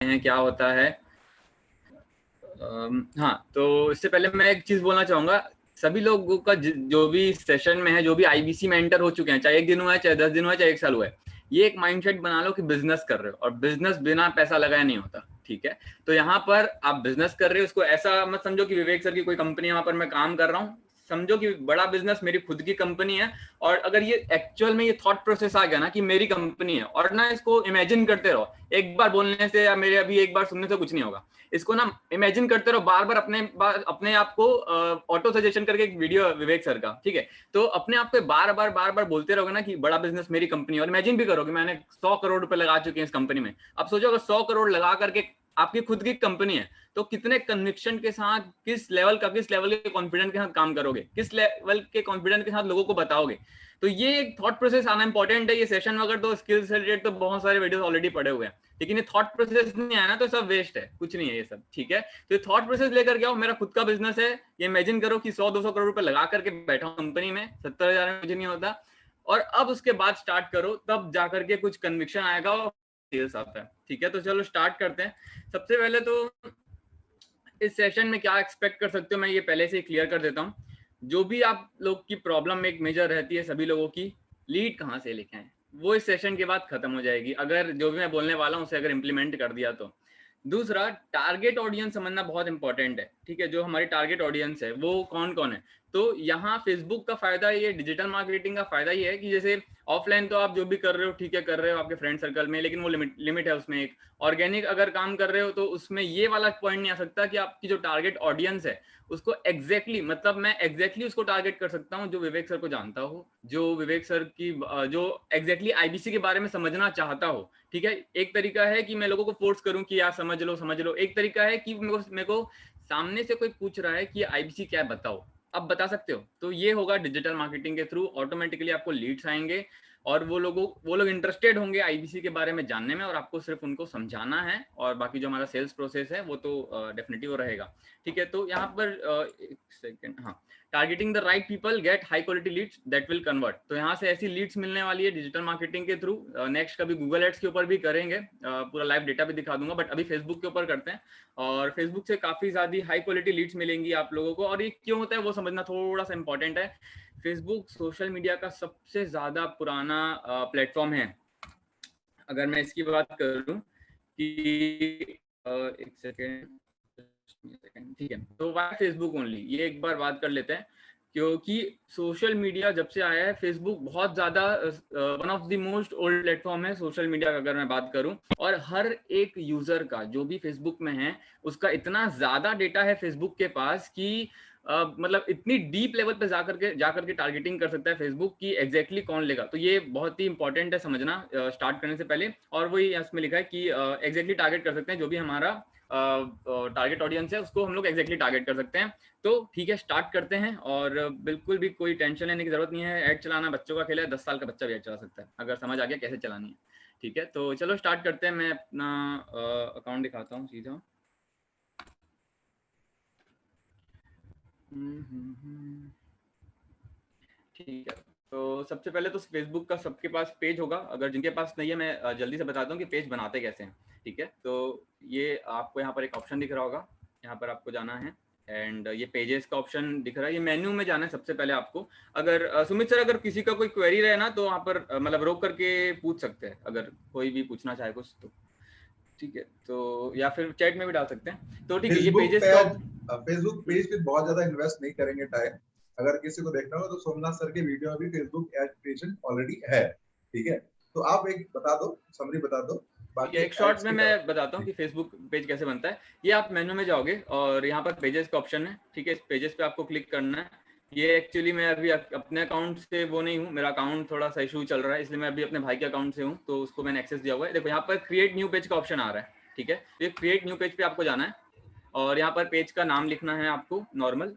हैं, क्या होता है। हाँ, तो इससे पहले मैं एक चीज बोलना चाहूंगा, सभी लोगों का जो भी सेशन में है, जो भी आईबीसी में एंटर हो चुके हैं, चाहे 1 दिन हुआ है, चाहे 10 दिन हुआ है, चाहे 1 साल हुआ है, ये एक माइंडसेट बना लो कि बिजनेस कर रहे हो, और बिजनेस बिना पैसा लगाया नहीं होता, ठीक है। तो यहाँ पर आप बिजनेस कर रहे हो, उसको ऐसा मत समझो कि विवेक सर की कोई कंपनी है वहां पर मैं काम कर रहा हूँ, समझो कि बड़ा बिजनेस मेरी खुद की कंपनी है। और अगर ये एक्चुअल में ये थॉट प्रोसेस आ गया ना कि मेरी कंपनी है, और ना इसको इमेजिन करते रहो, एक बार बोलने से या मेरे अभी एक बार सुनने से कुछ नहीं होगा, इसको ना इमेजिन करते रहो, बार बार अपने आप को ऑटो सजेशन करके, एक वीडियो विवेक सर का, ठीक है, तो अपने आप को बार बार बोलते रहोगे ना कि बड़ा बिजनेस मेरी कंपनी है, और इमेजिन भी करो कि मैंने 100 करोड़ रुपए लगा चुके हैं इस कंपनी में। अब सोचो अगर 100 करोड़ लगा करके आपकी खुद की कंपनी है, तो कितने कन्विक्शन के साथ, किस लेवल के कॉन्फिडेंस के साथ काम करोगे, किस लेवल के कॉन्फिडेंस के साथ लोगों को बताओगे। तो ये एक थॉट प्रोसेस आना इंपॉर्टेंट है। ये सेशन वगैरह तो स्किल्स से रिलेटेड तो बहुत सारे वीडियोस ऑलरेडी पड़े हुए हैं, लेकिन ये थॉट प्रोसेस नहीं आया ना तो सब वेस्ट है, कुछ नहीं है ये सब, ठीक है। तो ये थॉट प्रोसेस लेकर के आओ, मेरा खुद का बिजनेस है, ये इमेजिन करो कि 100-200 करोड़ रुपए लगा करके बैठा हूं कंपनी में, 70,000 में मुझे नहीं होता, और अब उसके बाद स्टार्ट करो, तब जाकर के कुछ कन्विक्शन आएगा और सेल्स आता है, ठीक है। तो चलो स्टार्ट करते हैं। सबसे पहले तो इस सेशन में क्या एक्सपेक्ट कर सकते हो, मैं ये पहले से क्लियर कर देता हूँ। जो भी आप लोग की प्रॉब्लम एक मेजर रहती है सभी लोगों की, लीड कहाँ से लेके आए, वो इस सेशन के बाद खत्म हो जाएगी, अगर जो भी मैं बोलने वाला हूँ उसे अगर इम्प्लीमेंट कर दिया तो। दूसरा, टारगेट ऑडियंस समझना बहुत इंपॉर्टेंट है, ठीक है। जो हमारी टारगेट ऑडियंस है वो कौन कौन है। तो यहाँ फेसबुक का फायदा, ये डिजिटल मार्केटिंग का फायदा ये है कि जैसे ऑफलाइन तो आप जो भी कर रहे हो, ठीक है, कर रहे हो आपके फ्रेंड सर्कल में, लेकिन वो लिमिट है उसमें। एक ऑर्गेनिक अगर काम कर रहे हो तो उसमें ये वाला पॉइंट नहीं आ सकता कि आपकी जो टारगेट ऑडियंस है उसको एग्जैक्टली मतलब मैं एग्जैक्टली उसको टारगेट कर सकता हूँ जो विवेक सर को जानता हो, जो विवेक सर की जो एग्जैक्टली आईबीसी के बारे में समझना चाहता हो, ठीक है। एक तरीका है कि मैं लोगों को फोर्स करूं कि यार समझ लो समझ लो, एक तरीका है कि मेरे को सामने से कोई पूछ रहा है कि आईबीसी क्या है बताओ, अब बता सकते हो, तो ये होगा डिजिटल मार्केटिंग के थ्रू, ऑटोमेटिकली आपको लीड्स आएंगे, और वो लोग इंटरेस्टेड होंगे आईबीसी के बारे में जानने में, और आपको सिर्फ उनको समझाना है, और बाकी जो हमारा सेल्स प्रोसेस है वो तो डेफिनेटली वो रहेगा, ठीक है। तो यहाँ पर एक सेकेंड, हाँ, targeting the right people get high quality Leeds that will convert. तो यहाँ से ऐसी लीड्स मिलने वाली है डिजिटल मार्केटिंग के थ्रू। नेक्स्ट कभी गूगल एड्स के ऊपर भी करेंगे, पूरा लाइव डेटा भी दिखा दूंगा, बट अभी फेसबुक के ऊपर करते हैं। और फेसबुक से काफी ज्यादा हाई क्वालिटी लीड्स मिलेंगी आप लोगों को, और ये क्यों होता है वो समझना थोड़ा सा इंपॉर्टेंट है। फेसबुक सोशल मीडिया का सबसे ज्यादा पुराना प्लेटफॉर्म है। अगर मैं इसकी बात करूं कि एक सेकेंड, ठीक है, तो वाई फेसबुक ओनली, ये एक बार बात कर लेते हैं। क्योंकि सोशल मीडिया जब से आया है, फेसबुक बहुत ज्यादा one of the most old platform है सोशल मीडिया का, अगर मैं बात करूं। और हर एक यूजर का जो भी फेसबुक में है, उसका इतना ज्यादा डेटा है फेसबुक के पास कि मतलब इतनी डीप लेवल पे जाकर के टारगेटिंग कर सकता है फेसबुक की एग्जैक्टली कौन लेगा। तो ये बहुत ही इंपॉर्टेंट है समझना स्टार्ट करने से पहले। और वही इसमें लिखा है कि एग्जैक्टली टारगेट कर सकते हैं, जो भी हमारा टारगेट ऑडियंस है उसको हम लोग एग्जैक्टली टारगेट कर सकते हैं। तो ठीक है, स्टार्ट करते हैं। और बिल्कुल भी कोई टेंशन लेने की जरूरत नहीं है, ऐड चलाना बच्चों का खेल है, 10 साल का बच्चा भी ऐड चला सकता है अगर समझ आ गया कैसे चलानी है, ठीक है। तो चलो स्टार्ट करते हैं। मैं अपना अकाउंट दिखाता हूँ सीधा। ठीक है, तो सबसे पहले तो फेसबुक का सबके पास पेज होगा, अगर जिनके पास नहीं है मैं जल्दी से बताता हूँ कि पेज बनाते कैसे हैं, ठीक है। तो ये आपको यहाँ पर एक ऑप्शन दिख रहा होगा, यहाँ पर आपको जाना है, एंड ये पेजेस का ऑप्शन दिख रहा है, ये मेन्यू में जाना है सबसे पहले आपको। अगर सुमित सर अगर किसी का कोई क्वेरी रहे ना तो वहाँ पर मतलब रोक करके पूछ सकते हैं, अगर कोई भी पूछना चाहे कुछ तो, ठीक है। तो या फिर चैट में भी डाल सकते हैं, तो ठीक है। ये पेजेस का फेसबुक पेज पे बहुत ज्यादा इन्वेस्ट नहीं करेंगे टाइम। अगर किसी को देखना हो तो सोमनाथ सर के वीडियो में भी फेसबुक एड क्रिएशन ऑलरेडी है, ठीक है। तो आप एक बता दो, समरी बता दो, बाकी एक शॉर्ट एड्स में की मैं तरफ। बताता हूँ कि फेसबुक पेज कैसे बनता है। ये आप मेनू में जाओगे और यहाँ पर पेजेस का ऑप्शन है, ठीक है, इस पेजेस पे आपको क्लिक करना है। ये एक्चुअली मैं अभी अपने अकाउंट से वो नहीं हूँ, मेरा अकाउंट थोड़ा सा इशू चल रहा है, इसलिए मैं अभी अपने भाई के अकाउंट से हूँ, तो उसको मैंने एक्सेस दिया हुआ है। देखो यहाँ पर क्रिएट न्यू पेज का ऑप्शन आ रहा है, ठीक है। ये क्रिएट न्यू पेज पे आपको जाना है, और यहाँ पर पेज का नाम लिखना है आपको नॉर्मल।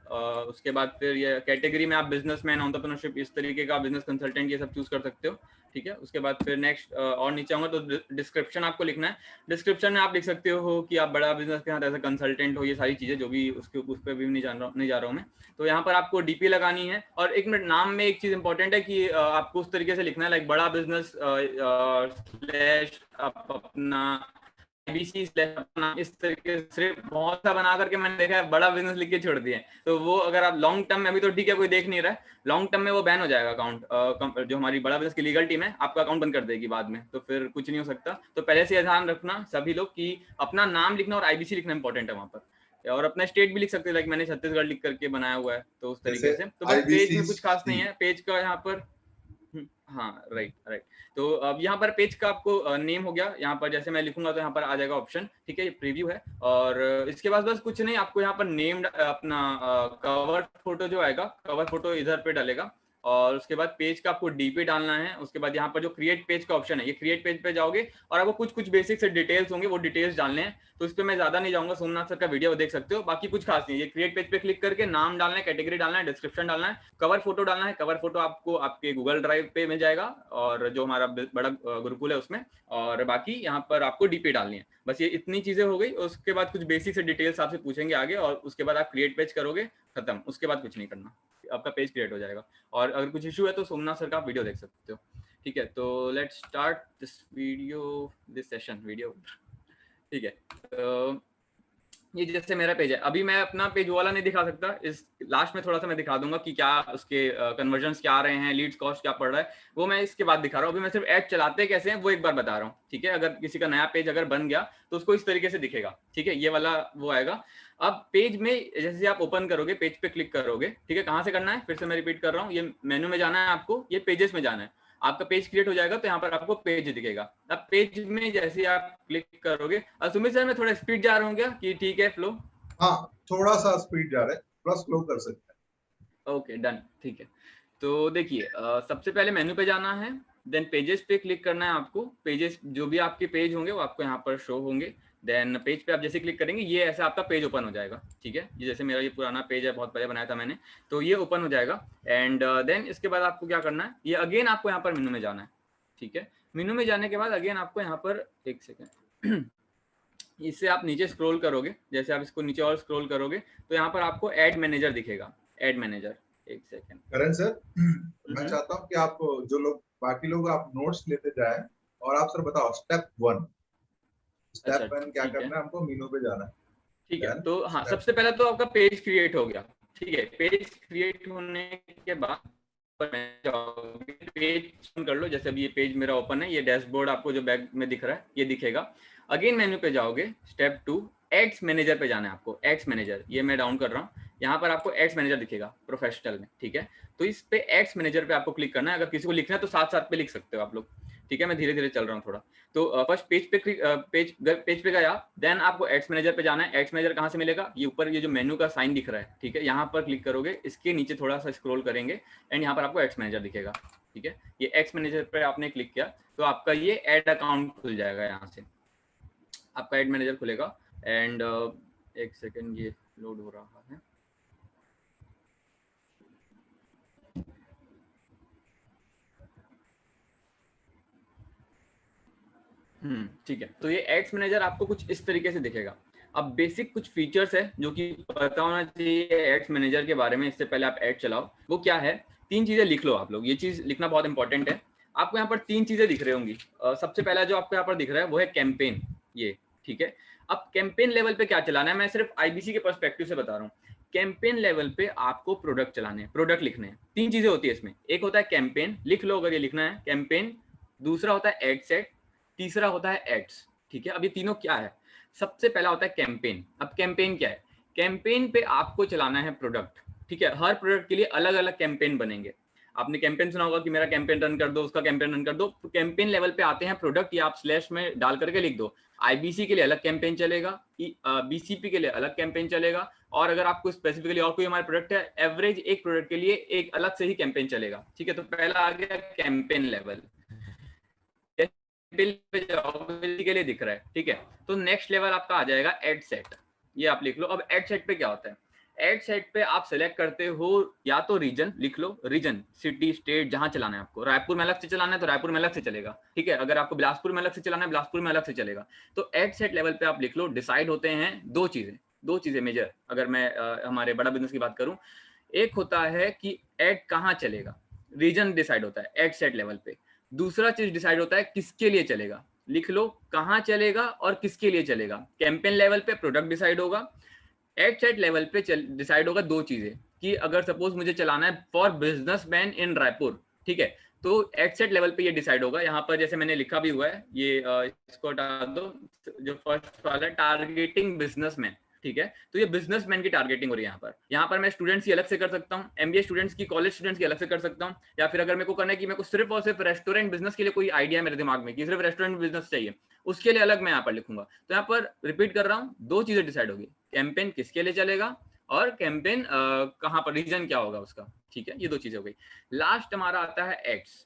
उसके बाद फिर ये कैटेगरी में आप बिजनेसमैन, एंटरप्रेन्योरशिप, इस तरीके का बिजनेस कंसल्टेंट, ये सब चूज कर सकते हो, ठीक है। उसके बाद फिर नेक्स्ट और नीचे आऊंगा तो डिस्क्रिप्शन आपको लिखना है। डिस्क्रिप्शन में आप लिख सकते हो कि आप बड़ा बिजनेस के साथ एज ए कंसल्टेंट हो, ये सारी चीजें जो भी उसके उस पर भी नहीं जा रहा हूँ मैं। तो यहाँ पर आपको डीपी लगानी है। और एक मिनट, नाम में एक चीज इंपॉर्टेंट है कि आपको उस तरीके से लिखना है लाइक बड़ा बिजनेस स्लैश अपना IBC इस तरीके से सिर्फ बहुत सा बना करके मैंने देखा है बड़ा बिजनेस लिख के छोड़ दिए। तो वो अगर आप लॉन्ग टर्म में, अभी तो ठीक है कोई देख नहीं रहा है, लॉन्ग टर्म में वो बैन हो जाएगा अकाउंट। जो हमारी बड़ा बिजनेस की लीगल टीम है आपका अकाउंट बंद कर देगी बाद में, तो फिर कुछ नहीं हो सकता। तो पहले से ध्यान रखना सभी लोग कि अपना नाम लिखना और IBC लिखना इंपॉर्टेंट है वहाँ पर, और अपना स्टेट भी लिख सकते हैं, लाइक मैंने छत्तीसगढ़ लिख करके बनाया हुआ है, तो उस तरीके से। तो बस पेज में कुछ खास नहीं है पेज का यहाँ पर। हाँ राइट। तो अब यहाँ पर पेज का आपको नेम हो गया, यहाँ पर जैसे मैं लिखूंगा तो यहाँ पर आ जाएगा ऑप्शन, ठीक है, ये प्रीव्यू है। और इसके बाद बस कुछ नहीं, आपको यहाँ पर नेम अपना कवर फोटो जो आएगा, कवर फोटो इधर पे डालेगा, और उसके बाद पेज का आपको डीपी डालना है। उसके बाद यहाँ पर जो क्रिएट पेज का ऑप्शन है, ये क्रिएट पेज पे जाओगे और आपको कुछ बेसिक से डिटेल्स होंगे, वो डिटेल्स डालने हैं। तो इस पर मैं ज्यादा नहीं जाऊंगा, सोमनाथ सर का वीडियो देख सकते हो, बाकी कुछ खास नहीं। ये क्रिएट पेज पे क्लिक करके नाम डालना है, कैटेगरी डालना है, डिस्क्रिप्शन डालना है, कवर फोटो डालना है। कवर फोटो आपको आपके गूगल ड्राइव पे मिल जाएगा, और जो हमारा बड़ा गुरुकुल है उसमें, और बाकी यहाँ पर आपको डीपी डालनी है। बस ये इतनी चीजें हो गई। उसके बाद कुछ बेसिक से डिटेल्स आपसे पूछेंगे आगे, और उसके बाद आप क्रिएट पेज करोगे, खत्म। उसके बाद कुछ नहीं करना, आपका पेज क्रिएट हो जाएगा। और अगर कुछ इशू है तो सोमनाथ सर का आप वीडियो देख सकते हो, ठीक है। तो let's start this video, this session video, ठीक है। तो ये जैसे मेरा पेज है, अभी मैं अपना पेज वाला नहीं दिखा सकता, इस लास्ट में थोड़ा सा मैं दिखा दूंगा कि क्या उसके कन्वर्जन्स क्या आ रहे हैं, लीड्स कॉस्ट क्या पड़ रहा है, वो मैं इसके बाद दिखा रहा हूँ। अभी मैं सिर्फ ऐड चलाते कैसे हैं वो एक बार बता रहा हूँ, ठीक है। अगर किसी का नया पेज अगर बन गया तो उसको इस तरीके से दिखेगा, ठीक है, ये वाला वो आएगा। अब पेज में जैसे आप ओपन करोगे, पेज पे क्लिक करोगे, ठीक है, कहाँ से करना है फिर से मैं रिपीट कर रहा हूँ, ये मेनू में जाना है आपको, ये पेजेस में जाना है, आपका पेज क्रिएट हो जाएगा, तो यहाँ पर आपको पेज दिखेगा। अब पेज में जैसे आप क्लिक करोगे, सुमित सर मैं थोड़ा स्पीड जा रहा हूँ क्या, कि ठीक है फ्लो? हाँ थोड़ा सा स्पीड जा रहा है, थोड़ा स्लो कर सकते हैं। ओके डन, ठीक है। तो देखिए सबसे पहले मेनू पे जाना है, देन पेजेस पे क्लिक करना है आपको। पेजेस जो भी आपके पेज होंगे वो आपको यहाँ पर शो होंगे। देन पेज पे आप जैसे क्लिक करेंगे ये ऐसा आपका पेज ओपन हो जाएगा, ठीक है। ये जैसे मेरा ये पुराना पेज है, बहुत पहले बनाया था मैंने, तो ये ओपन हो जाएगा। एंड देन इसके बाद आपको क्या करना है, ये अगेन आपको यहाँ पर मेनू में जाना है, ठीक है। मेनू में जाने के बाद अगेन आपको यहाँ पर एक सेकेंड इससे आप नीचे स्क्रॉल करोगे, जैसे आप इसको नीचे और स्क्रॉल करोगे तो यहाँ पर आपको ऐड मैनेजर दिखेगा। ऐड मैनेजर, एक सेकेंड करण सर, मैं चाहता हूँ कि आप जो लोग बाकी लोग आप नोट्स लेते जाएं, और आप सर बताओ स्टेप 1 क्या करना है, हमको मेनू पे जाना है, ठीक है। तो हाँ सबसे पहले तो आपका पेज क्रिएट हो गया, ठीक है। पेज क्रिएट होने के बाद पेज कर लो, जैसे अभी ये पेज मेरा ओपन है, ये डैशबोर्ड आपको जो बैक में दिख रहा है ये दिखेगा। अगेन मेन्यू पे जाओगे, स्टेप 2 एड्स मैनेजर पे जाना है आपको। एड्स मैनेजर, ये मैं डाउन कर रहा हूँ, यहाँ पर आपको एड्स मैनेजर दिखेगा प्रोफेशनल में, ठीक है। तो इस पे एड्स मैनेजर पे आपको क्लिक करना है। अगर किसी को लिखना है तो साथ साथ पे लिख सकते हो आप लोग, ठीक है। मैं धीरे धीरे चल रहा हूँ थोड़ा। तो फर्स्ट पेज पे पेज पे गया, देन आपको एड्स मैनेजर पे जाना है। एड्स मैनेजर कहाँ से मिलेगा, ये ऊपर ये जो मेन्यू का साइन दिख रहा है, ठीक है, यहाँ पर क्लिक करोगे, इसके नीचे थोड़ा सा स्क्रॉल करेंगे एंड यहाँ पर आपको एड्स मैनेजर दिखेगा, ठीक है। ये एड्स मैनेजर पे आपने क्लिक किया तो आपका ये एड अकाउंट खुल जाएगा, यहाँ से आपका एड मैनेजर खुलेगा। एंड एक सेकेंड ये लोड हो रहा है। ठीक है। तो ये एड्स मैनेजर आपको कुछ इस तरीके से दिखेगा। अब बेसिक कुछ फीचर्स है जो कि पता होना चाहिए एड्स मैनेजर के बारे में, इससे पहले आप एड चलाओ। वो क्या है, 3 चीजें लिख लो आप लोग, ये चीज लिखना बहुत इंपॉर्टेंट है। आपको यहाँ पर 3 चीजें दिख रही होंगी। सबसे पहला जो आपको यहाँ पर दिख रहा है वो है कैंपेन, ये, ठीक है। अब कैंपेन लेवल पे क्या चलाना है, मैं सिर्फ IBC के पर्सपेक्टिव से बता रहा हूँ। कैंपेन लेवल पे आपको प्रोडक्ट चलाने हैं, प्रोडक्ट लिखने हैं। 3 चीजें होती है इसमें, एक होता है कैंपेन, लिख लो अगर ये लिखना है कैंपेन, दूसरा होता है एड सेट, तीसरा होता है एड्स, ठीक है। अब ये तीनों क्या है, सबसे पहला होता है कैंपेन। अब कैंपेन क्या है, कैंपेन पे आपको चलाना है प्रोडक्ट, ठीक है। हर प्रोडक्ट के लिए अलग अलग कैंपेन बनेंगे। आपने कैंपेन सुना होगा कि मेरा कैंपेन रन कर दो, उसका कैंपेन रन कर दो। तो कैंपेन लेवल पे आते हैं प्रोडक्ट, या आप स्लैश में डाल करके लिख दो। IBC के लिए अलग कैंपेन चलेगा, BCP के लिए अलग कैंपेन चलेगा, और अगर आपको स्पेसिफिकली और कोई हमारा प्रोडक्ट है, एवरेज एक प्रोडक्ट के लिए एक अलग से ही कैंपेन चलेगा, ठीक है। तो पहला आ गया कैंपेन लेवल, पे जाओगे के लिए दिख रहा है, ठीक है। तो नेक्स्ट लेवल आपका आ जाएगा एड सेट, ये आप लिख लो। अब एड सेट पे क्या होता है, एड सेट पे आप सेलेक्ट करते हो या तो रीजन, लिख लो रीजन, सिटी, स्टेट, जहां चलाना है आपको। रायपुर में अलग से चलाना है तो रायपुर में अलग से चलेगा, ठीक है। अगर आपको बिलासपुर में अलग से चलाना है, बिलासपुर में अलग से चलेगा। तो एड सेट लेवल पे आप लिख लो। डिसाइड होते हैं दो चीजें मेजर, अगर मैं हमारे बड़ा बिजनेस की बात करूं, एक होता है कि एड कहाँ चलेगा, रीजन डिसाइड होता है एड सेट लेवल पे। दूसरा चीज डिसाइड होता है किसके लिए चलेगा, लिख लो कहाँ चलेगा और किसके लिए चलेगा। कैंपेन लेवल पे प्रोडक्ट डिसाइड होगा, एड सेट लेवल पे डिसाइड होगा दो चीजें, कि अगर सपोज मुझे चलाना है फॉर बिजनेसमैन इन रायपुर, ठीक है, तो एड सेट लेवल पे ये डिसाइड होगा। यहाँ पर जैसे मैंने लिखा भी हुआ है, ये इसको हटा दो, जो फर्स्ट वाला है टारगेटिंग बिजनेसमैन, ठीक है, तो ये बिजनेसमैन की टारगेटिंग हो रही है। यहाँ पर मैं स्टूडेंट्स की अलग से कर सकता हूँ, एमबीए स्टूडेंट्स की, कॉलेज स्टूडेंट्स की अलग से कर सकता हूँ, या फिर अगर मेरे को करना है कि मेरे को सिर्फ और सिर्फ रेस्टोरेंट बिजनेस के लिए कोई आइडिया है मेरे दिमाग में कि सिर्फ रेस्टोरेंट बिजनेस चाहिए, उसके लिए अलग मैं यहाँ पर लिखूंगा। तो यहाँ पर रिपीट कर रहा हूँ, दो चीजें डिसाइड होगी, कैंपेन किसके लिए चलेगा और कैंपेन कहाँ पर, रीजन क्या होगा उसका, ठीक है, ये दो चीजें हो गई। लास्ट हमारा आता है एड्स।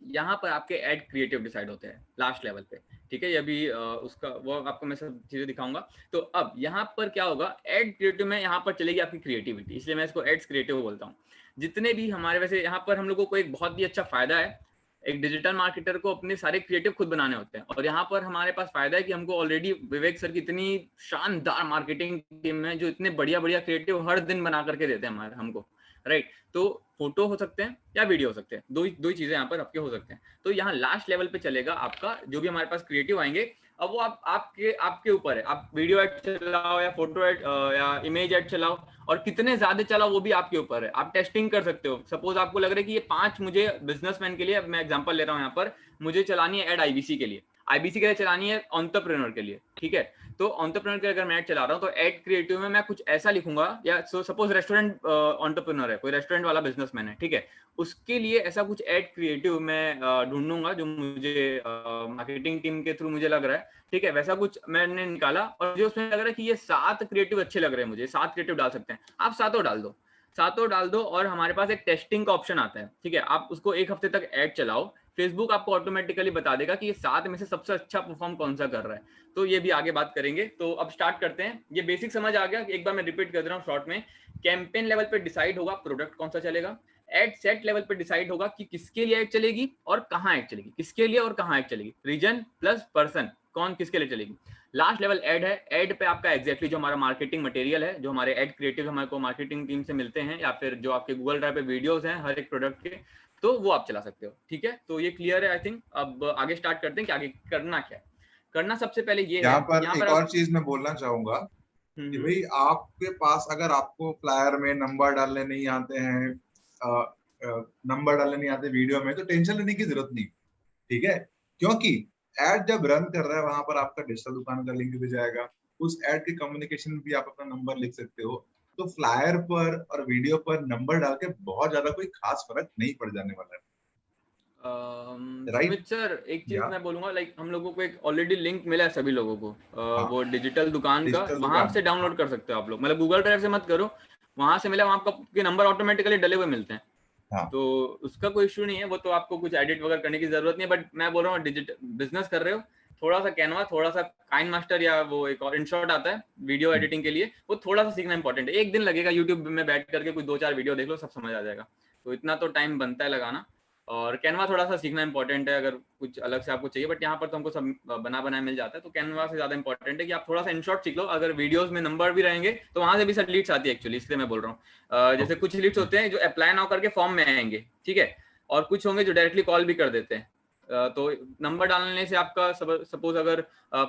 यहाँ पर आपके एड क्रिएटिव डिसाइड होते हैं लास्ट लेवल पे, ठीक है, ये भी उसका वो आपको मैं सब चीजें दिखाऊंगा। तो अब यहाँ पर क्या होगा, एड क्रिएटिव में यहाँ पर चलेगी आपकी क्रिएटिविटी, इसलिए मैं इसको एड्स क्रिएटिव बोलता हूँ। जितने भी हमारे, वैसे यहाँ पर हम लोगों को एक बहुत ही अच्छा फायदा है, एक डिजिटल मार्केटर को अपने सारे क्रिएटिव खुद बनाने होते हैं, और यहाँ पर हमारे पास फायदा है कि हमको ऑलरेडी विवेक सर की इतनी शानदार मार्केटिंग टीम है, जो इतने बढ़िया बढ़िया क्रिएटिव हर दिन बना करके देते हैं हमारे हमको, राइट। तो फोटो हो सकते हैं या वीडियो हो सकते हैं, दो ही चीजें यहाँ पर आपके हो सकते हैं। तो यहाँ लास्ट लेवल पे चलेगा आपका, जो भी हमारे पास क्रिएटिव आएंगे, अब वो आपके ऊपर है, आप वीडियो एड चलाओ या फोटो एड या इमेज एड चलाओ, और कितने ज्यादा चलाओ वो भी आपके ऊपर है। आप टेस्टिंग कर सकते हो, सपोज आपको लग रहा है कि ये 5 मुझे बिजनेसमैन के लिए, मैं एग्जांपल ले रहा हूँ यहाँ पर, मुझे चलानी है एड आईबीसी के लिए, आईबीसी के लिए चलानी है एंटरप्रेन्योर के लिए, ठीक है। तो एंटरप्रेन्योर के अगर मैं ऐड चला रहा हूँ तो ऐड क्रिएटिव में मैं कुछ ऐसा लिखूंगा, या सपोज रेस्टोरेंट एंटरप्रेन्योर है, कोई रेस्टोरेंट वाला बिजनेसमैन है, ठीक है, उसके लिए ऐसा कुछ ऐड क्रिएटिव मैं ढूंढूंगा जो मुझे मार्केटिंग टीम के थ्रू मुझे लग रहा है, ठीक है, वैसा कुछ मैंने निकाला, और जो उसमें लग रहा है कि ये 7 क्रिएटिव अच्छे लग रहे हैं मुझे, 7 क्रिएटिव डाल सकते हैं, आप सातों डाल दो, और हमारे पास एक टेस्टिंग का ऑप्शन आता है, ठीक है, आप उसको 1 हफ्ते तक ऐड चलाओ, फेसबुक आपको ऑटोमेटिकली बता देगा कि ये 7 में से सबसे अच्छा परफॉर्म कौन सा कर रहा है। तो ये भी आगे बात करेंगे। तो अब स्टार्ट करते हैं, ये बेसिक समझ आ गया, एक बार मैं रिपीट कर रहा हूँ शॉर्ट में। कैंपेन लेवल पे डिसाइड होगा प्रोडक्ट कौन सा चलेगा, एड सेट लेवल पे डिसाइड होगा कि किसके लिए एड चलेगी और कहाँ एड चलेगी, किसके लिए और कहाँ एड चलेगी, रीजन प्लस पर्सन, कौन किसके लिए चलेगी। लास्ट लेवल एड है, एड पे आपका एग्जैक्टली जो हमारा मार्केटिंग मटेरियल है, जो हमारे एड क्रिएटिव हमारे को मार्केटिंग टीम से मिलते हैं, या फिर जो आपके गूगल ड्राइव पे वीडियोस हैं हर एक प्रोडक्ट के, तो वो आप चला सकते हो, ठीक है। तो ये क्लियर है आई थिंक। अब आगे स्टार्ट करते हैं कि आगे करना क्या है। करना सबसे पहले ये है, यहाँ पर यहाँ एक पर और चीज मैं बोलना चाहूंगा कि भाई आपके पास अगर आपको फ्लायर में नंबर डालने नहीं आते हैं, नंबर डालने नहीं आते वीडियो में, तो टेंशन लेने की जरूरत नहीं, ठीक है। क्योंकि एड जब रन कर रहा है वहां पर आपका डिजिटल दुकान का लिंक भी जाएगा, उस एड के कम्युनिकेशन में भी आप अपना नंबर लिख सकते हो। तो फ्लायर पर और वीडियो पर नंबर डाल के बहुत ज्यादा कोई खास फर्क नहीं पड़ जाने वाला है, राइट। सुमित सर एक चीज या मैं बोलूंगा, लाइक हम लोगों को एक ऑलरेडी लिंक मिला है सभी लोगों को, हाँ, वो डिजिटल दुकान का, डिजिटल वहां दुकान, से डाउनलोड कर सकते हो आप लोग, मतलब गूगल ड्राइव से मत करो, वहां से मिला, वहां आपके नंबर ऑटोमेटिकली डले हुए मिलते हैं, हाँ, तो उसका कोई इश्यू नहीं है, वो तो आपको कुछ एडिट वगैरह करने की जरूरत नहीं है। बट मैं बोल रहा हूँ डिजिटल बिजनेस कर रहे हो, थोड़ा सा कैनवा, थोड़ा सा काइन मास्टर, या वो एक और इनशॉट आता है वीडियो एडिटिंग के लिए, वो थोड़ा सा सीखना इंपॉर्टेंट है। एक दिन लगेगा, यूट्यूब में बैठ करके कुछ 2-4 वीडियो देख लो, सब समझ आ जाएगा, तो इतना तो टाइम बनता है लगाना। और कैनवा थोड़ा सा सीखना इंपॉर्टेंट है, अगर कुछ अलग से आपको चाहिए, बट यहाँ पर तो हमको सब बना बनाया मिल जाता है, तो कैनवा से ज्यादा इंपॉर्टेंट है कि आप थोड़ा सा इनशॉट सीख लो। अगर वीडियोस में नंबर भी रहेंगे तो वहां से भी सर लीड्स आती है एक्चुअली, इसलिए मैं बोल रहा हूँ। जैसे कुछ लीड्स होते हैं जो अप्लाई नाउ करके फॉर्म में आएंगे, ठीक है, और कुछ होंगे जो डायरेक्टली कॉल भी कर देते हैं। तो नंबर डालने से आपका सपोज अगर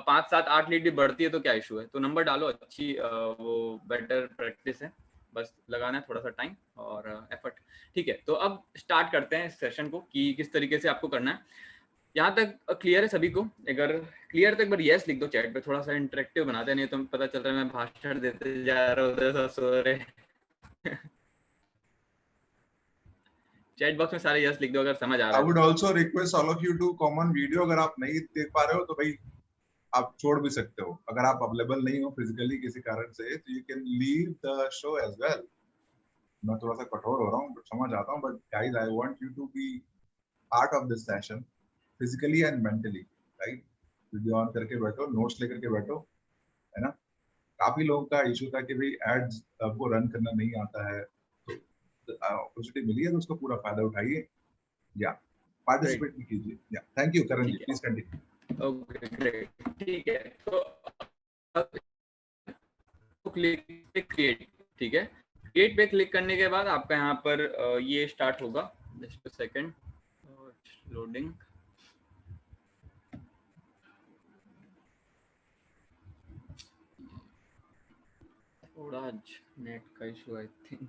5-7-8 लीड भी बढ़ती है तो क्या इशू है, तो नंबर डालो, अच्छी वो बेटर प्रैक्टिस है, बस लगाना है थोड़ा सा टाइम और एफर्ट, ठीक है। तो अब स्टार्ट करते हैं इस सेशन को कि किस तरीके से आपको करना है। यहाँ तक क्लियर है सभी को? अगर क्लियर तो एक बार यस लिख दो चैट पे, थोड़ा सा इंटरेक्टिव बनाते हैं, नहीं तो पता चल रहा है मैं भाषण देते जा रहा हूँ, उधर सो रहे। चैट बॉक्स में सारे यस लिख दो अगर समझ आ रहा आई है वुड तो। Also request all of you to comment video, अगर आप नहीं देख पा रहे हो तो भाई आप छोड़ भी सकते हो, अगर आप अवेलेबल नहीं हो फिजिकली किसी कारण से, तो you can leave the show as well. मैं थोड़ा सा कठोर हो रहा हूँ, समझ आता हूँ, but guys I want you to be part of this session physically and mentally, right. Video on करके बैठो, नोट्स लेकर के बैठो, है ना। काफी लोगों का इशू था कि भाई एड्स आपको रन करना नहीं आता है, तो अपॉर्चुनिटी मिली है तो उसका पूरा फायदा उठाइए, या ग्रेट, पार्टिसिपेट भी कीजिए। या थैंक यू करण जी, ठीक है, प्लीज कंटिन्यू। ओके ग्रेट, ठीक है। तो क्लिक पे क्रिएट, ठीक है, क्रिएट पे क्लिक करने के बाद आपका यहाँ पर ये स्टार्ट होगा, जस्ट अ सेकंड, लोडिंग। थोड़ा आज नेट का इशू आई थिंक।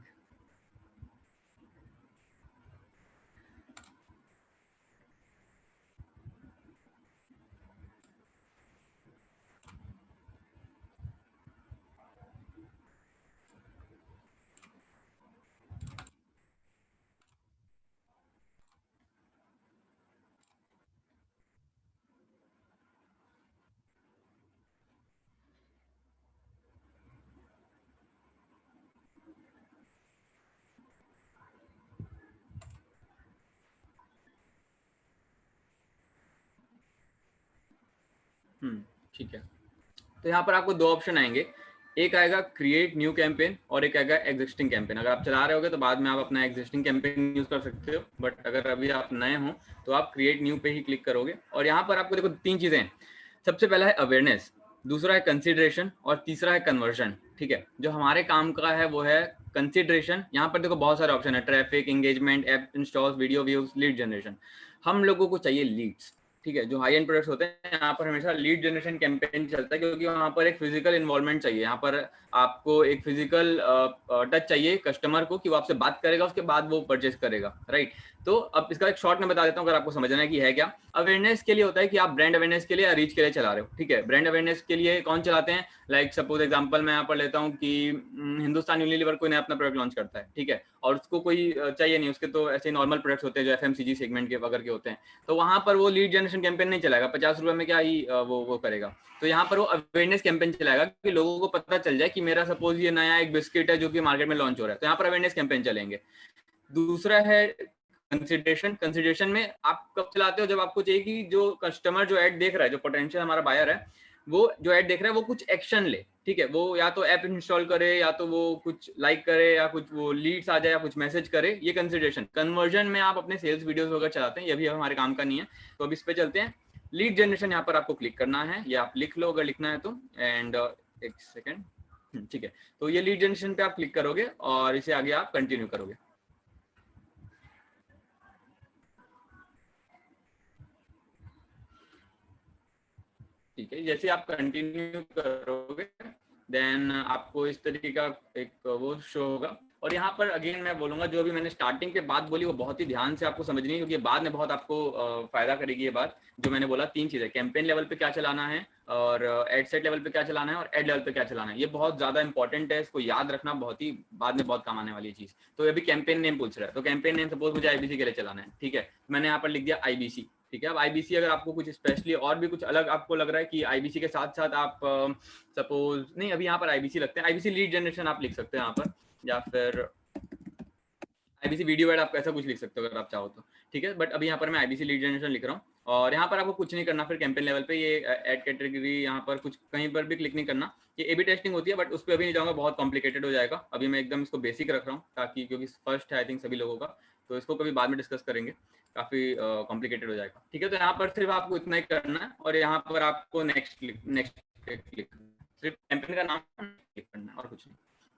ठीक है। तो यहाँ पर आपको दो ऑप्शन आएंगे, एक आएगा क्रिएट न्यू कैंपेन और एक आएगा एग्जिस्टिंग कैंपेन। अगर आप चला रहे होगे तो बाद में आप अपना एग्जिस्टिंग कैंपेन यूज कर सकते हो, बट अगर अभी आप नए हो तो आप क्रिएट न्यू पे ही क्लिक करोगे। और यहाँ पर आपको देखो तीन चीजें हैं। सबसे पहला है अवेयरनेस, दूसरा है कंसिडरेशन और तीसरा है कन्वर्जन। ठीक है, जो हमारे काम का है वो है कंसिडरेशन। यहाँ पर देखो बहुत सारे ऑप्शन है, traffic, engagement, app installs, video views, lead generation. हम लोगों को चाहिए लीड्स। ठीक है, जो हाई एंड प्रोडक्ट्स होते हैं यहाँ पर हमेशा लीड जनरेशन कैंपेन चलता है, क्योंकि वहाँ पर एक फिजिकल इन्वॉल्वमेंट चाहिए। यहाँ पर आपको एक फिजिकल टच चाहिए कस्टमर को, कि वो आपसे बात करेगा, उसके बाद वो परचेस करेगा, राइट। तो अब इसका एक शॉर्ट में बता देता हूँ अगर आपको समझना है कि है क्या। अवेयरनेस के लिए होता है कि आप ब्रांड अवेयरनेस के लिए या रीच के लिए चला रहे हो। ठीक है, ब्रांड अवेयरनेस के लिए कौन चलाते हैं, लाइक सपोज एग्जांपल मैं यहाँ पर लेता हूँ कि हिंदुस्तान यूनिलीवर कोई नया अपना प्रोडक्ट लॉन्च करता है, ठीक है, और उसको कोई चाहिए नहीं, उसके तो ऐसे नॉर्मल प्रोडक्ट्स होते हैं जो एफएमसीजी सेगमेंट के वगैरह के होते हैं, तो वहां पर वो लीड जनरेशन कैंपेन नहीं चलाएगा, 50 रुपए में क्या ही वो करेगा। तो यहाँ पर वो अवेयरनेस कैंपेन चलाएगा कि लोगों को पता चल जाए कि मेरा सपोज ये नया एक बिस्किट है जो कि मार्केट में लॉन्च हो रहा है, तो यहाँ पर अवेयरनेस कैंपेन चलेंगे। दूसरा है कंसिडरेशन। कंसिडरेशन में आप कब चलाते हो, जब आपको चाहिए कि जो कस्टमर जो ऐड देख रहा है, जो पोटेंशियल हमारा बायर है, वो जो ऐड देख रहा है वो कुछ एक्शन ले। ठीक है, वो या तो ऐप इंस्टॉल करे, या तो वो कुछ लाइक करे, या कुछ वो लीड्स आ जाए, या कुछ मैसेज करे, ये कंसिडरेशन। कन्वर्जन में आप अपने सेल्स वीडियोस वगैरह चलाते हैं, ये भी हमारे काम का नहीं है, तो अब इस पे चलते हैं। लीड जनरेशन यहाँ पर आपको क्लिक करना है, या आप लिख लो अगर लिखना है तो, एंड एक सेकेंड। ठीक है, तो ये लीड जनरेशन पे आप क्लिक करोगे और इसे आगे आप कंटिन्यू करोगे। ठीक है, जैसे आप कंटिन्यू करोगे देन आपको इस तरीके का एक वो शो होगा। और यहाँ पर अगेन मैं बोलूंगा, जो भी मैंने स्टार्टिंग पे बात बोली वो बहुत ही ध्यान से आपको समझनी है, क्योंकि बाद में बहुत आपको फायदा करेगी ये बात। जो मैंने बोला तीन चीजें, कैंपेन लेवल पे क्या चलाना है, और एड सेट लेवल पे क्या चलाना है, और एड लेवल पे क्या चलाना है, ये बहुत ज्यादा इंपॉर्टेंट है, इसको याद रखना, बहुत ही बाद में बहुत काम आने वाली चीज। तो अभी कैंपेन नेम पूछ रहा है, तो कैंपेन नेम सपोज मुझे आईबीसी के लिए चलाना है, ठीक है, मैंने यहाँ पर लिख दिया आईबीसी। ठीक है, अब आईबीसी अगर आपको कुछ स्पेशली और भी कुछ अलग आपको लग रहा है कि आईबीसी के साथ साथ आप सपोज नहीं, अभी यहाँ पर आईबीसी लगते हैं, आईबीसी लीड जनरेशन आप लिख सकते हैं यहाँ पर, या फिर आईबीसी वीडियो एड, आप ऐसा कुछ लिख सकते हो अगर आप चाहो तो। ठीक है, बट अभी यहाँ पर मैं आईबीसी लीड जनरेशन लिख रहा हूँ, और यहाँ पर आपको कुछ नहीं करना। फिर कैंपेन लेवल पे ये एड कैटेगरी यहाँ पर कुछ कहीं पर भी क्लिक नहीं करना। ये ए बी टेस्टिंग होती है, बट उस पर अभी नहीं जाऊँगा, बहुत कॉम्प्लिकेटेड हो जाएगा। अभी मैं एकदम इसको बेसिक रख रहा हूँ, ताकि क्योंकि फर्स्ट है आई थिंक सभी लोगों का, तो इसको कभी बाद में डिस्कस करेंगे, काफी कॉम्प्लिकेटेड हो जाएगा। ठीक है, तो यहाँ पर सिर्फ आपको इतना ही करना है, और यहाँ पर आपको नेक्स्ट क्लिक, सिर्फ कैंपेन का नाम क्लिक करना है और कुछ नहीं।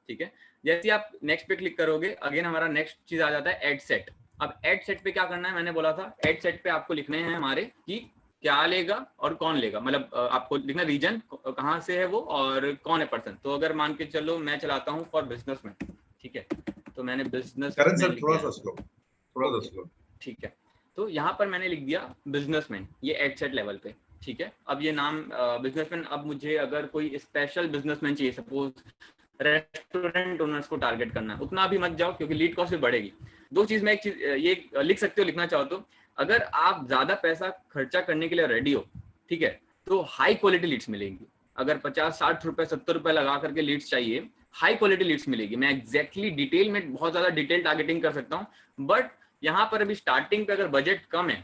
ठीक है, जैसे आप नेक्स्ट पे क्लिक करोगे, अगेन हमारा नेक्स्ट चीज आ जाता है एड सेट। अब एड सेट पे क्या करना है, मैंने बोला था एड सेट पे आपको लिखने हैं हमारे कि क्या लेगा और कौन लेगा, मतलब आपको लिखना रीजन कहाँ से है वो और कौन है पर्सन। तो अगर मान के चलो मैं चलाता हूँ फॉर बिजनेसमैन, ठीक है, तो मैंने बिजनेस थोड़ा सा स्लो। ठीक है, तो यहाँ पर मैंने लिख दिया बिजनेसमैन, ये एड सेट लेवल पे। ठीक है, अब ये नाम बिजनेसमैन, अब मुझे अगर कोई स्पेशल बिजनेसमैन चाहिए, सपोज रेस्टोरेंट ओनर्स को टारगेट करना है, उतना भी मत जाओ क्योंकि लीड कॉस्ट भी बढ़ेगी। दो चीज में एक चीज ये लिख सकते हो, लिखना चाहो तो, अगर आप ज्यादा पैसा खर्चा करने के लिए रेडी हो, ठीक है, तो हाई क्वालिटी लीड्स मिलेंगी। अगर 50-60 रुपए 70 रुपए लगा करके लीड्स चाहिए, हाई क्वालिटी लीड्स मिलेगी। मैं एग्जैक्टली डिटेल में बहुत ज्यादा डिटेल टारगेटिंग कर सकता हूँ, बट यहाँ पर अभी स्टार्टिंग पे अगर बजट कम है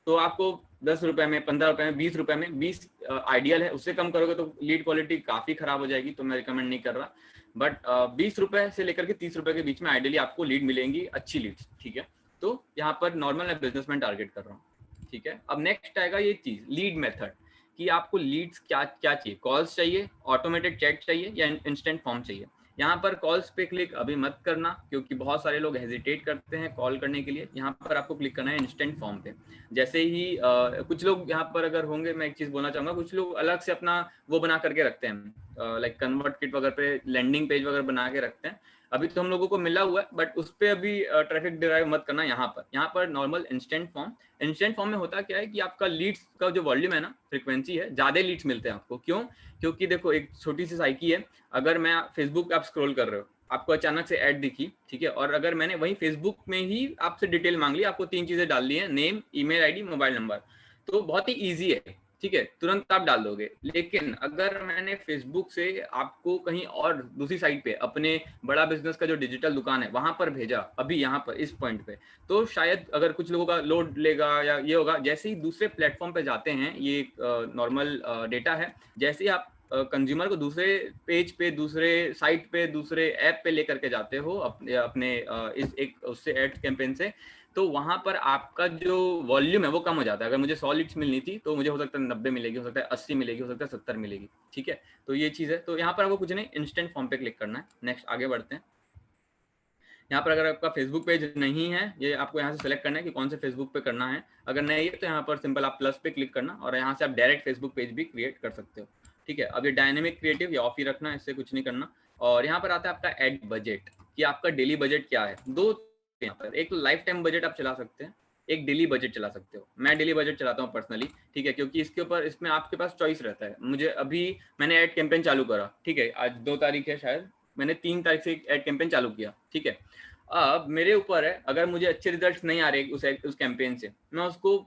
तो आपको 10 रुपए में, 15 रुपए में, 20 रुपए में, 20 आइडियल है, उससे कम करोगे तो लीड क्वालिटी काफी खराब हो जाएगी, तो मैं रिकमेंड नहीं कर रहा। बट 20 रुपए से लेकर के 30 रुपए के बीच में आइडियली आपको लीड मिलेंगी, अच्छी लीड्स। ठीक है, तो यहाँ पर नॉर्मल मैं बिजनेसमैन टारगेट कर रहा हूँ। ठीक है, अब नेक्स्ट आएगा ये चीज लीड मेथड, कि आपको लीड्स क्या क्या चाहिए, कॉल्स चाहिए, ऑटोमेटेड चैट चाहिए, या इंस्टेंट फॉर्म चाहिए। यहाँ पर कॉल्स पे क्लिक अभी मत करना, क्योंकि बहुत सारे लोग हेजिटेट करते हैं कॉल करने के लिए। यहाँ पर आपको क्लिक करना है इंस्टेंट फॉर्म पे। जैसे ही कुछ लोग यहाँ पर अगर होंगे, मैं एक चीज बोलना चाहूंगा, कुछ लोग अलग से अपना वो बना करके रखते हैं, लाइक कन्वर्ट किट वगैरह पे लैंडिंग पेज वगैरह बना के रखते हैं। अभी तो हम लोगों को मिला हुआ है, बट उस पर अभी ट्रैफिक डिराइव मत करना। यहाँ पर नॉर्मल इंस्टेंट फॉर्म में होता क्या है कि आपका लीड्स का जो वॉल्यूम है ना, फ्रीक्वेंसी है, ज्यादा लीड्स मिलते हैं आपको। क्यों? क्योंकि देखो एक छोटी सी साइकी है, अगर मैं फेसबुक पे आप स्क्रॉल कर रहे हो, आपको अचानक से ऐड दिखी, ठीक है, और अगर मैंने वही फेसबुक में ही आपसे डिटेल मांग ली, आपको 3 चीजें डाल दी है, name, email ID, mobile number, तो बहुत ही ईजी है, ठीक है, तुरंत आप डाल दोगे। लेकिन अगर मैंने फेसबुक से आपको कहीं और दूसरी साइट पे अपने बड़ा बिजनेस का जो डिजिटल दुकान है वहां पर भेजा, अभी यहाँ पर इस पॉइंट पे, तो शायद अगर कुछ लोगों का लोड लेगा या ये होगा। जैसे ही दूसरे प्लेटफॉर्म पे जाते हैं, ये नॉर्मल डेटा है, जैसे ही आप कंज्यूमर को दूसरे पेज पे, दूसरे साइट पे, दूसरे ऐप पे लेकर के जाते हो अपने इस एक उससे एड कैंपेन से, तो वहां पर आपका जो वॉल्यूम है वो कम हो जाता है। अगर मुझे 100 लीड्स मिलनी थी तो मुझे हो सकता है 90 मिलेगी, हो सकता है 80 मिलेगी, हो सकता है 70 मिलेगी, ठीक है। तो ये चीज़ है। तो यहाँ पर आपको कुछ नहीं, इंस्टेंट फॉर्म पे क्लिक करना है। नेक्स्ट आगे बढ़ते हैं। यहाँ पर अगर आपका फेसबुक पेज नहीं है, ये आपको यहाँ से सेलेक्ट करना है कि कौन से फेसबुक पे करना है। अगर नहीं है तो यहाँ पर सिंपल आप प्लस पे क्लिक करना और यहाँ से आप डायरेक्ट फेसबुक पेज भी क्रिएट कर सकते हो, ठीक है। अब ये डायनेमिक क्रिएटिव ये ऑफ ही रखना है, इससे कुछ नहीं करना। और यहाँ पर आता है आपका एड बजट, कि आपका डेली बजट क्या है। दो यहाँ पर, एक लाइफ टाइम बजट आप चला सकते हैं, एक डेली बजट चला सकते हो। मैं डेली बजट चलाता हूँ पर्सनली, ठीक है, क्योंकि इसके ऊपर इसमें आपके पास चॉइस रहता है। मुझे अभी मैंने एड कैंपेन चालू करा, ठीक है, आज 2 तारीख है, शायद मैंने 3 तारीख से एड कैंपेन चालू किया, ठीक है। अब मेरे ऊपर है, अगर मुझे अच्छे रिजल्ट्स नहीं आ रहे उस कैंपेन से, मैं उसको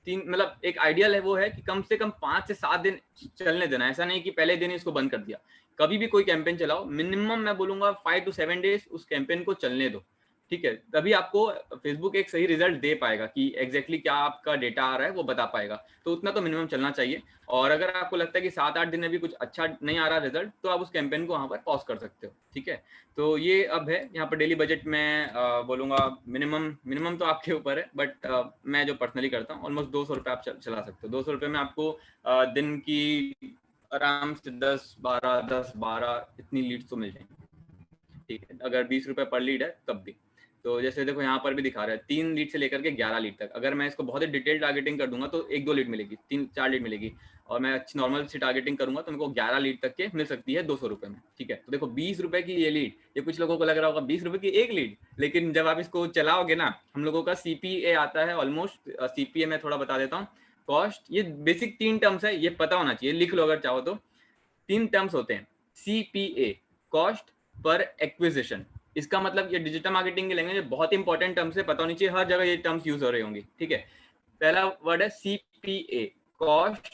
मतलब एक आइडियल है वो है कि कम से कम 5 से 7 दिन चलने देना। ऐसा नहीं कि पहले दिन इसको बंद कर दिया। कभी भी कोई कैंपेन चलाओ, मिनिमम मैं बोलूंगा 5 to 7 डेज उस कैंपेन को चलने दो, ठीक है। तभी आपको फेसबुक एक सही रिजल्ट दे पाएगा कि एग्जैक्टली क्या आपका डेटा आ रहा है वो बता पाएगा। तो उतना तो मिनिमम चलना चाहिए। और अगर आपको लगता है कि 7-8 दिन में भी कुछ अच्छा नहीं आ रहा रिजल्ट, तो आप उस कैंपेन को वहां पर पॉज कर सकते हो, ठीक है। तो ये अब है। यहाँ पर डेली बजट में बोलूंगा मिनिमम तो आपके ऊपर है, बट मैं जो पर्सनली करता हूँ, ऑलमोस्ट 200 रुपये आप चला सकते हो। 200 रुपये में आपको दिन की आराम से 10-12 इतनी लीड्स तो मिल जाएंगी, ठीक है। अगर 20 रुपये पर लीड है तब भी। तो जैसे देखो यहाँ पर भी दिखा रहा है 3 लीड से लेकर के 11 लीड तक। अगर मैं इसको बहुत ही डिटेल टारगेटिंग कर दूंगा तो 1-2 लीड मिलेगी, 3-4 लीड मिलेगी। और मैं अच्छी नॉर्मल सी टारगेटिंग करूंगा तो मेरे को 11 लीड तक के मिल सकती है 200 रुपये में, ठीक है। तो देखो 20 रुपये की ये लीड, ये कुछ लोगों को लग रहा होगा 20 रुपये की एक लीड, लेकिन जब आप इसको चलाओगे ना, हम लोगों का CPA आता है ऑलमोस्ट। CPA में थोड़ा बता देता हूँ। कॉस्ट, ये बेसिक 3 टर्म्स है, ये पता होना चाहिए, लिख लो अगर चाहो तो। 3 टर्म्स होते हैं CPA, कॉस्ट पर एक्विजिशन। इसका मतलब ये डिजिटल मार्केटिंग के लैंग्वेज में बहुत इंपॉर्टेंट टर्म्स है, पता होनी चाहिए, हर जगह ये टर्म्स यूज हो रहे होंगे, ठीक है। पहला वर्ड है CPA, कॉस्ट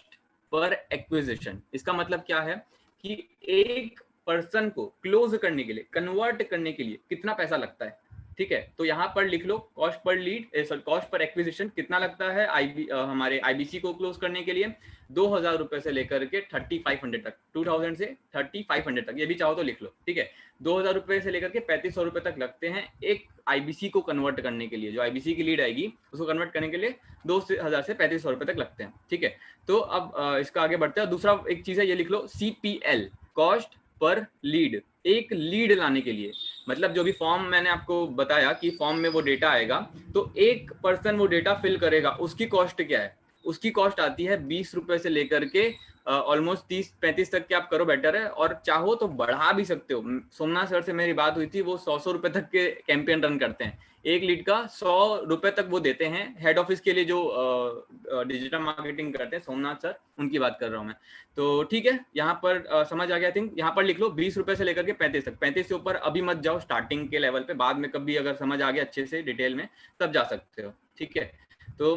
पर एक्विजिशन। इसका मतलब क्या है कि एक पर्सन को क्लोज करने के लिए, कन्वर्ट करने के लिए कितना पैसा लगता है, ठीक है। तो यहाँ पर लिख low cost per lead, cost per acquisition कितना लगता है हमारे IBC को क्लोज करने के लिए। 2000 रुपए से लेकर के 3500 तक, 2000 से 3500 तक, ये भी चाहो तो लिख लो, ठीक है। 2000 रुपए से लेकर के 3500 रुपए तक लगते हैं एक IBC को कन्वर्ट करने के लिए। जो IBC की लीड आएगी उसको कन्वर्ट करने के लिए 2000 से 3500 रुपए तक लगते हैं, ठीक है। तो अब इसका आगे बढ़ते हैं। दूसरा एक चीज है, ये लिख लो CPL, कॉस्ट पर लीड। एक लीड लाने के लिए, मतलब जो भी फॉर्म मैंने आपको बताया कि फॉर्म में वो डेटा आएगा, तो एक पर्सन वो डेटा फिल करेगा, उसकी कॉस्ट क्या है? उसकी कॉस्ट आती है 20 रुपए से लेकर के ऑलमोस्ट 30-35 तक के आप करो, बेटर है। और चाहो तो बढ़ा भी सकते हो। सोमनाथ सर से मेरी बात हुई थी, वो 100 रुपए तक के कैंपेन रन करते हैं। एक लीड का 100 रुपए तक वो देते हैं। हेड ऑफिस के लिए जो डिजिटल मार्केटिंग करते हैं, सोमनाथ सर, उनकी बात कर रहा हूँ मैं। तो ठीक है, यहाँ पर समझ आ गया। थिंक यहाँ पर लिख लो 20 रुपए से लेकर के 35 तक। 35 से ऊपर अभी मत जाओ, स्टार्टिंग के लेवल पे, बाद में कभी अगर समझ आ गया अच्छे से डिटेल में तब जा सकते हो, ठीक है। तो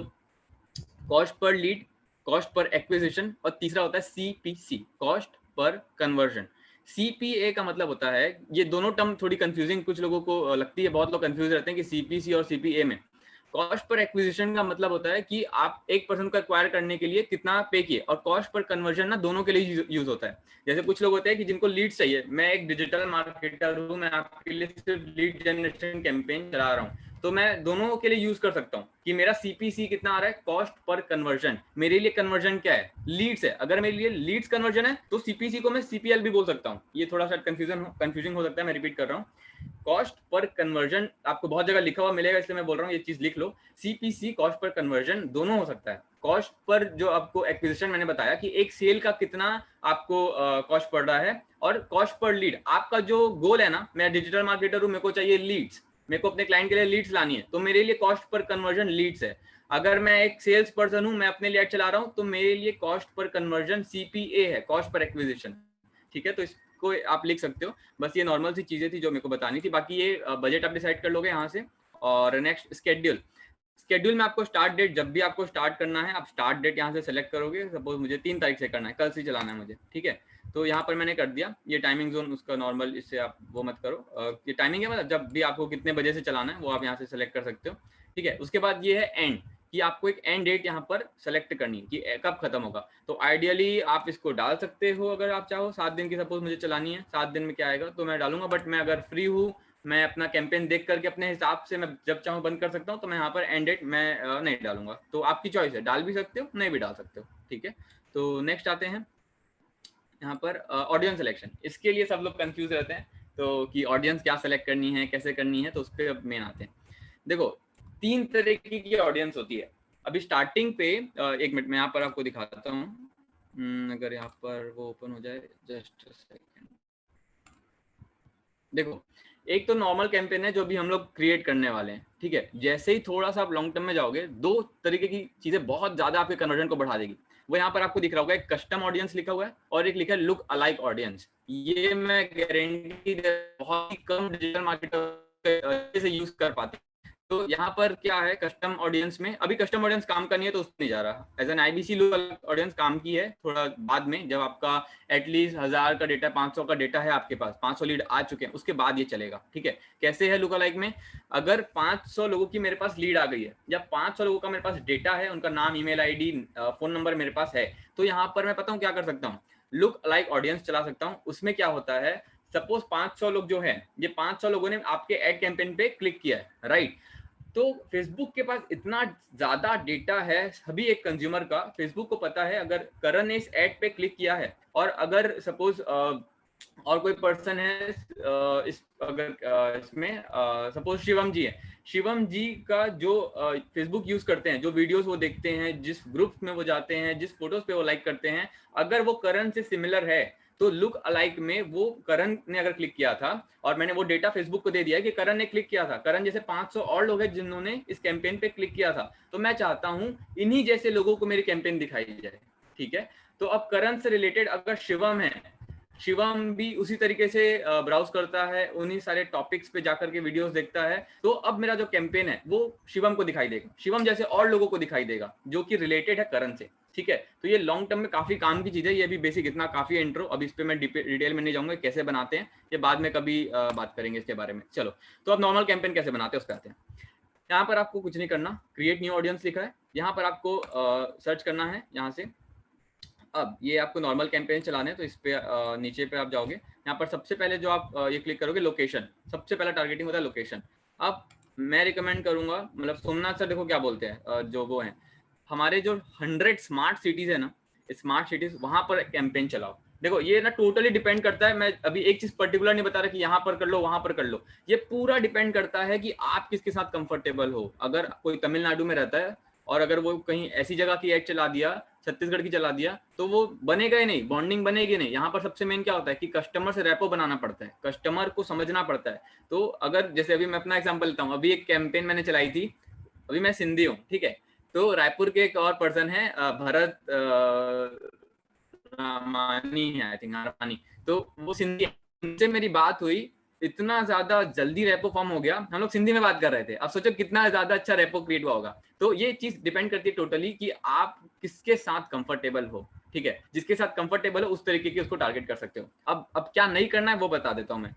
cost per lead, cost per acquisition, और तीसरा होता है CPC, cost per conversion. CPA का मतलब होता है, ये दोनों टर्म थोड़ी कंफ्यूजिंग कुछ लोगों को लगती है, बहुत लोग कंफ्यूज रहते हैं कि CPC और CPA में। कॉस्ट पर एक्विजिशन का मतलब होता है कि आप एक पर्सन को एक्वायर करने के लिए कितना पे किए, और कॉस्ट पर कन्वर्जन ना दोनों के लिए यूज होता है। जैसे कुछ लोग होते हैं कि जिनको लीड चाहिए, मैं एक डिजिटल मार्केटर हूँ, मैं आपके लिए सिर्फ लीड जनरेशन कैंपेन चला रहा हूँ, तो मैं दोनों के लिए यूज कर सकता हूँ कि मेरा CPC कितना आ रहा है, कॉस्ट पर कन्वर्जन। मेरे लिए कन्वर्जन क्या है? लीड्स है। अगर मेरे लिए लीड्स कन्वर्जन है तो CPC को मैं CPL भी बोल सकता हूँ। ये थोड़ा सा कंफ्यूजिंग हो सकता है, मैं रिपीट कर रहा हूँ। कॉस्ट पर कन्वर्जन आपको बहुत जगह लिखा हुआ मिलेगा, इसलिए मैं बोल रहा हूँ ये चीज लिख लो। CPC कॉस्ट पर कन्वर्जन दोनों हो सकता है। कॉस्ट पर जो आपको एक्विजिशन मैंने बताया कि एक सेल का कितना आपको कॉस्ट पड़ रहा है, और कॉस्ट पर लीड, आपका जो गोल है ना, मैं डिजिटल मार्केटर हूँ, मेरे को चाहिए लीड्स, मेरे को अपने क्लाइंट के लिए लीड्स लानी है, तो मेरे लिए कॉस्ट पर कन्वर्जन लीड्स है। अगर मैं एक सेल्स पर्सन हूँ, मैं अपने लिए चला रहा हूँ, तो मेरे लिए कॉस्ट पर कन्वर्जन CPA है, कॉस्ट पर एक्विजिशन। ठीक है, तो इसको आप लिख सकते हो। बस ये नॉर्मल सी चीजें थी जो मेरे को बतानी थी। बाकी ये बजट आप डिसाइड कर लोगे यहाँ से। और नेक्स्ट स्केड्यूल में आपको स्टार्ट डेट, जब भी आपको स्टार्ट करना है आप स्टार्ट डेट यहाँ से सेलेक्ट करोगे। सपोज मुझे 3 तारीख से करना है, कल से चलाना है मुझे, ठीक है, तो यहाँ पर मैंने कर दिया। ये टाइमिंग जोन उसका नॉर्मल, इससे आप वो मत करो, ये टाइमिंग है, मतलब जब भी आपको कितने बजे से चलाना है वो आप यहाँ से सेलेक्ट कर सकते हो। ठीक है, उसके बाद ये है एंड, कि आपको एक एंड डेट यहाँ पर सेलेक्ट करनी है कि कब खत्म होगा। तो आइडियली आप इसको डाल सकते हो अगर आप चाहो, 7 दिन की सपोज मुझे चलानी है, 7 दिन में क्या आएगा तो मैं डालूंगा। बट मैं अगर फ्री हूँ, मैं अपना कैंपेन देख करके अपने हिसाब से मैं जब चाहूँ बंद कर सकता हूँ, तो मैं यहाँ पर एंड डेट मैं नहीं डालूंगा। तो आपकी चॉइस है, डाल भी सकते हो, नहीं भी डाल सकते हो। ठीक है, तो नेक्स्ट आते हैं यहाँ पर ऑडियंस सिलेक्शन। इसके लिए सब लोग कंफ्यूज रहते हैं, तो कि ऑडियंस क्या सेलेक्ट करनी है, कैसे करनी है, तो उस पर मेन आते हैं। देखो 3 तरह की ऑडियंस होती है। अभी स्टार्टिंग पे 1 मिनट में यहाँ पर आपको दिखाता हूँ, अगर यहाँ पर वो ओपन हो जाए, जस्ट सेकेंड। देखो, एक तो नॉर्मल कैंपेन है जो भी हम लोग क्रिएट करने वाले हैं। ठीक है, जैसे ही थोड़ा सा आप लॉन्ग टर्म में जाओगे, 2 तरीके की चीजें बहुत ज्यादा आपके कन्वर्जन को बढ़ा देगी। वो यहाँ पर आपको दिख रहा होगा, एक कस्टम ऑडियंस लिखा हुआ है और एक लिखा है लुक अलाइक ऑडियंस। ये मैं गारंटी बहुत ही कम डिजिटल मार्केटर से यूज कर पाते। तो यहाँ पर क्या है, कस्टम ऑडियंस में अभी कस्टम ऑडियंस काम करनी है तो उसमें नहीं जा रहा। As an IBC look audience काम की है थोड़ा बाद में, जब आपका एटलीस्ट 1000 का डेटा, 500 का डेटा है आपके पास, 500 लीड आ चुके हैं, उसके बाद ये चलेगा। ठीक है, कैसे है लुक अलाइक में, अगर 500 लोगों की मेरे पास लीड आ गई है, या 500 लोगों का मेरे पास डेटा है, उनका नाम, ईमेल ID, फोन नंबर मेरे पास है, तो यहाँ पर मैं पता हूँ क्या कर सकता हूँ, लुक अलाइक ऑडियंस चला सकता हूँ। उसमें क्या होता है, सपोज 500 लोग जो है, ये 500 लोगों ने आपके एड कैंपेन पे क्लिक किया है, राइट। तो फेसबुक के पास इतना ज्यादा डेटा है सभी एक कंज्यूमर का, फेसबुक को पता है अगर करण ने इस एड पे क्लिक किया है, और अगर सपोज और कोई पर्सन है इस अगर इसमें सपोज शिवम जी है, शिवम जी का जो फेसबुक यूज करते हैं, जो वीडियोस वो देखते हैं, जिस ग्रुप में वो जाते हैं, जिस फोटोज पे वो लाइक करते हैं, अगर वो करण से सिमिलर है, तो लुक अलाइक में वो करण ने अगर क्लिक किया था, और मैंने वो डेटा फेसबुक को दे दिया कि करण ने क्लिक किया था, करण जैसे 500 और लोग हैं जिन्होंने इस कैंपेन पे क्लिक किया था, तो मैं चाहता हूं इन्हीं जैसे लोगों को मेरी कैंपेन दिखाई जाए। ठीक है, तो अब करण से रिलेटेड अगर शिवम है, शिवम भी उसी तरीके से ब्राउज करता है, उन्हीं सारे टॉपिक्स पे जाकर के वीडियोस देखता है, तो अब मेरा जो कैंपेन है वो शिवम को दिखाई देगा, शिवम जैसे और लोगों को दिखाई देगा जो कि रिलेटेड है करण से। ठीक है, तो ये लॉन्ग टर्म में काफी काम की चीज है। ये भी बेसिक इतना काफी इंट्रो, अब इस पे मैं डिटेल में नहीं जाऊंगा कैसे बनाते हैं, ये बाद में कभी बात करेंगे इसके बारे में। चलो, तो अब नॉर्मल कैंपेन कैसे बनाते हैं उस पर आते हैं। यहाँ पर आपको कुछ नहीं करना, क्रिएट न्यू ऑडियंस लिखा है, यहाँ पर आपको सर्च करना है यहाँ से। अब ये आपको नॉर्मल कैंपेन चलाने हैं, तो इस पे नीचे पे आप जाओगे, यहाँ पर सबसे पहले जो आप ये क्लिक करोगे लोकेशन, सबसे पहला टारगेटिंग होता है लोकेशन। अब मैं रिकमेंड करूंगा, मतलब सोमनाथ सर देखो क्या बोलते हैं, जो वो हैं हमारे जो 100 स्मार्ट सिटीज है ना, स्मार्ट सिटीज, वहां पर कैंपेन चलाओ। देखो ये ना टोटली डिपेंड करता है, मैं अभी एक चीज पर्टिकुलर नहीं बता रहा कि यहाँ पर कर लो वहां पर कर लो, ये पूरा डिपेंड करता है कि आप किसके साथ कंफर्टेबल हो। अगर कोई तमिलनाडु में रहता है और अगर वो कहीं ऐसी जगह की एड चला दिया, छत्तीसगढ़ की चला दिया, तो वो बनेगा ही नहीं, बॉन्डिंग बनेगी नहीं। यहाँ पर सबसे मेन क्या होता है कि कस्टमर से रैपो बनाना पड़ता है, कस्टमर को समझना पड़ता है। तो अगर जैसे अभी मैं अपना एग्जांपल लेता हूँ, अभी एक कैंपेन मैंने चलाई थी, अभी मैं सिंधी हूँ, ठीक है, तो रायपुर के एक और पर्सन है भरत रामानी है, आई थिंक रामानी, तो वो सिंधी, उनसे मेरी बात हुई, इतना ज्यादा जल्दी रेपो फॉर्म हो गया, हम लोग सिंधी में बात कर रहे थे, अब सोचो कितना ज्यादा अच्छा रेपो क्रिएट हुआ होगा। तो ये चीज डिपेंड करती है टोटली कि आप किसके साथ कंफर्टेबल हो। ठीक है, जिसके साथ कंफर्टेबल हो उस तरीके की उसको टारगेट कर सकते हो। अब क्या नहीं करना है वो बता देता हूँ मैं।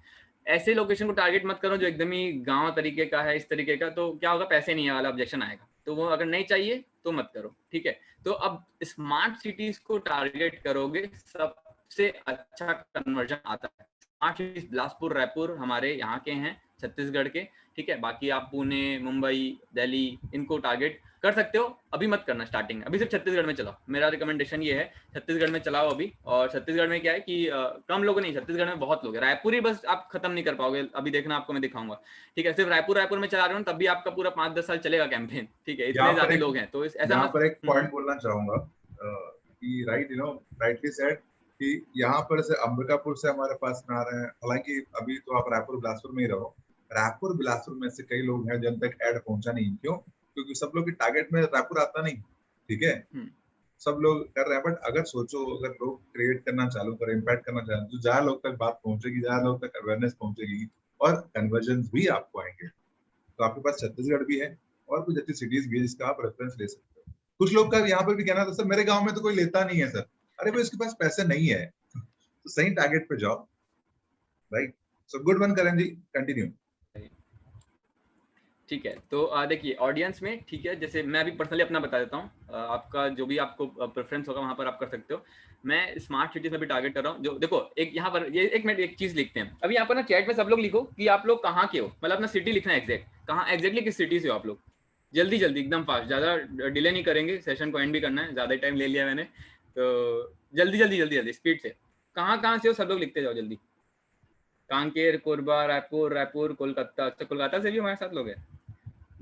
ऐसे लोकेशन को टारगेट मत करो जो एकदम ही गांव तरीके का है, इस तरीके का, तो क्या होगा, पैसे नहीं है वाला ऑब्जेक्शन आएगा, तो वो अगर नहीं चाहिए तो मत करो। ठीक है, तो अब स्मार्ट सिटीज को टारगेट करोगे, सबसे अच्छा कन्वर्जन आता है। स्मार्ट सिटीज बिलासपुर, रायपुर हमारे यहाँ के हैं, छत्तीसगढ़ के, ठीक है। बाकी आप पुणे, मुंबई, दिल्ली इनको टारगेट कर सकते हो, अभी मत करना स्टार्टिंग में, अभी सिर्फ छत्तीसगढ़ में चलाओ। मेरा रिकमेंडेशन ये है छत्तीसगढ़ में चलाओ अभी। और छत्तीसगढ़ में क्या है कि कम लोग नहीं, छत्तीसगढ़ में बहुत लोग है। रायपुर ही बस आप खत्म नहीं कर पाओगे, अभी देखना आपको मैं दिखाऊंगा, ठीक है। सिर्फ रायपुर में चला रहे हो तब भी आपका पूरा 5-10 साल चलेगा कैंपेन, ठीक है, इतने ज्यादा लोग हैं। तो ऐसा यहाँ मत। पर एक पॉइंट बोलना चाहूंगा कि राइटली सेड कि यहाँ पर से अंबिकापुर से हमारे पास में आ रहे हैं। हालांकि अभी तो आप रायपुर बिलासपुर में ही रहो, रायपुर बिलासपुर में से कई लोग हैं जिन तक ऐड पहुंचा नहीं। क्यों? क्योंकि सब लोग की टारगेट में रायपुर आता नहीं, ठीक है। सब लोग कर रहे हैं, बट अगर सोचो, अगर लोग क्रिएट करना चालू करें, इम्पैक्ट करना चाहें, तो ज्यादा लोग तक बात पहुंचेगी, ज्यादा लोग तक अवेयरनेस पहुंचेगी और कन्वर्जन भी आपको आएंगे। तो आपके पास छत्तीसगढ़ भी है और कुछ अच्छी सिटीज भी है जिसका आप रेफरेंस ले सकते हो। कुछ लोग का यहाँ पर भी कहना था, सर मेरे गांव में तो कोई लेता नहीं है सर। अरे भाई उसके पास पैसे नहीं है तो सही टारगेट पे जाओ, राइट। सो गुड वन करण जी, कंटिन्यू। ठीक है। तो देखिए ऑडियंस में, ठीक है, जैसे मैं अभी पर्सनली अपना बता देता हूँ, आपका जो भी आपको प्रेफरेंस होगा वहां पर आप कर सकते हो। मैं स्मार्ट सिटीज में भी टारगेट कर रहा हूँ। जो देखो एक यहाँ पर ये एक मिनट एक चीज लिखते हैं अभी यहाँ पर ना, चैट में सब लोग लिखो कि आप लोग कहाँ के हो, मतलब अपना सिटी लिखना है एग्जैक्ट, कहाँ एग्जैक्टली किस सिटी से हो आप लोग। जल्दी जल्दी एकदम फास्ट, ज्यादा डिले नहीं करेंगे, सेशन को एंड भी करना है, ज्यादा टाइम ले लिया मैंने, तो जल्दी जल्दी जल्दी जल्दी स्पीड से कहाँ से हो सब लोग लिखते जाओ जल्दी। कांकेर, कोरबा, रायपुर, कोलकाता। अच्छा कोलकाता से भी हमारे साथ लोग हैं।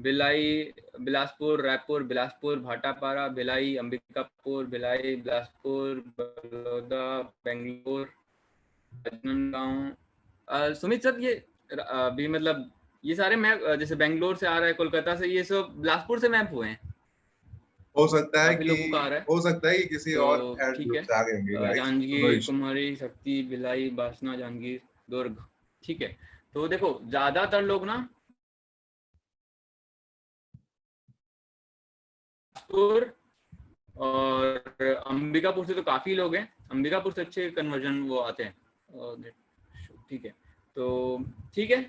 भिलाई, बिलासपुर, रायपुर, बिलासपुर, भाटापारा, भिलाई, अंबिकापुर, भिलाई, बिलासपुर, बड़ौदा, बेंगलोर, राजनांदगांव। सुमित सर ये अभी मतलब ये सारे मैप जैसे बेंगलोर से आ रहा है, कोलकाता से, ये सब बिलासपुर से मैप हुए हैं। हो सकता है काफी कि लोगों का आ रहा है, हो सकता है कि किसी तो और ऐड ठीक ग्रुप है। से आ गए होंगे गाइस, तो नो जांजगीर, इशू। कुमारी, शक्ति, भिलाई, बासना, जांजगीर, दुर्ग, ठीक है। तो देखो ज्यादातर लोग ना और अंबिकापुर से तो काफी लोग हैं, अंबिकापुर से अच्छे कन्वर्जन वो आते हैं, ठीक है। तो ठीक है,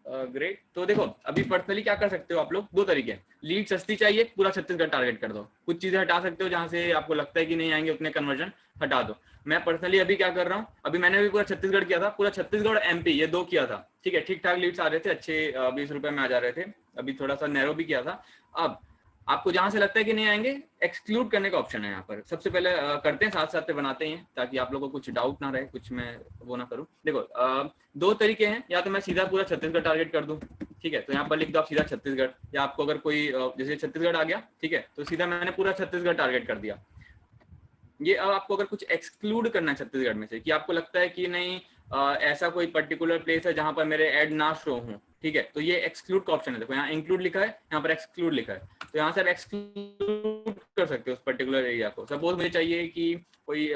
ग्रेट। तो देखो अभी पर्सनली क्या कर सकते हो आप लोग, दो तरीके। लीड सस्ती चाहिए, पूरा छत्तीसगढ़ टारगेट कर दो, कुछ चीजें हटा सकते हो जहां से आपको लगता है कि नहीं आएंगे उतने कन्वर्जन, हटा दो। मैं पर्सनली अभी क्या कर रहा हूँ, अभी मैंने भी पूरा छत्तीसगढ़ किया था, पूरा छत्तीसगढ़ एमपी ये 2 किया था, ठीक है। ठीक ठाक लीड्स आ रहे थे, अच्छे 20 रुपए में आ जा रहे थे। अभी थोड़ा सा नैरो भी किया था। अब आपको जहां से लगता है कि नहीं आएंगे, एक्सक्लूड करने का ऑप्शन है यहाँ पर। सबसे पहले करते हैं, साथ साथ पे बनाते हैं ताकि आप लोगों को कुछ डाउट ना रहे, कुछ मैं वो ना करूँ। देखो 2 तरीके हैं, या तो मैं सीधा पूरा छत्तीसगढ़ टारगेट कर दूं, ठीक है, तो यहाँ पर लिख दो आप सीधा छत्तीसगढ़, या आपको अगर कोई जैसे छत्तीसगढ़ आ गया, ठीक है, तो सीधा मैंने पूरा छत्तीसगढ़ टारगेट कर दिया। ये अब आपको अगर कुछ एक्सक्लूड करना है छत्तीसगढ़ में से, कि आपको लगता है कि नहीं ऐसा कोई पर्टिकुलर प्लेस है जहां पर मेरे ऐड ना शो हो, ठीक है, तो ये एक्सक्लूड का ऑप्शन है। देखो यहाँ इंक्लूड लिखा है, यहाँ पर एक्सक्लूड लिखा है, तो यहाँ से आप एक्सक्लूड कर सकते हो उस पर्टिकुलर एरिया को। सपोज मुझे चाहिए कि कोई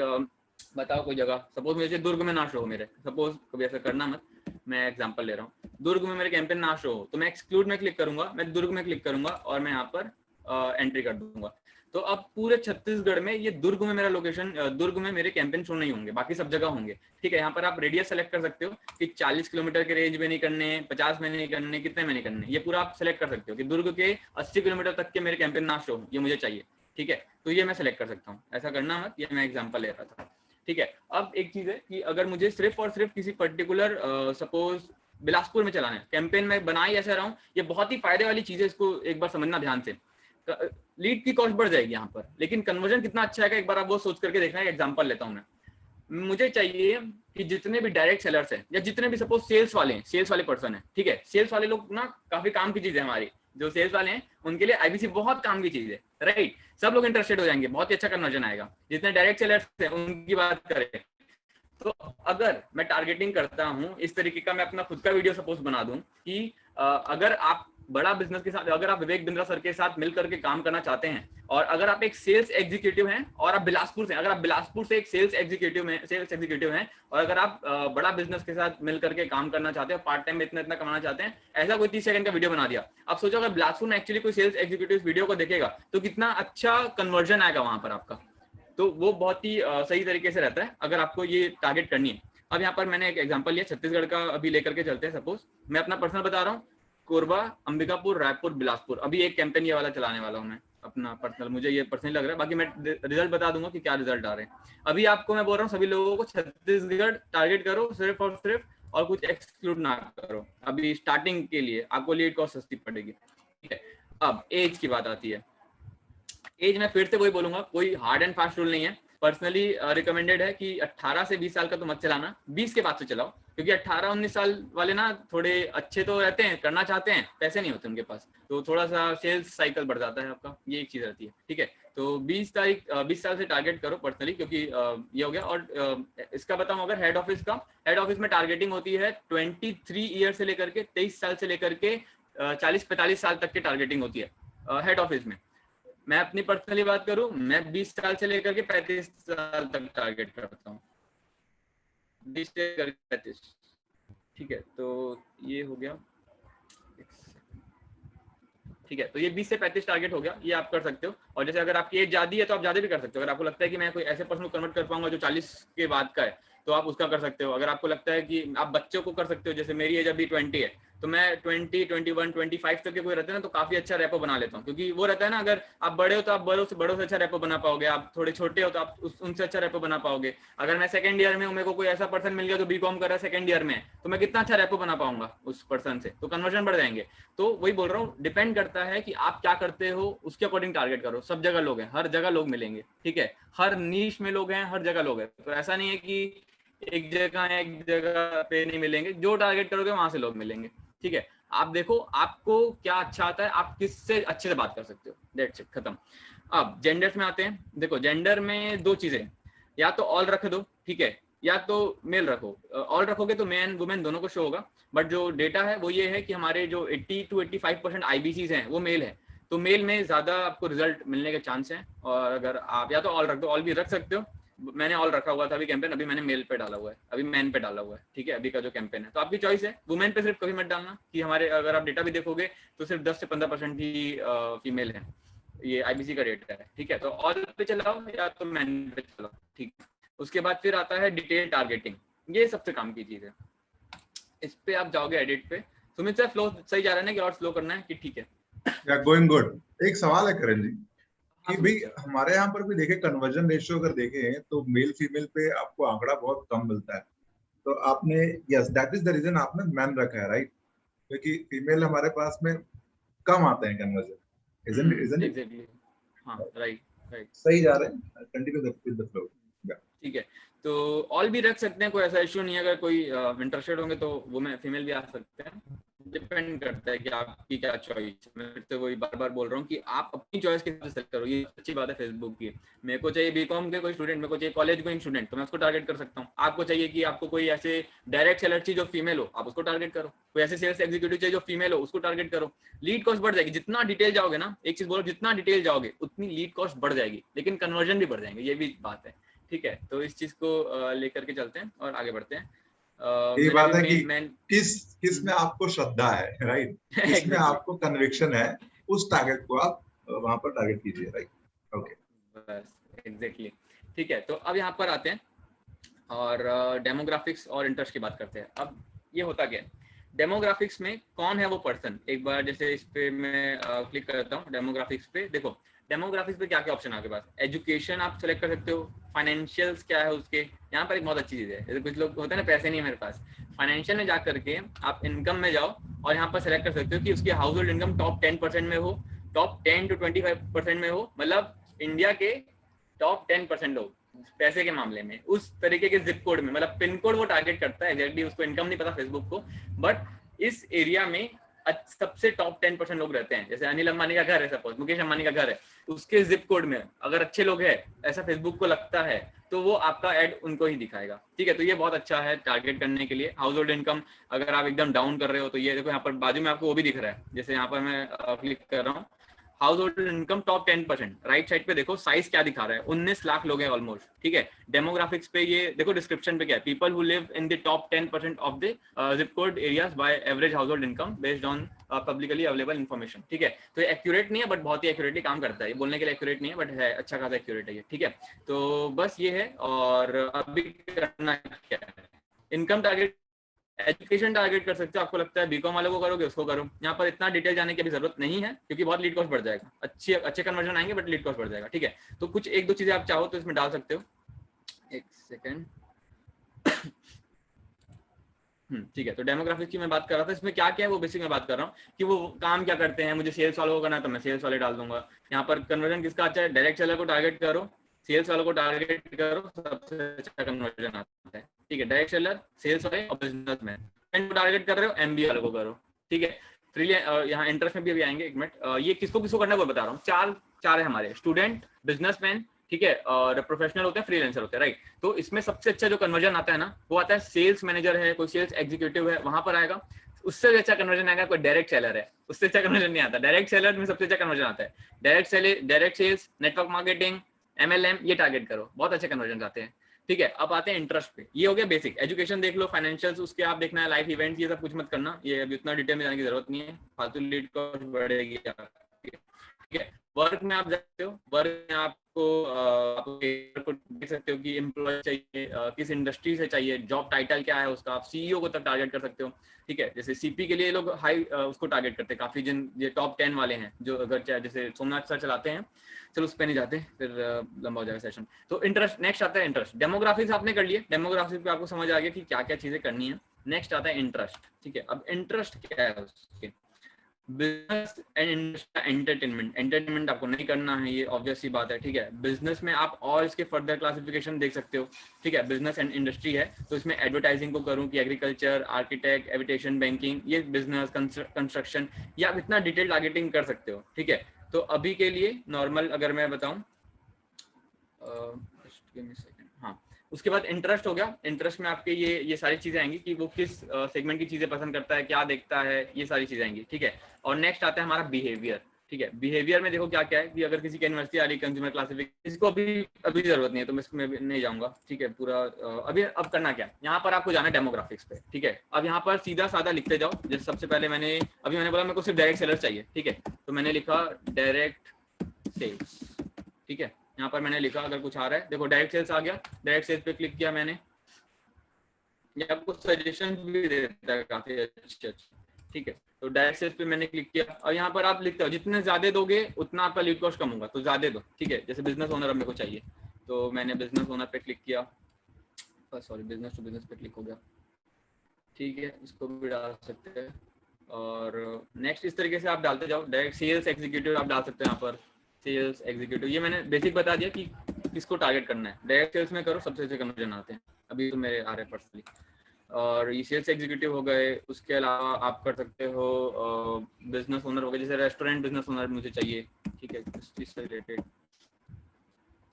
बताओ कोई जगह, सपोज मुझे दुर्ग में ना शो हो मेरे, सपोज कभी ऐसा करना मत, मैं एग्जांपल ले रहा हूँ, दुर्ग में मेरे कैंपेन ना शो हो, तो मैं एक्सक्लूड में क्लिक करूंगा, मैं दुर्ग में क्लिक करूंगा और मैं यहाँ पर एंट्री कर दूंगा। तो अब पूरे छत्तीसगढ़ में ये दुर्ग में मेरा लोकेशन, दुर्ग में मेरे कैंपेन शो नहीं होंगे, बाकी सब जगह होंगे, ठीक है। यहाँ पर आप रेडियस सेलेक्ट कर सकते हो कि 40 किलोमीटर के रेंज में नहीं करने, 50 में नहीं करने, कितने में नहीं करने, ये पूरा आप सेलेक्ट कर सकते हो कि दुर्ग के 80 किलोमीटर तक के मेरे कैंपेन ना शो हो, ये मुझे चाहिए, ठीक है। तो ये मैं सेलेक्ट कर सकता हूँ, ऐसा करना मत, ये मैं एग्जाम्पल ले रहा था, ठीक है। अब एक चीज है कि अगर मुझे सिर्फ और सिर्फ किसी पर्टिकुलर सपोज बिलासपुर में चलाना है कैंपेन, में बना ही ऐसा रहा हूँ, ये बहुत ही फायदे वाली चीज है, इसको एक बार समझना ध्यान से। लीड की कॉस्ट बढ़ जाएगी यहाँ पर, लेकिन कन्वर्जन कितना अच्छा है एक बार आप वो सोच करके देखना है। एग्जांपल लेता हूँ मैं, मुझे चाहिए कि जितने भी डायरेक्ट सेलर्स हैं या जितने भी सपोज सेल्स वाले हैं, सेल्स वाले पर्सन है, ठीक है, सेल्स वाले लोग ना काफी काम की चीज है हमारी, जो सेल्स वाले हैं उनके लिए आईबीसी बहुत काम की चीज है, राइट। सब लोग इंटरेस्टेड हो जाएंगे, बहुत ही अच्छा कन्वर्जन आएगा। जितने डायरेक्ट सेलर्स हैं उनकी बात करें तो अगर मैं टारगेटिंग करता हूं इस तरीके का, मैं अपना खुद का वीडियो सपोज बना दूं कि अगर आप बड़ा बिजनेस के साथ, अगर आप विवेक बिंद्रा सर के साथ मिलकर के काम करना चाहते हैं, और अगर आप एक सेल्स एग्जीक्यूटिव हैं और आप बिलासपुर से, अगर आप बिलासपुर से एक सेल्स एग्जीक्यूटिव हैं, और अगर आप बड़ा बिजनेस के साथ मिलकर के काम करना चाहते हैं, पार्ट टाइम में इतना इतना कमाना चाहते हैं, ऐसा कोई 30 सेकंड का वीडियो बना दिया। आप सोचो अगर बिलासपुर में एक्चुअली कोई सेल्स एग्जीक्यूटिव वीडियो को देखेगा तो कितना अच्छा कन्वर्जन आएगा वहां पर आपका। तो वो बहुत ही सही तरीके से रहता है अगर आपको ये टारगेट करनी है। अब यहाँ पर मैंने एक एग्जांपल लिया छत्तीसगढ़ का, अभी लेकर के चलते हैं। सपोज मैं अपना पर्सनल बता रहा हूँ, कोरबा, अंबिकापुर, रायपुर, बिलासपुर, अभी एक कैंपेन ये वाला चलाने वाला हूँ मैं अपना पर्सनल, मुझे ये पर्सनली लग रहा है, बाकी मैं रिजल्ट बता दूंगा कि क्या रिजल्ट आ रहे हैं। अभी आपको मैं बोल रहा हूँ सभी लोगों को छत्तीसगढ़ टारगेट करो सिर्फ और सिर्फ और कुछ एक्सक्लूड ना करो। अभी स्टार्टिंग के लिए आपको लीड कॉस्ट सस्ती पड़ेगी, ठीक है। अब एज की बात आती है। एज में फिर से वही बोलूंगा, कोई हार्ड एंड फास्ट रूल नहीं है। पर्सनली रिकमेंडेड है कि 18 से 20 साल का तो मत चलाना, 20 के बाद से चलाओ, क्योंकि 18-19 साल वाले ना थोड़े अच्छे तो रहते हैं, करना चाहते हैं, पैसे नहीं होते उनके पास, तो थोड़ा सा सेल्स साइकिल बढ़ जाता है आपका, ये एक चीज रहती है, ठीक है। तो 20 साल से टारगेट करो पर्सनली, क्योंकि ये हो गया। और इसका बताऊं, अगर हेड ऑफिस में टारगेटिंग होती है 23 ईयर से लेकर के 23 साल से लेकर के 40-45 साल तक की टारगेटिंग होती है हेड ऑफिस में। मैं अपनी पर्सनली बात करूं, मैं 20 साल से लेकर के 35 साल तक टारगेट करता हूँ, 20 से लेकर 35, ठीक है। तो ये हो गया, ठीक है। तो ये 20 से 35 टारगेट हो गया, ये आप कर सकते हो। और जैसे अगर आपकी एज ज्यादा है तो आप ज्यादा भी कर सकते हो। अगर आपको लगता है कि मैं कोई ऐसे पर्सन को कन्वर्ट कर पाऊंगा जो 40 के बाद का है, तो आप उसका कर सकते हो। अगर आपको लगता है कि आप बच्चों को कर सकते हो, जैसे मेरी एज अभी 20 है, तो मैं 20, 21, 25 तक के कोई रहते हैं ना, तो काफी अच्छा रेपो बना लेता हूँ। क्योंकि वो रहता है ना, अगर आप बड़े हो तो आप बड़ों से अच्छा रेपो बना पाओगे, आप थोड़े छोटे हो तो आप उनसे अच्छा रेपो बना पाओगे। अगर मैं सेकंड ईयर में हूँ, मेरे को कोई ऐसा पर्सन मिल गया जो बीकॉम कर रहा है सेकंड ईयर में, तो मैं कितना अच्छा रेपो बना पाऊंगा उस पर्सन से, तो कन्वर्जन बढ़ जाएंगे। तो वही बोल रहा हूँ, डिपेंड करता है कि आप क्या करते हो, उसके अकॉर्डिंग टारगेट करो। सब जगह लोग हैं, हर जगह लोग मिलेंगे, ठीक है। हर नीश में लोग हैं, हर जगह लोग हैं। तो ऐसा नहीं है कि एक जगह पे नहीं मिलेंगे, जो टारगेट करोगे वहां से लोग मिलेंगे, ठीक है। आप देखो आपको क्या अच्छा आता है, आप किससे अच्छे से बात कर सकते हो, दैट्स इट, खत्म। अब जेंडर्स में आते हैं। देखो जेंडर में दो चीजें, या तो ऑल रख दो, ठीक है, या तो मेल रखो। ऑल रखोगे तो मैन वुमेन दोनों को शो होगा, बट जो डेटा है वो ये है कि हमारे जो 80-85% IBCs हैं वो मेल है, तो मेल में ज्यादा आपको रिजल्ट मिलने के चांस हैं। और अगर आप या तो ऑल रख दो, ऑल भी रख सकते हो। मैंने ऑल रखा हुआ था अभी कैंपेन, अभी मैंने मेल पे डाला हुआ है, अभी मैन पे डाला हुआ है, ठीक है, अभी का जो कैंपेन है। तो आपकी चॉइस है, वुमेन पे सिर्फ कभी मत डालना कि हमारे, अगर आप डेटा भी देखोगे तो सिर्फ 10 से 15% ही फीमेल है, ये IBC का डेटा है, ठीक है। तो ऑल पे चलाओ या तो मैन पे चलाओ, ठीक। उसके बाद फिर आता है डिटेल टारगेटिंग, ये सबसे काम की चीज है। इस पे आप जाओगे एडिट पे। सुमित सर, फ्लो सही जा रहा है ना, कि और स्लो करना है कि ठीक है? या गोइंग गुड। एक सवाल है करण जी हाँ कि भाई सुमित सर। हमारे यहाँ पर भी देखे कन्वर्जन रेशियो अगर देखें तो मेल फीमेल पे आपको आंकड़ा बहुत कम मिलता है। तो आपने, yes that is the reason आपने मैन रखा है, राइट? क्योंकि फीमेल हमारे पास में कम आते हैं कन्वर्जन, इजंट इट? एग्जैक्टली, हाँ, राइट राइट। सही जा रहे हैं, कंटिन्यू विद द फ्लो। ठीक है, तो ऑल भी रख सकते हैं, कोई ऐसा इश्यू नहीं है। अगर कोई इंटरेस्टेड होंगे तो वो मैं फीमेल भी आ सकते हैं, डिपेंड करता है कि आपकी क्या चॉइस है। मैं फिर से वही बार बार बोल रहा हूँ कि आप अपनी चॉइस के हिसाब से सेलेक्ट करो, ये अच्छी बात है फेसबुक की। मेरे को चाहिए बीकॉम के कोई स्टूडेंट, मेरे को चाहिए कॉलेज गोइंग स्टूडेंट, तो मैं उसको टारगेट कर सकता हूँ। आपको चाहिए कि आपको कोई ऐसे डायरेक्ट सेलर चाहिए जो फीमेल हो, आप उसको टारगेट करो। कोई ऐसे सेल्स एग्जीक्यूटिव चाहिए जो फीमेल हो, उसको टारगेट करो। लीड कॉस्ट बढ़ जाएगी, जितना डिटेल जाओगे ना, एक चीज बोलो, जितना डिटेल जाओगे उतनी लीड कॉस्ट बढ़ जाएगी, लेकिन कन्वर्जन भी बढ़ जाएंगे, ये भी बात है, ठीक है। तो इस चीज को लेकर के चलते हैं और आगे बढ़ते हैं। यही मैंने बात अभी है कि मेन किस में आपको श्रद्धा है, राइट? किसमें एग्जैक्टली, आपको कन्विक्शन है, उस टारगेट को आप वहां पर टारगेट कीजिए, राइट? ओके। बस एग्जैक्टली, ठीक है। तो अब यहाँ पर आते हैं और डेमोग्राफिक्स और इंटरेस्ट की बात करते हैं। अब ये होता क्या है, डेमोग्राफिक्स में कौन है वो पर्सन। एक बार जैसे इस पे मैं क्लिक करता हूँ डेमोग्राफिक्स पे, देखो डेमोग्राफिक्स पे क्या क्या ऑप्शन है आपके पास। एजुकेशन आप सेलेक्ट कर सकते हो, फाइनेंशियल्स क्या है उसके, यहाँ पर एक बहुत अच्छी चीज़ है। जैसे कुछ लोग होते हैं ना, पैसे नहीं है मेरे पास, फाइनेंशियल में जा करके आप इनकम में जाओ और यहाँ पर सेलेक्ट कर सकते हो कि उसकी हाउस होल्ड इनकम टॉप 10% में हो, टॉप 10 to 25% में हो, मतलब इंडिया के टॉप 10% लोग पैसे के मामले में, उस तरीके के जिप कोड में, मतलब पिन कोड वो टारगेट करता है एग्जैक्टली, उसको इनकम नहीं पता फेसबुक को, बट इस एरिया में सबसे टॉप 10% लोग रहते हैं। जैसे अनिल अंबानी का घर है, सपोज मुकेश अंबानी का घर है, उसके जिप कोड में अगर अच्छे लोग हैं, ऐसा फेसबुक को लगता है, तो वो आपका एड उनको ही दिखाएगा, ठीक है। तो ये बहुत अच्छा है टारगेट करने के लिए। हाउस होल्ड इनकम अगर आप एकदम डाउन कर रहे हो, तो ये देखो यहाँ पर बाजू में आपको वो भी दिख रहा है, जैसे यहाँ पर मैं क्लिक कर रहा हूँ, house hold income top 10%, right side पे देखो साइज क्या दिखा रहा है, 19 लाख लोग हैं ऑलमोस्ट, ठीक है। डेमोग्राफिक्स पे ये देखो, डिस्क्रिप्शन पे क्या है, people who live in the top 10% of the zip code areas by average house hold income based on publicly available information, ठीक है। तो ये एक्यूरेट नहीं है, बट बहुत ही एक्यूरेटली काम करता है। ये बोलने के लिए एक्यूरेट नहीं है, बट है अच्छा खासा एक्यूरेट है ये, ठीक है। तो बस ये है। और अभी करना क्या है, इनकम टारगेट, एजुकेशन टारगेट कर सकते हो। आपको लगता है बीकॉम वालों को करोगे, उसको करो। यहाँ पर इतना डिटेल जाने की अभी जरूरत नहीं है, क्योंकि बहुत लीड कॉस्ट बढ़ जाएगा। अच्छे कन्वर्जन आएंगे, बट लीड कॉस्ट बढ़ जाएगा, ठीक है। तो कुछ एक दो चीजें आप चाहो तो इसमें डाल सकते हो। एक सेकेंड, ठीक है। तो डेमोग्राफिक्स की मैं बात कर रहा था, इसमें क्या क्या है वो बेसिक मैं बात कर रहा हूँ कि वो काम क्या करते हैं। मुझे सेल्स वालों को करना है तो मैं सेल्स वाले डाल दूंगा। यहाँ पर कन्वर्जन किसका अच्छा है, डायरेक्ट सेलर को टारगेट करो, सेल्स वालों को टारगेट करो, सबसे अच्छा कन्वर्जन आता है। ठीक है, डायरेक्ट सेलर, सेल्स वाले और बिजनेसमैन को टारगेट कर रहे हो, MBA वालों को करो। ठीक है, फ्रीलांस यहाँ इंटरेस्ट में भी अभी आएंगे, एक मिनट। ये किसको किसको करना है वो बता रहा हूँ। चार है हमारे, स्टूडेंट, बिजनेसमैन, ठीक है, और प्रोफेशनल होते हैं, फ्रीलांसर होते हैं, राइट। तो इसमें सबसे अच्छा जो कन्वर्जन आता है ना, वो आता है सेल्स मैनेजर है, कोई सेल्स एग्जीक्यूटिव है, वहां पर आएगा। उससे भी अच्छा कन्वर्जन आएगा कोई डायरेक्ट सेलर है, उससे अच्छा कन्वर्जन नहीं आता। डायरेक्ट सेलर में सबसे अच्छा कन्वर्जन आता है। Direct sales, network marketing, MLM, ये टारगेट करो, बहुत अच्छे कन्वर्जन आते हैं। ठीक है, अब आते हैं इंटरेस्ट पे। ये हो गया बेसिक। एजुकेशन देख लो, फाइनेंशियल्स उसके आप देखना है, लाइफ इवेंट्स, ये सब कुछ मत करना, ये अभी उतना डिटेल में जाने की जरूरत नहीं है, फालतू लीड कॉस्ट बढ़ेगी। ठीक है, वर्क में आप जाते हो, वर्क में आपको देख सकते हो कि एम्प्लॉय चाहिए, किस इंडस्ट्री से चाहिए, जॉब टाइटल क्या है उसका, आप CEO को तक टारगेट कर सकते हो। ठीक है, जैसे CP के लिए लोग हाई उसको टारगेट करते हैं काफी, जिन ये टॉप 10 वाले हैं, जो अगर जैसे सोमनाथ सर चलाते हैं, चलो उस पर नहीं जाते, फिर लंबा हो जाएगा सेशन। तो इंटरेस्ट, नेक्स्ट आता है इंटरेस्ट। डेमोग्राफिक्स आपने कर लिए, डेमोग्राफिक्स पे आपको समझ आ गया कि क्या क्या चीजें करनी है। नेक्स्ट आता है इंटरेस्ट। ठीक है, अब इंटरेस्ट क्या है उसके, बिजनेस एंड एंटरटेनमेंट आपको नहीं करना है, ये ऑब्वियस सी बात है। ठीक है, बिजनेस में आप और इसके फर्दर क्लासिफिकेशन देख सकते हो। ठीक है, बिजनेस एंड इंडस्ट्री है, तो इसमें एडवर्टाइजिंग को करूं कि एग्रीकल्चर, आर्किटेक्ट, एविटेशन, बैंकिंग, ये बिजनेस, कंस्ट्रक्शन, ये आप इतना डिटेल टारगेटिंग कर सकते हो। ठीक है, तो अभी के लिए नॉर्मल अगर मैं बताऊं, हाँ, उसके बाद इंटरेस्ट हो गया। इंटरेस्ट में आपके ये सारी चीजें आएंगी कि वो किस सेगमेंट की चीजें पसंद करता है, क्या देखता है, ये सारी चीजें आएंगी। ठीक है, और नेक्स्ट आता है हमारा बिहेवियर। ठीक है, बिहेवियर में देखो क्या क्या है कि अगर किसी की यूनिवर्सिटी आ रही, कंज्यूमर क्लासिफिकेशन, इसको अभी जरूरत नहीं है तो मैं इसमें नहीं जाऊंगा। ठीक है, पूरा अभी अब करना क्या, यहाँ पर आपको जाना है डेमोग्राफिक्स पे। ठीक है, अब यहाँ पर सीधा साधा लिखते जाओ। जैसे सबसे पहले मैंने बोला मेरे को सिर्फ डायरेक्ट सेलर चाहिए। ठीक है, तो मैंने लिखा डायरेक्ट सेल्स। ठीक है, यहाँ पर मैंने लिखा, अगर कुछ आ रहा है देखो, डायरेक्ट सेल्स आ गया, डायरेक्ट सेल्स पे क्लिक किया मैंने, ये आपको सजेशन भी देता है काफी अच्छे। ठीक है, तो डायरेक्ट सेल्स पे मैंने क्लिक किया, और यहाँ पर आप लिखते हो जितने ज्यादा दोगे उतना आपका लीड कॉस्ट कम होगा, तो ज्यादा दो। ठीक है, जैसे बिजनेस ओनर मेरे को चाहिए, तो मैंने बिजनेस ओनर पे क्लिक किया, सॉरी बिजनेस टू बिजनेस पे क्लिक हो गया। ठीक है, इसको भी डाल सकते हैं, और नेक्स्ट इस तरीके से आप डालते जाओ। डायरेक्ट सेल्स एग्जीक्यूटिव आप डाल सकते हैं, यहाँ पर सेल्स एग्जीक्यूटिव, ये मैंने बेसिक बता दिया कि किसको टारगेट करना है। डायरेक्ट सेल्स में करो, सबसे अच्छे कन्वर्जन आते हैं, अभी तो मेरे आ रहे हैं पर्सनली। और ये सेल्स एग्जीक्यूटिव हो गए। उसके अलावा आप कर सकते हो बिजनेस ओनर हो गए, जैसे रेस्टोरेंट बिजनेस ओनर मुझे चाहिए। ठीक है, इस चीज से रिलेटेड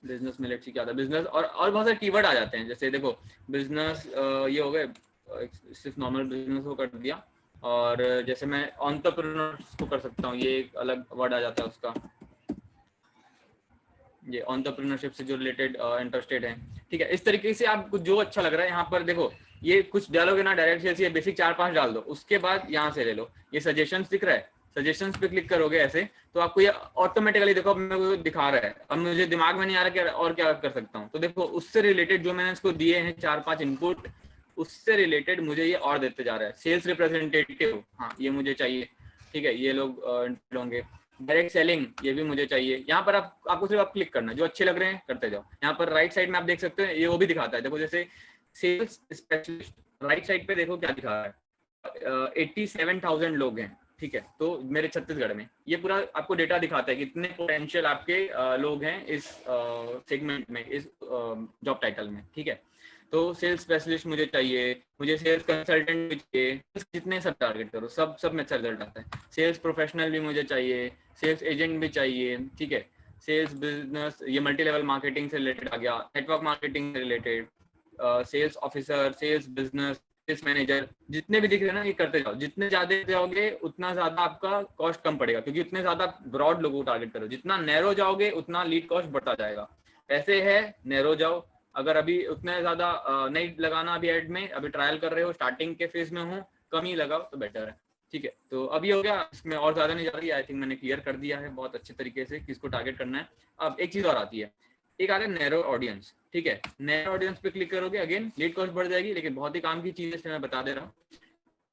बिजनेस में लेट्स सी क्या था, बिजनेस और बहुत सारे कीवर्ड आ जाते हैं। जैसे देखो बिजनेस ये हो गए, सिर्फ नॉर्मल बिजनेस को कर दिया, और जैसे मैं एंटरप्रेन्योर्स को कर सकता हूँ, ये एक अलग वर्ड आ जाता है उसका, ये एंटरप्रेन्योरशिप से जो रिलेटेड इंटरेस्टेड है। ठीक है, इस तरीके से आपको जो अच्छा लग रहा है, यहाँ पर देखो ये कुछ डालोगे ना डायरेक्ट सेल्स, ये बेसिक 4-5 डाल दो, उसके बाद यहाँ से ले लो, ये सजेशंस दिख रहा है, सजेशंस पे क्लिक करोगे ऐसे, तो आपको ये ऑटोमेटिकली देखो अब मेरे को दिखा रहा है। अब मुझे दिमाग में नहीं आ रहा कि और क्या कर सकता हूँ, तो देखो उससे रिलेटेड जो मैंने इसको दिए हैं 4-5 इनपुट, उससे रिलेटेड मुझे ये और देते जा रहा है। सेल्स रिप्रेजेंटेटिव, हाँ ये मुझे चाहिए। ठीक है, ये लोग होंगे। डायरेक्ट सेलिंग, ये भी मुझे चाहिए। यहाँ पर आपको सिर्फ क्लिक करना, जो अच्छे लग रहे हैं करते जाओ। यहाँ पर राइट साइड में आप देख सकते हो, ये वो भी दिखाता है, देखो जैसे सेल्स स्पेशलिस्ट, राइट साइड पे देखो क्या दिखा रहा है, 87,000 लोग हैं। ठीक है, तो मेरे छत्तीसगढ़ में ये पूरा आपको डेटा दिखाता है कि कितने पोटेंशियल आपके लोग हैं इस सेगमेंट में, इस जॉब टाइटल में। ठीक है, तो सेल्स स्पेशलिस्ट मुझे चाहिए, मुझे सेल्स कंसल्टेंट भी चाहिए, कितने सब टारगेट करो, सब में अच्छा रिजल्ट आता है। सेल्स प्रोफेशनल भी मुझे चाहिए, सेल्स एजेंट भी चाहिए। ठीक है, सेल्स बिजनेस, ये मल्टी लेवल मार्केटिंग से रिलेटेड आ गया, नेटवर्क मार्केटिंग से related, sales officer, sales business, sales manager, जितने भी दिख रहे हैं ना ये करते जाओ। जितने ज्यादा जाओगे उतना ज्यादा आपका कॉस्ट कम पड़ेगा, क्योंकि उतने ज्यादा ब्रॉड लोगों को टारगेट करो। जितना नैरो जाओगे उतना लीड कॉस्ट बढ़ता जाएगा। ऐसे है, नैरो जाओ। अगर अभी उतने ज्यादा नहीं लगाना, अभी एड में अभी ट्रायल कर रहे हो, स्टार्टिंग के फेज में हो, कम ही लगाओ तो बेटर है। ठीक है, तो अभी हो गया, इसमें और ज्यादा नहीं जा रही, आई थिंक मैंने क्लियर कर दिया है बहुत अच्छे तरीके से किसको टारगेट करना है। अब एक चीज और आती है, एक आ रहा है नैरो ऑडियंस। ठीक है, नैरो ऑडियंस पे क्लिक करोगे, अगेन लीड कॉस्ट बढ़ जाएगी, लेकिन बहुत ही काम की चीज है, मैं बता दे रहा हूँ।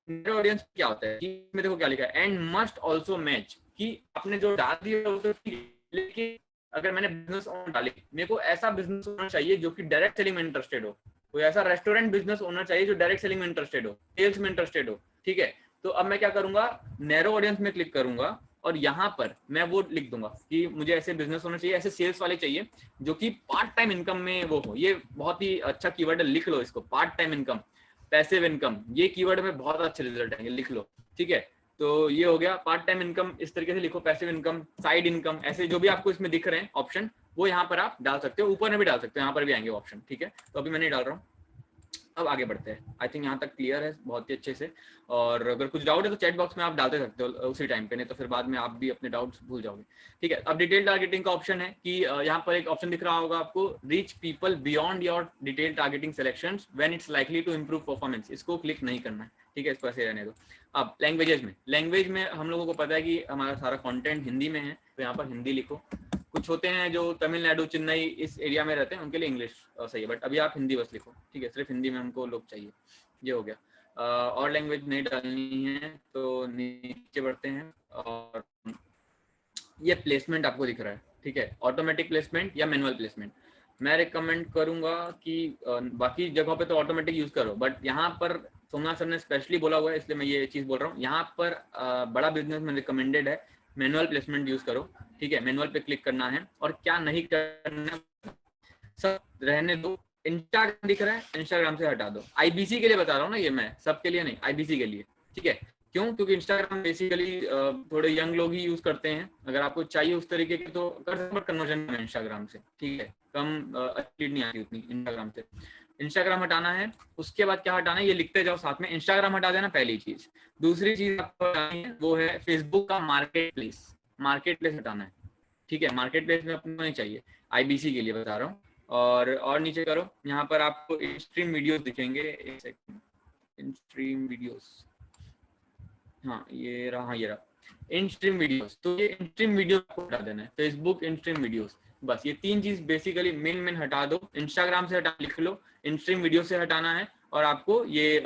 नैरो ऑडियंस क्या होता है कि मैं देखो क्या लिखा है, एंड मस्ट ऑल्सो मैच, कि आपने जो डाल दिया वो तो ठीक है, लेकिन अगर मैंने बिजनेस ओनर डाली, मेरे को ऐसा बिजनेस ओनर चाहिए जो कि डायरेक्ट सेलिंग में इंटरेस्टेड हो। कोई ऐसा रेस्टोरेंट बिजनेस होना चाहिए जो डायरेक्ट सेलिंग में इंटरेस्टेड हो, सेल्स में इंटरेस्टेड हो, ठीक है। तो अब मैं क्या करूंगा, नैरो ऑडियंस में क्लिक करूंगा और यहाँ पर मैं वो लिख दूंगा कि मुझे ऐसे बिजनेस होना चाहिए, ऐसे सेल्स वाले चाहिए जो कि पार्ट टाइम इनकम में वो हो। ये बहुत ही अच्छा कीवर्ड है, लिख लो इसको, part time income, passive income, ये कीवर्ड में बहुत अच्छे रिजल्ट आएंगे, लिख लो, ठीक है। तो ये हो गया पार्ट टाइम इनकम, इस तरीके से लिखो, पैसिव इनकम, साइड इनकम, ऐसे जो भी आपको इसमें दिख रहे हैं ऑप्शन, वो यहाँ पर आप डाल सकते हो, ऊपर में भी डाल सकते हो, यहाँ पर भी आएंगे ऑप्शन, ठीक है। तो अभी मैं नहीं डाल रहा हूँ। अब आगे बढ़ते हैं, आई थिंक यहाँ तक क्लियर है बहुत ही अच्छे से। और अगर कुछ डाउट है तो चैट बॉक्स में आप डालते सकते हो उसी टाइम पे, नहीं तो फिर बाद में आप भी अपने डाउट्स भूल जाओगे, ठीक है। अब डिटेल टारगेटिंग का ऑप्शन है कि यहाँ पर एक ऑप्शन दिख रहा होगा आपको, reach people beyond your detail targeting selections when it's likely to improve performance, इसको क्लिक नहीं करना है, ठीक है, इसको ऐसे रहने दो। अब लैंग्वेजेस में, लैंग्वेज में हम लोगों को पता है कि हमारा सारा कंटेंट हिंदी में है, तो यहाँ पर हिंदी लिखो। कुछ होते हैं जो तमिलनाडु, चेन्नई इस एरिया में रहते हैं, उनके लिए इंग्लिश सही है, बट अभी आप हिंदी बस लिखो, ठीक है, सिर्फ हिंदी में हमको लोग चाहिए। ये हो गया। और लैंग्वेज नहीं डालनी है तो नीचे बढ़ते हैं। और ये प्लेसमेंट आपको दिख रहा है, ठीक है, ऑटोमेटिक प्लेसमेंट या मैनुअल प्लेसमेंट। मैं रिकमेंड करूंगा कि बाकी जगहों पे तो ऑटोमेटिक यूज करो, बट यहाँ पर सोमनाथ सर ने स्पेशली बोला हुआ है, इसलिए मैं ये चीज बोल रहा हूँ। यहाँ पर बड़ा बिजनेस में रिकमेंडेड है मैनुअल प्लेसमेंट यूज करो, ठीक है। मैनुअल पे क्लिक करना है और क्या नहीं करना सब रहने दो। इंस्टाग्राम दिख रहा है, इंस्टाग्राम से हटा दो। आईबीसी के लिए बता रहा हूँ ना ये, मैं सबके लिए नहीं, आईबीसी के लिए, ठीक है। क्यों? क्योंकि इंस्टाग्राम बेसिकली थोड़े यंग लोग ही यूज करते हैं। अगर आपको चाहिए उस तरीके के तो कर सकते, बट कन्वर्जन में इंस्टाग्राम से, ठीक है, कम अच्छी नहीं आती उतनी इंस्टाग्राम से। इंस्टाग्राम हटाना है, उसके बाद क्या हटाना है ये लिखते जाओ साथ में। इंस्टाग्राम हटा देना पहली चीज। दूसरी चीज आपको हटानी है वो है फेसबुक का मार्केट प्लेस, मार्केट प्लेस हटाना है, ठीक है। मार्केट प्लेस में अपने नहीं चाहिए, आईबीसी के लिए बता रहा हूँ। और नीचे करो, यहाँ पर आपको स्ट्रीम वीडियोस दिखेंगे, एक सेकंड, स्ट्रीम वीडियोस, हाँ ये रहा, हाँ ये रहा इन स्ट्रीम वीडियोस। तो ये इन स्ट्रीम वीडियो को हटा देना है, फेसबुक इन स्ट्रीम वीडियोस, बस ये तीन चीज बेसिकली मेन हटा दो। इंस्टाग्राम से हटा, लिख लो, इन स्ट्रीम वीडियो से हटाना है, और आपको ये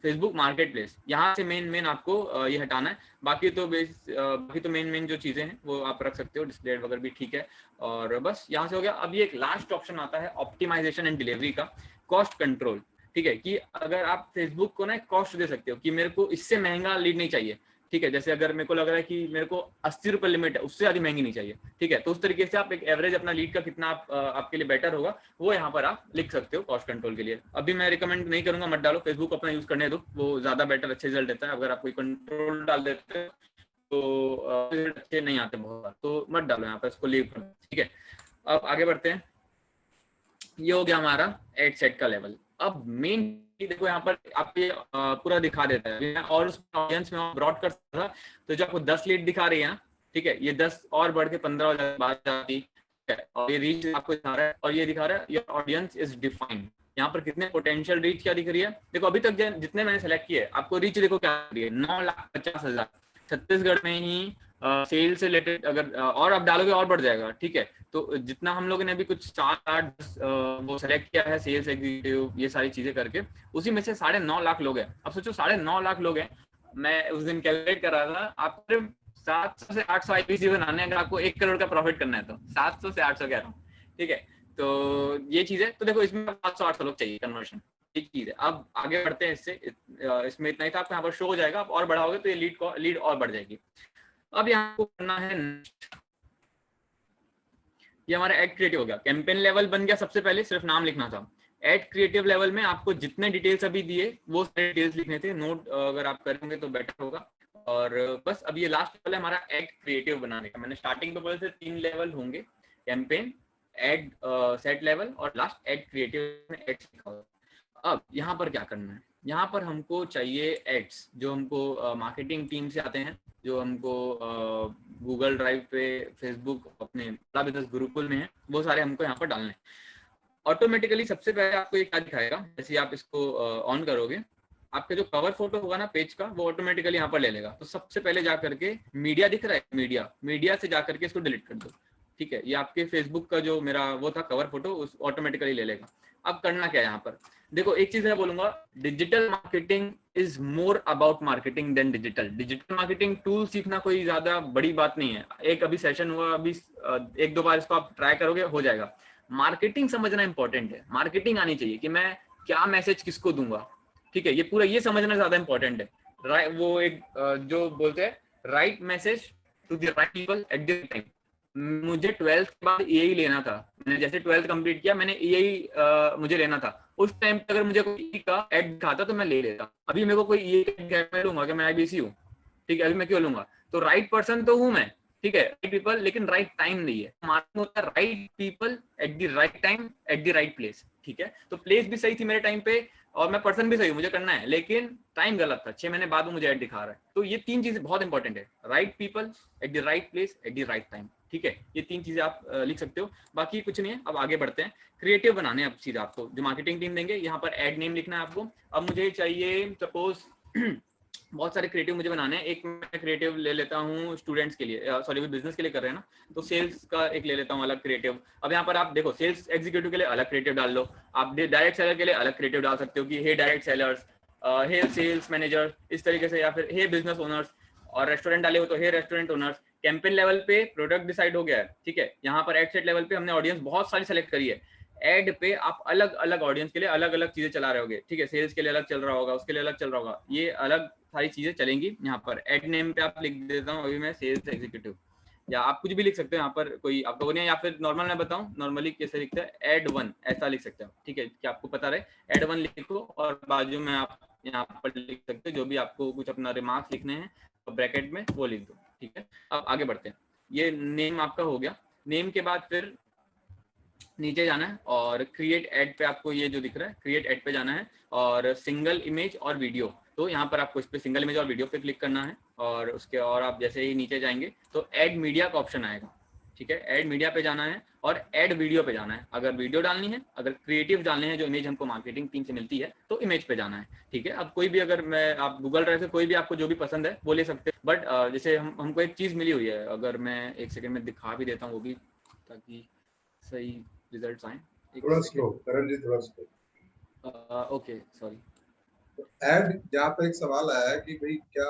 फेसबुक मार्केट प्लेस यहाँ से मेन आपको ये हटाना है। बाकी तो बाकी तो मेन जो चीजें हैं वो आप रख सकते हो, डिस्प्ले वगैरह भी ठीक है। और बस यहाँ से हो गया। अब ये एक लास्ट ऑप्शन आता है ऑप्टिमाइजेशन एंड डिलीवरी का, कॉस्ट कंट्रोल, ठीक है। कि अगर आप फेसबुक को ना कॉस्ट दे सकते हो कि मेरे को इससे महंगा लीड नहीं चाहिए, ठीक है। जैसे अगर मेरे को लग रहा है कि मेरे को 80 रुपए लिमिट है, उससे ज्यादा महंगी नहीं चाहिए, ठीक है। तो उस तरीके से आप एक एवरेज अपना लीड का कितना आपके लिए बेटर होगा वो यहाँ पर आप लिख सकते हो कॉस्ट कंट्रोल के लिए। अभी मैं रिकमेंड नहीं करूंगा, मत डालो, फेसबुक अपना यूज करने दो, वो ज्यादा बेटर अच्छे रिजल्ट देता है। अगर आप कोई कंट्रोल डाल देते हो तो अच्छे नहीं आते बहुत बार, तो मत डालो यहाँ पर, इसको लीव करो, ठीक है। अब आगे बढ़ते हैं। ये हो गया हमारा एड सेट का लेवल। अब मेन देखो यहाँ पर आप ये पूरा दिखा देता है, और उस ऑडियंस में ब्रॉड कर सकता था, तो जो आपको 10 लीड दिखा रही है ना, ठीक है, ये 10 और बढ़ के 15 हो जाती है, और ये रीच आपको दिखा रहा है, और ये दिखा रहा है योर ऑडियंस इज डिफाइंड। यहाँ पर कितने पोटेंशियल रीच क्या दिख रही है, देखो अभी तक जितने मैंने सेलेक्ट किए आपको रीच देखो क्या दिख रही है, 9,50,000। छत्तीसगढ़ में ही सेल से रिलेटेड अगर और आप डालोगे और बढ़ जाएगा, ठीक है। तो जितना हम लोगों ने अभी कुछ 4-8 वो सेलेक्ट किया है, सेल्स एग्जीक्यूटिव ये सारी चीजें करके, उसी में से 9.5 लाख लोग हैं। अब सोचो 9.5 लाख लोग हैं, मैं उस दिन कैलकुलेट कर रहा था, आप 700 से 800 आईपीसी बनाने, अगर आपको 1 करोड़ का प्रॉफिट करना है तो 700 से 800 कह रहा हूँ, ठीक है। तो ये चीज है, तो देखो इसमें 700-800 लोग चाहिए कन्वर्शन, एक चीज है। अब आगे बढ़ते हैं, इसमें इतना ही था, आपको यहाँ पर शो हो जाएगा, आप और बढ़ाओगे तो ये लीड और बढ़ जाएगी। अब यहाँ को करना है, ये हमारा एड क्रिएटिव हो गया। कैंपेन लेवल बन गया, सबसे पहले सिर्फ नाम लिखना था। एड क्रिएटिव लेवल में आपको जितने डिटेल्स अभी दिए वो सारे डिटेल्स लिखने थे, नोट अगर आप करेंगे तो बेटर होगा। और बस अब ये लास्ट लेवल है हमारा एड क्रिएटिव बनाने का। मैंने स्टार्टिंग में बोले थे 3 लेवल होंगे, कैंपेन, एड सेट लेवल और लास्ट एड क्रिएटिव में एड्स लिखा होगा। अब यहाँ पर क्या करना है, यहाँ पर हमको चाहिए एड्स जो हमको मार्केटिंग टीम से आते हैं, जो हमको गूगल ड्राइव पे, फेसबुक, अपने बड़ा बिजनेस गुरुकुल में है, वो सारे हमको यहाँ पर डालने हैं। ऑटोमेटिकली सबसे पहले आपको ये क्या दिखाएगा, जैसे आप इसको ऑन करोगे, आपका जो कवर फोटो होगा ना पेज का, वो ऑटोमेटिकली यहाँ पर ले लेगा। तो सबसे पहले जा करके मीडिया दिख रहा है, मीडिया से जा करके इसको डिलीट कर दो, ठीक है। ये आपके फेसबुक का जो मेरा वो था कवर फोटो, उस ऑटोमेटिकली ले लेगा। अब करना क्या है यहाँ पर, देखो एक चीज मैं बोलूंगा, digital marketing is more about marketing than digital marketing tool सीखना कोई ज्यादा बड़ी बात नहीं है। एक अभी सेशन हुआ, अभी 1-2 बार इसको आप ट्राई करोगे, हो जाएगा। मार्केटिंग समझना इंपॉर्टेंट है, मार्केटिंग आनी चाहिए कि मैं क्या मैसेज किसको दूंगा, ठीक है, ये पूरा ये समझना ज्यादा इंपॉर्टेंट है। वो एक जो बोलते हैं right message to the right people at the time. मुझे 12th के बाद EAE लेना था, मैंने जैसे 12th कंप्लीट किया मैंने EAE मुझे लेना था, उस टाइम पे अगर मुझे कोई EAE का एड दिखाता तो मैं ले लेता। अभी मेरे को कोई EAE का एड लूंगा कि मैं IBC हूँ, ठीक है, अभी मैं क्यों लूंगा? तो राइट पर्सन तो हूँ मैं, ठीक है, राइट पीपल, लेकिन राइट टाइम नहीं है। मार्केटिंग होता है right people at the right time at the right place, ठीक है। तो प्लेस भी सही थी मेरे टाइम पे और मैं पर्सन भी सही हूँ, मुझे करना है, लेकिन टाइम गलत था, 6 महीने बाद वो मुझे एड दिखा रहा है। तो ये 3 चीजें बहुत इंपॉर्टेंट है, right people at the right place at the right time, ठीक है। ये 3 चीजें आप लिख सकते हो, बाकी कुछ नहीं है। अब आगे बढ़ते हैं, क्रिएटिव बनाने हैं अब सीधा आपको, जो मार्केटिंग टीम देंगे। यहाँ पर एड नेम लिखना है आपको। अब मुझे चाहिए सपोज बहुत सारे क्रिएटिव मुझे बनाने हैं। एक मैं क्रिएटिव ले लेता हूँ स्टूडेंट्स के लिए, सॉरी भी बिजनेस के लिए कर रहे हैं ना, तो सेल्स का एक ले लेता हूँ अलग क्रिएटिव। अब यहाँ पर आप देखो सेल्स एग्जीक्यूटिव के लिए अलग क्रिएटिव डाल लो, आप डायरेक्ट सेलर के लिए अलग क्रिएटिव डाल सकते हो कि हे direct sellers, hey sales manager, इस तरीके से, या फिर हे बिजनेस ओनर्स, और रेस्टोरेंट डाले हो तो हे रेस्टोरेंट ओनर्स। कैंपेन लेवल पे प्रोडक्ट डिसाइड हो गया है, ठीक है। यहाँ पर एड सेट लेवल पे हमने ऑडियंस बहुत सारी सेलेक्ट करी है। एड पे आप अलग अलग ऑडियंस के लिए अलग अलग चीजें चला रहे होगे, ठीक है। सेल्स के लिए अलग चल रहा होगा, उसके लिए अलग चल रहा होगा, ये अलग सारी चीजें चलेंगी। यहाँ पर एड नेम पे आप लिख देता हूँ अभी मैं सेल्स एग्जीक्यूटिव, या आप कुछ भी लिख सकते हो यहाँ पर, कोई आपको नहीं, या फिर नॉर्मल मैं बताऊँ नॉर्मली कैसे लिखते हैं, एड 1 ऐसा लिख सकते हो, ठीक है, कि आपको पता रहे। एड 1 लिखो और बाजू में आप यहाँ पर लिख सकते हो जो भी आपको कुछ अपना रिमार्क्स लिखने हैं, तो ब्रैकेट में वो लिख दो, ठीक है। अब आगे बढ़ते हैं, ये नेम आपका हो गया। नेम के बाद फिर नीचे जाना है और क्रिएट एड पे आपको ये जो दिख रहा है क्रिएट एड पे जाना है, और सिंगल इमेज और वीडियो, तो यहाँ पर आपको इस पे सिंगल इमेज और वीडियो पे क्लिक करना है। और उसके और आप जैसे ही नीचे जाएंगे तो ऐड मीडिया का ऑप्शन आएगा, ठीक है। ऐड मीडिया पे जाना है और ऐड वीडियो पे जाना है। अगर वीडियो डालनी है, अगर क्रिएटिव डालने हैं जो इमेज हमको मार्केटिंग टीम से मिलती है, तो इमेज पे जाना है, ठीक है। अब कोई भी अगर मैं आप गूगल ड्राइव से कोई भी आपको जो भी पसंद है वो ले सकते हैं, बट जैसे हमको एक चीज मिली हुई है, अगर मैं एक सेकंड में दिखा भी देता हूँ वो भी, ताकि सही रिजल्ट्स आए। थोड़ा स्लो करण जी, थोड़ा स्लो। Okay sorry. ऐड जहाँ पे एक सवाल आया है कि भाई क्या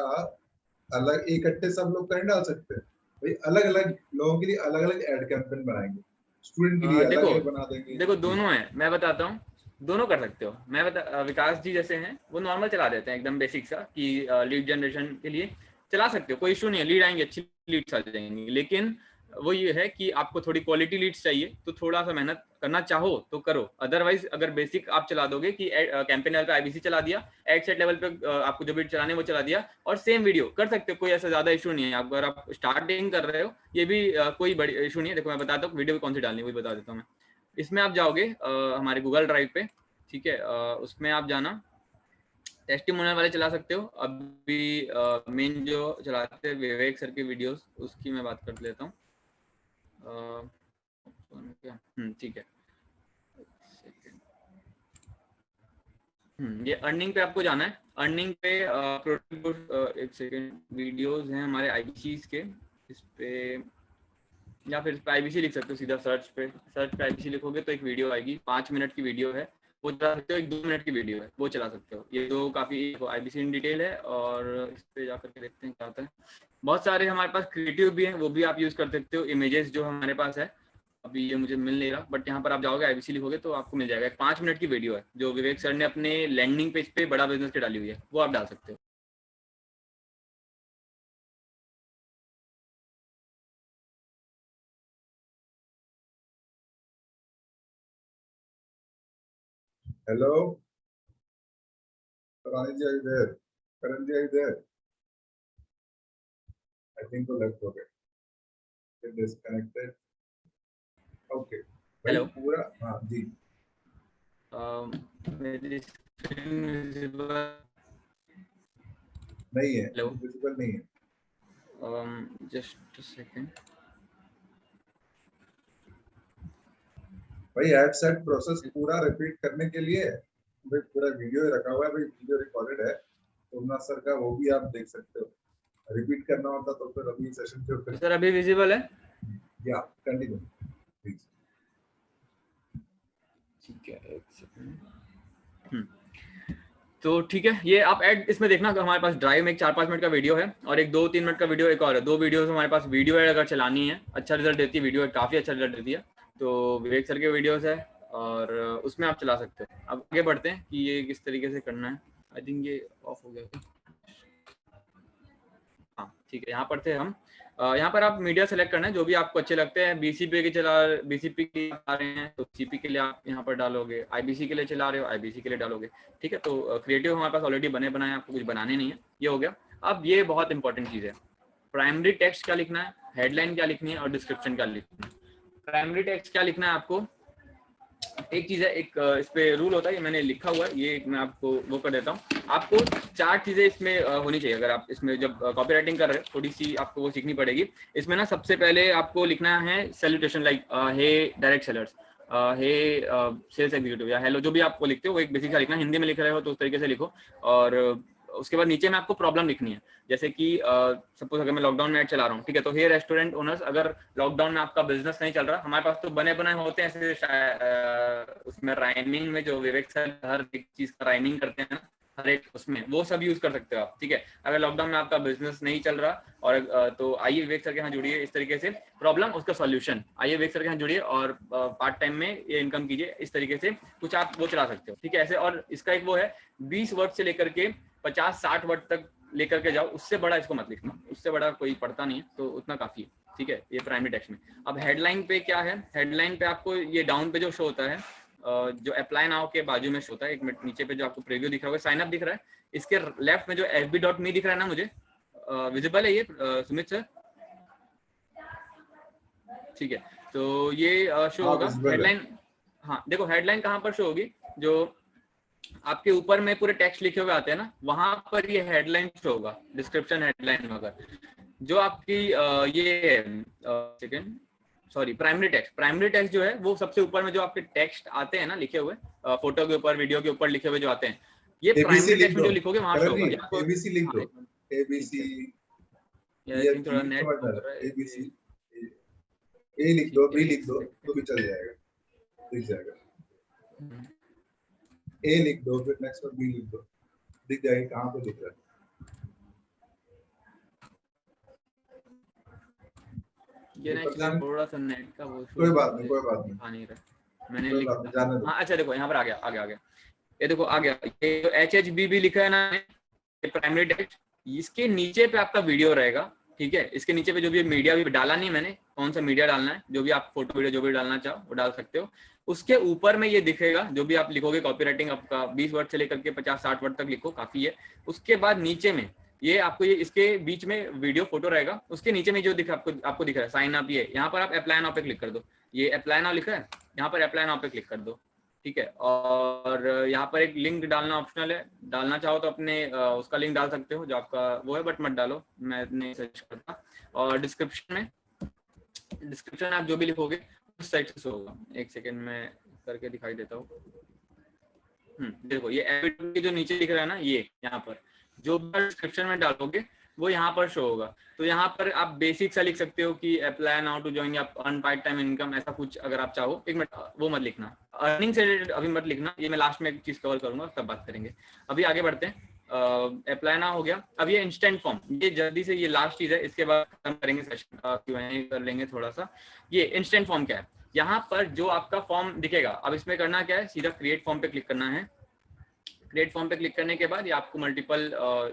अलग इकट्ठे सब लोग कहीं डाल सकते हैं? भाई अलग अलग लोगों के लिए अलग अलग ऐड कैंपेन बनाएंगे, स्टूडेंट के लिए अलग ऐड बना देंगे। देखो दोनों है, मैं बताता हूँ, दोनों कर सकते हो। मैं बता विकास जी जैसे हैं वो नॉर्मल चला देते हैं एकदम बेसिक सा, कि लीड जनरेशन के लिए चला सकते हो, कोई इशू नहीं है, लीड आएंगे, अच्छी लीड्स आ जाएंगी। लेकिन वो ये है कि आपको थोड़ी क्वालिटी लीड्स चाहिए, तो थोड़ा सा मेहनत करना चाहो तो करो। अदरवाइज अगर बेसिक आप चला दोगे कि कैंपेन लेवल पे IBC चला दिया, एड सेट लेवल पे आपको जो भी चलाने वो चला दिया, और सेम वीडियो कर सकते हो, कोई ऐसा ज्यादा इशू नहीं है। अगर आप स्टार्टिंग कर रहे हो ये भी कोई बड़ी इशू नहीं है। देखो मैं बताता हूँ वीडियो कौन सी डालनी है, वही बता देता हूँ मैं। इसमें आप जाओगे हमारे गूगल ड्राइव पे, ठीक है, उसमें आप जाना, टेस्टिमोनियल वाले चला सकते हो। अभी मेन जो चलाते हैं विवेक सर की वीडियोस, उसकी मैं बात कर लेता हूँ। ठीक है, ये अर्निंग पे आपको जाना है। अर्निंग पे एक सेकेंड, वीडियोस हैं हमारे IBCs के, इस पे या फिर इस पे IBC लिख सकते हो सीधा, सर्च पे IBC लिखोगे तो एक वीडियो आएगी, 5 मिनट की वीडियो है, वो चला सकते हो। एक 2 मिनट की वीडियो है, वो चला सकते हो। ये दो काफी IBC इन डिटेल है, और इस पे जाकर के देखते हैं क्या आता है। बहुत सारे हमारे पास क्रिएटिव भी हैं, वो भी आप यूज कर सकते हो। इमेजेस जो हमारे पास है, अभी ये मुझे मिल नहीं रहा, बट यहाँ पर आप जाओगे IBC लिखोगे तो आपको मिल जाएगा। एक 5 मिनट की वीडियो है जो विवेक सर ने अपने लैंडिंग पेज पे बड़ा बिजनेस की डाली हुई है, वो आप डाल सकते हो। Hello Rani ji, are you there? Karan ji, are you there? I think वो लेफ्ट हो गए, डिस्कनेक्टेड। ओके भाई, पूरा हाँ जी। मेरी स्क्रीन विजिबल नहीं है, हेलो, विजिबल नहीं है। जस्ट सेकंड भाई एड सेट प्रोसेस पूरा रिपीट करने के लिए भाई पूरा वीडियो रखा हुआ है, भाई वीडियो रिकॉर्डेड है, सोमनाथ सर का, वो भी आप देख सकते हो। रिपीट करना होता तो फिर अभी सेशन के ऊपर। सर अभी विजिबल है? या कंटिन्यू प्लीज। ठीक है, एक सेकंड। तो ठीक है, ये आप ऐड इसमें देखना, हमारे पास ड्राइव में एक 4-5 मिनट का वीडियो है, और एक 2-3 मिनट का वीडियो एक और है। 2 वीडियोस हमारे पास वीडियो ऐड अगर चलानी है, अच्छा रिजल्ट देती है वीडियो, काफी अच्छा रिजल्ट देती है। तो विवेक सर के वीडियोस है, और उसमें आप चला सकते हो। अब आगे बढ़ते हैं कि ये किस तरीके से करना है। आई थिंक ये ऑफ हो गया। हाँ ठीक है, यहाँ पर थे हम। यहाँ पर आप मीडिया सेलेक्ट करना है जो भी आपको अच्छे लगते हैं। बीसीपी के बीसीपी के आ रहे हैं तो बीसीपी के लिए आप यहाँ पर डालोगे, आईबीसी के लिए चला रहे हो आईबीसी के लिए डालोगे। ठीक है, तो क्रिएटिव हमारे पास ऑलरेडी बने बनाए, आपको कुछ बनाने नहीं है, ये हो गया। अब ये बहुत इंपॉर्टेंट चीज़ है, प्राइमरी टेक्स्ट क्या लिखना है, हेडलाइन क्या लिखनी है और डिस्क्रिप्शन क्या लिखना है। प्राइमरी टेक्स्ट क्या लिखना है आपको, एक चीज है, एक इस पे रूल होता है, ये मैंने लिखा हुआ है, ये मैं आपको वो कर देता हूँ। आपको 4 चीजें इसमें होनी चाहिए। अगर आप इसमें जब कॉपी राइटिंग कर रहे हो थोड़ी सी आपको वो सीखनी पड़ेगी। इसमें ना सबसे पहले आपको लिखना है salutation, like hey direct sellers, hey sales executive या हेलो, जो भी आपको लिखते हो वो एक बेसिक सा लिखना है। हिंदी में लिख रहे हो तो उस तरीके से लिखो। और उसके बाद नीचे में आपको प्रॉब्लम लिखनी है, जैसे कि सपोज अगर मैं लॉकडाउन में ऐड चला रहा हूँ, ठीक है, तो हे रेस्टोरेंट ओनर्स, अगर लॉकडाउन में आपका बिजनेस नहीं चल रहा, हमारे पास तो बने बनाए होते हैं ऐसे, उसमें राइमिंग में जो विवेक सर हर एक चीज का राइमिंग करते हैं ना, हर एक उसमें वो सब यूज कर सकते हो आप। ठीक है, अगर लॉकडाउन में आपका बिजनेस नहीं चल रहा और तो आइए विवेक सर के यहाँ जुड़िए, इस तरीके से प्रॉब्लम उसका सॉल्यूशन, आइए विवेक सर के यहाँ जुड़िए और पार्ट टाइम में ये इनकम कीजिए, इस तरीके से कुछ आप वो चला सकते हो। ठीक है, ऐसे। और इसका एक वो है 20 वर्ड से लेकर के 50-60 वर्ड तक लेकर के जाओ, उससे बड़ा इसको मत लिखना, उससे बड़ा कोई पढ़ता नहीं है, तो उतना काफी है। ठीक है, ये प्राइमरी टेक्स्ट में। अब हेडलाइन पे क्या है, हेडलाइन पे आपको ये डाउन पे जो शो होता है, जो अप्लाई नाउ के बाजू में शो होता है, एक मिनट नीचे पे जो आपको प्रीव्यू दिख रहा होगा, साइन अप दिख रहा है, इसके लेफ्ट में जो fb.me दिख रहा है ना, मुझे विजिबल है ये सुमित सर? ठीक है, तो ये शो होगा हेडलाइन। हाँ देखो, हेडलाइन कहाँ पर शो होगी, जो आपके ऊपर में पूरे टेक्स्ट लिखे हुए आते हैं ना, वहां पर ये हेडलाइन शो होगा, डिस्क्रिप्शन हेडलाइन वगैरह। जो आपकी ये सेकंड सॉरी प्राइमरी टेक्स्ट जो है वो सबसे ऊपर में जो आपके टेक्स्ट आते हैं ना लिखे हुए, फोटो के ऊपर वीडियो के ऊपर लिखे हुए जो आते हैं, ये प्राइमरी टेक्स्ट में जो लिखोगे वहां शो होगा। एबीसी लिख दो, एबीसी, ये थोड़ा नेट एबीसी, ए लिख दो, बी लिख दो तो भी चल जाएगा, दिख जाएगा। ए लिख दो, फिर नेक्स्ट पर बी लिख दो, दिख जाएगा कहाँ पे दिख रहा है। ये ना थोड़ा सा नेट का वो कोई बात नहीं आ नहीं रहा, मैंने लिख दिया। हाँ अच्छा देखो यहाँ पर आ गया, ये देखो आ गया, ये जो HHBB लिखा है ना, ये प्राइमरी टेक्स्ट, इसके नीचे पे आपका वीडियो रहेगा। ठीक है, इसके नीचे पे जो भी मीडिया भी डाला नहीं मैंने, कौन सा मीडिया डालना है, जो भी आप फोटो वीडियो जो भी डालना चाहो वो डाल सकते हो। उसके ऊपर में ये दिखेगा, जो भी आप लिखोगे कॉपीराइटिंग आपका 20 वर्ड से लेकर के 50-60 वर्ड तक लिखो, काफी है। उसके बाद नीचे में ये आपको ये इसके बीच में वीडियो फोटो रहेगा, उसके नीचे में जो दिख आपको दिख रहा है साइन अप, ये यहाँ पर आप अप्लाई नाउ पे क्लिक कर दो, ये अप्लाई नाउ लिखा है, यहाँ पर अप्लाई नाउ पे क्लिक कर दो। ठीक है, और यहाँ पर एक लिंक डालना ऑप्शनल है, डालना चाहो तो अपने उसका लिंक डाल सकते हो जो आपका वो है, बट मत डालो, मैं नहीं सर्च करता। और डिस्क्रिप्शन आप जो भी लिखोगे उस साइड से होगा। एक सेकेंड में करके दिखाई देता हूँ। देखो ये एडिट जो नीचे दिख रहा है ना, ये यहाँ पर जो डिस्क्रिप्शन में डालोगे वो यहाँ पर शो होगा। तो यहाँ पर आप बेसिक सा लिख सकते हो कि अप्लाई नाउ टू जॉइन या अर्न पार्ट टाइम इनकम, ऐसा कुछ अगर आप चाहो। एक मिनट, वो मत लिखना, अर्निंग से रिलेटेड अभी मत लिखना, ये मैं लास्ट में एक चीज कवर करूंगा तब बात करेंगे। अभी आगे बढ़ते हैं। अप्लाई नाउ हो गया। अब ये इंस्टेंट फॉर्म, ये जल्दी से ये लास्ट चीज है, इसके बाद खत्म करेंगे सेशन, Q&A कर लेंगे थोड़ा सा। ये इंस्टेंट फॉर्म क्या है, यहाँ पर जो आपका फॉर्म दिखेगा, अब इसमें करना क्या है, सीधा क्रिएट फॉर्म पे क्लिक करना है। क्रिएट फॉर्म पे क्लिक करने के बाद ये आपको मल्टीपल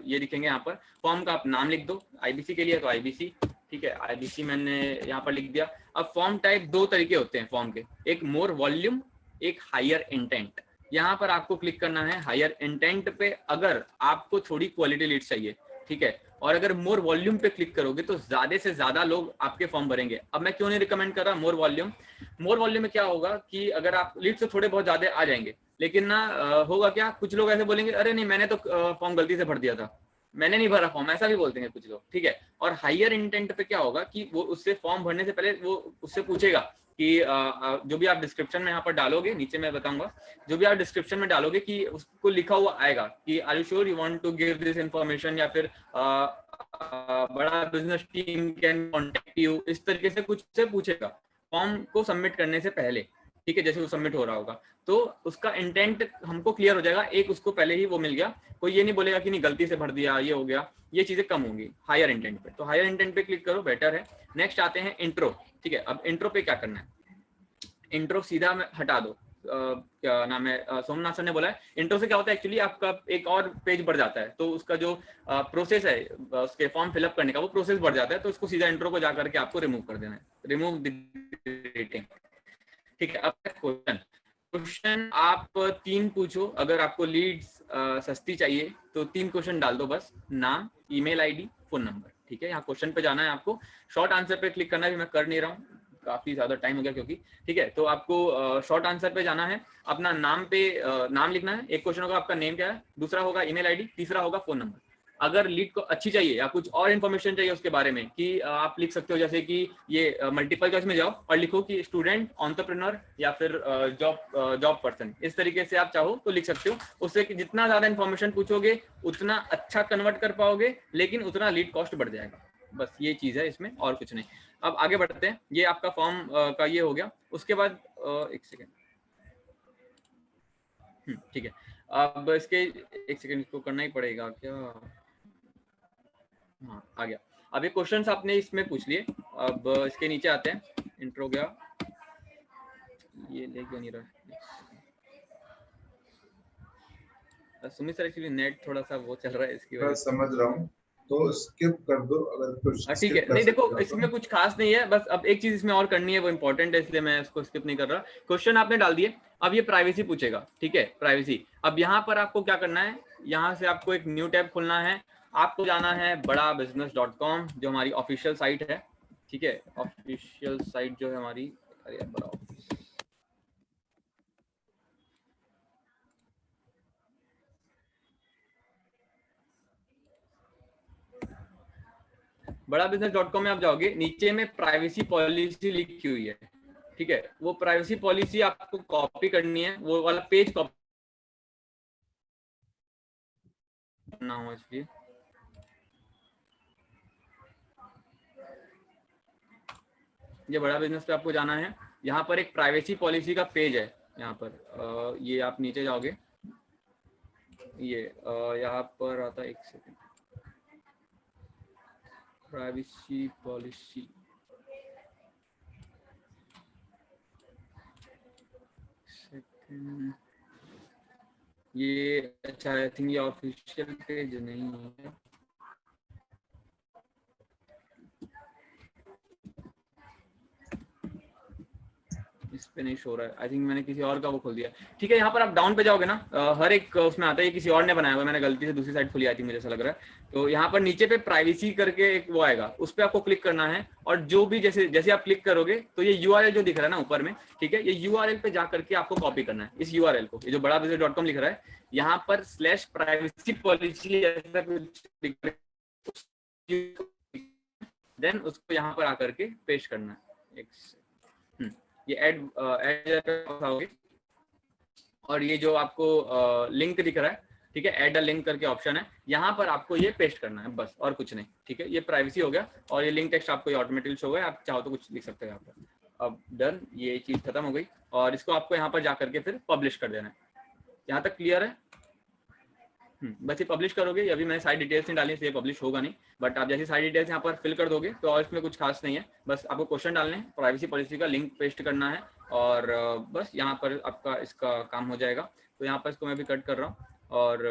ये दिखेंगे। यहाँ पर फॉर्म का आप नाम लिख दो, आईबीसी के लिए तो आईबीसी, ठीक है, आईबीसी मैंने यहाँ पर लिख दिया। अब फॉर्म टाइप 2 तरीके होते हैं फॉर्म के, एक मोर वॉल्यूम, एक हायर इंटेंट। यहाँ पर आपको क्लिक करना है हायर इंटेंट पे अगर आपको थोड़ी क्वालिटी लीड चाहिए, ठीक है। और अगर मोर वॉल्यूम पे क्लिक करोगे तो ज्यादा से ज्यादा लोग आपके फॉर्म भरेंगे। अब मैं क्यों नहीं रिकमेंड कर रहा मोर वॉल्यूम में क्या होगा कि अगर आप लीड से थोड़े बहुत ज्यादा आ जाएंगे, लेकिन ना होगा क्या, कुछ लोग ऐसे बोलेंगे अरे नहीं मैंने तो फॉर्म गलती से भर दिया था, मैंने नहीं भरा फॉर्म, ऐसा भी बोलते हैं कुछ लोग, ठीक है। और हायर इंटेंट पे क्या होगा कि वो उससे फॉर्म भरने से पहले वो उससे पूछेगा कि जो भी आप डिस्क्रिप्शन में यहाँ पर डालोगे, नीचे मैं बताऊंगा, जो भी आप डिस्क्रिप्शन में डालोगे कि उसको लिखा हुआ आएगा कि are you sure you want to give this information, या फिर बड़ा business team can contact you, इस तरीके से कुछ से पूछेगा फॉर्म को सबमिट करने से पहले, ठीक है। जैसे वो सबमिट हो रहा होगा तो उसका इंटेंट हमको क्लियर हो जाएगा, एक उसको पहले ही वो मिल गया, कोई ये नहीं बोलेगा कि नहीं गलती से भर दिया, ये हो गया, ये चीजें कम होंगी हायर इंटेंट पे। तो हायर इंटेंट पे क्लिक करो, बेटर है। नेक्स्ट आते हैं इंट्रो, ठीक है। अब इंट्रो पे क्या करना है, इंट्रो सीधा में हटा दो, क्या नाम है, सोमनाथ सर ने बोला है, इंट्रो से क्या होता है एक्चुअली आपका एक और पेज बढ़ जाता है, तो उसका जो प्रोसेस है उसके फॉर्म फिलअप करने का वो प्रोसेस बढ़ जाता है, तो उसको सीधा इंट्रो को जा करके आपको रिमूव कर देना है, रिमूव द रेटिंग। ठीक है, अब क्वेश्चन आप 3 पूछो, अगर आपको लीड्स सस्ती चाहिए तो 3 क्वेश्चन डाल दो बस, नाम, ईमेल आईडी, फोन नंबर। ठीक है, यहाँ क्वेश्चन पे जाना है आपको, शॉर्ट आंसर पे क्लिक करना है, मैं कर नहीं रहा हूँ, काफी ज्यादा टाइम हो गया क्योंकि। ठीक है, तो आपको शॉर्ट आंसर पे जाना है, अपना नाम पे नाम लिखना है, एक क्वेश्चन होगा आपका नेम क्या है, दूसरा होगा ईमेल आईडी, तीसरा होगा फोन नंबर। अगर लीड को अच्छी चाहिए या कुछ और इन्फॉर्मेशन चाहिए उसके बारे में कि आप लिख सकते हो, जैसे कि ये मल्टीपल चॉइस में जाओ और लिखो कि स्टूडेंट, एंटरप्रेन्योर या फिर जॉब पर्सन, इस तरीके से आप चाहो तो लिख सकते हो। उससे कि जितना ज्यादा इन्फॉर्मेशन पूछोगे उतना अच्छा कन्वर्ट कर पाओगे, लेकिन उतना लीड कॉस्ट बढ़ जाएगा। बस ये चीज है इसमें, और कुछ नहीं। अब आगे बढ़ते हैं, ये आपका फॉर्म का ये हो गया। उसके बाद एक सेकेंड, ठीक है, अब इसके एक सेकेंड इसको करना ही पड़ेगा क्या, हाँ आ गया। अब ये क्वेश्चंस आपने इसमें पूछ लिए, अब इसके नीचे आते हैं, इंट्रो गया, ये ले क्यों नहीं रहा सुमित सर, एक्चुअली नेट थोड़ा सा वो चल रहा है इसकी वजह से। समझ रहा हूँ, तो स्किप कर दो अगर कुछ। ठीक है, नहीं देखो इसमें कुछ खास नहीं है, बस अब एक चीज इसमें और करनी है, वो इंपॉर्टेंट है, इसलिए मैं इसको स्किप नहीं कर रहा। क्वेश्चन आपने डाल दिए, अब ये प्राइवेसी पूछेगा। ठीक है, प्राइवेसी, अब यहाँ पर आपको क्या करना है, यहाँ से आपको एक न्यू टैब खोलना है, आपको जाना है badabusiness.com, जो हमारी ऑफिशियल साइट है। ठीक है, ऑफिशियल साइट जो है हमारी, अरे badabusiness.com में आप जाओगे, नीचे में प्राइवेसी पॉलिसी लिखी हुई है। ठीक है, वो प्राइवेसी पॉलिसी आपको कॉपी करनी है, वो वाला पेज कॉपी करना हो, इसलिए ये बड़ा बिजनेस पे आपको जाना है। यहाँ पर एक प्राइवेसी पॉलिसी का पेज है, यहाँ पर ये आप नीचे जाओगे, ये यहाँ पर आता है, एक सेकंड, प्राइवेसी पॉलिसी, ये अच्छा, आई थिंक ये ऑफिशियल पेज नहीं है, इस पे नहीं शो रहा है, आई थिंक मैंने किसी और का वो खोल दिया। ठीक है, यहाँ पर आप डाउन पे जाओगे ना, हर एक उसमें आता है, किसी और ने बनाया हुआ है, मैंने गलती से दूसरी साइड खोली आई थी, मुझे ऐसा लग रहा है। तो यहाँ पर नीचे पे प्राइवेसी करके एक वो आएगा, उस पर आपको क्लिक करना है, और जो भी जैसे जैसे आप क्लिक करोगे तो ये URL जो दिख रहा है ना ऊपर में, ठीक है, ये URL पे जा करके आपको कॉपी करना है, इस URL को, ये जो badabusiness.com लिख रहा है, यहाँ पर /privacy policy ऐसा कुछ, देन उसको यहाँ पर आकर के पेस्ट करना है। ये ऐड आओगे, और ये जो आपको लिंक दिख रहा है, ठीक है, ऐड अ लिंक करके ऑप्शन है, यहाँ पर आपको ये पेस्ट करना है, बस और कुछ नहीं। ठीक है, ये प्राइवेसी हो गया, और ये लिंक टेक्स्ट आपको ऑटोमेटिकली शो होगा, आप चाहो तो कुछ लिख सकते हैं यहाँ पर। अब डन, ये चीज खत्म हो गई, और इसको आपको यहाँ पर जाकर के फिर पब्लिश कर देना है। यहाँ तक क्लियर है? बस ये पब्लिश करोगे, अभी मैंने सारी डिटेल्स नहीं डाली, इसलिए पब्लिश होगा नहीं, बट आप जैसी सारी डिटेल्स यहाँ पर फिल कर दोगे तो और इसमें कुछ खास नहीं है, बस आपको क्वेश्चन डालने हैं, प्राइवेसी पॉलिसी का लिंक पेस्ट करना है, और बस यहाँ पर आपका इसका काम हो जाएगा। तो यहाँ पर इसको मैं भी कट कर रहा हूँ, और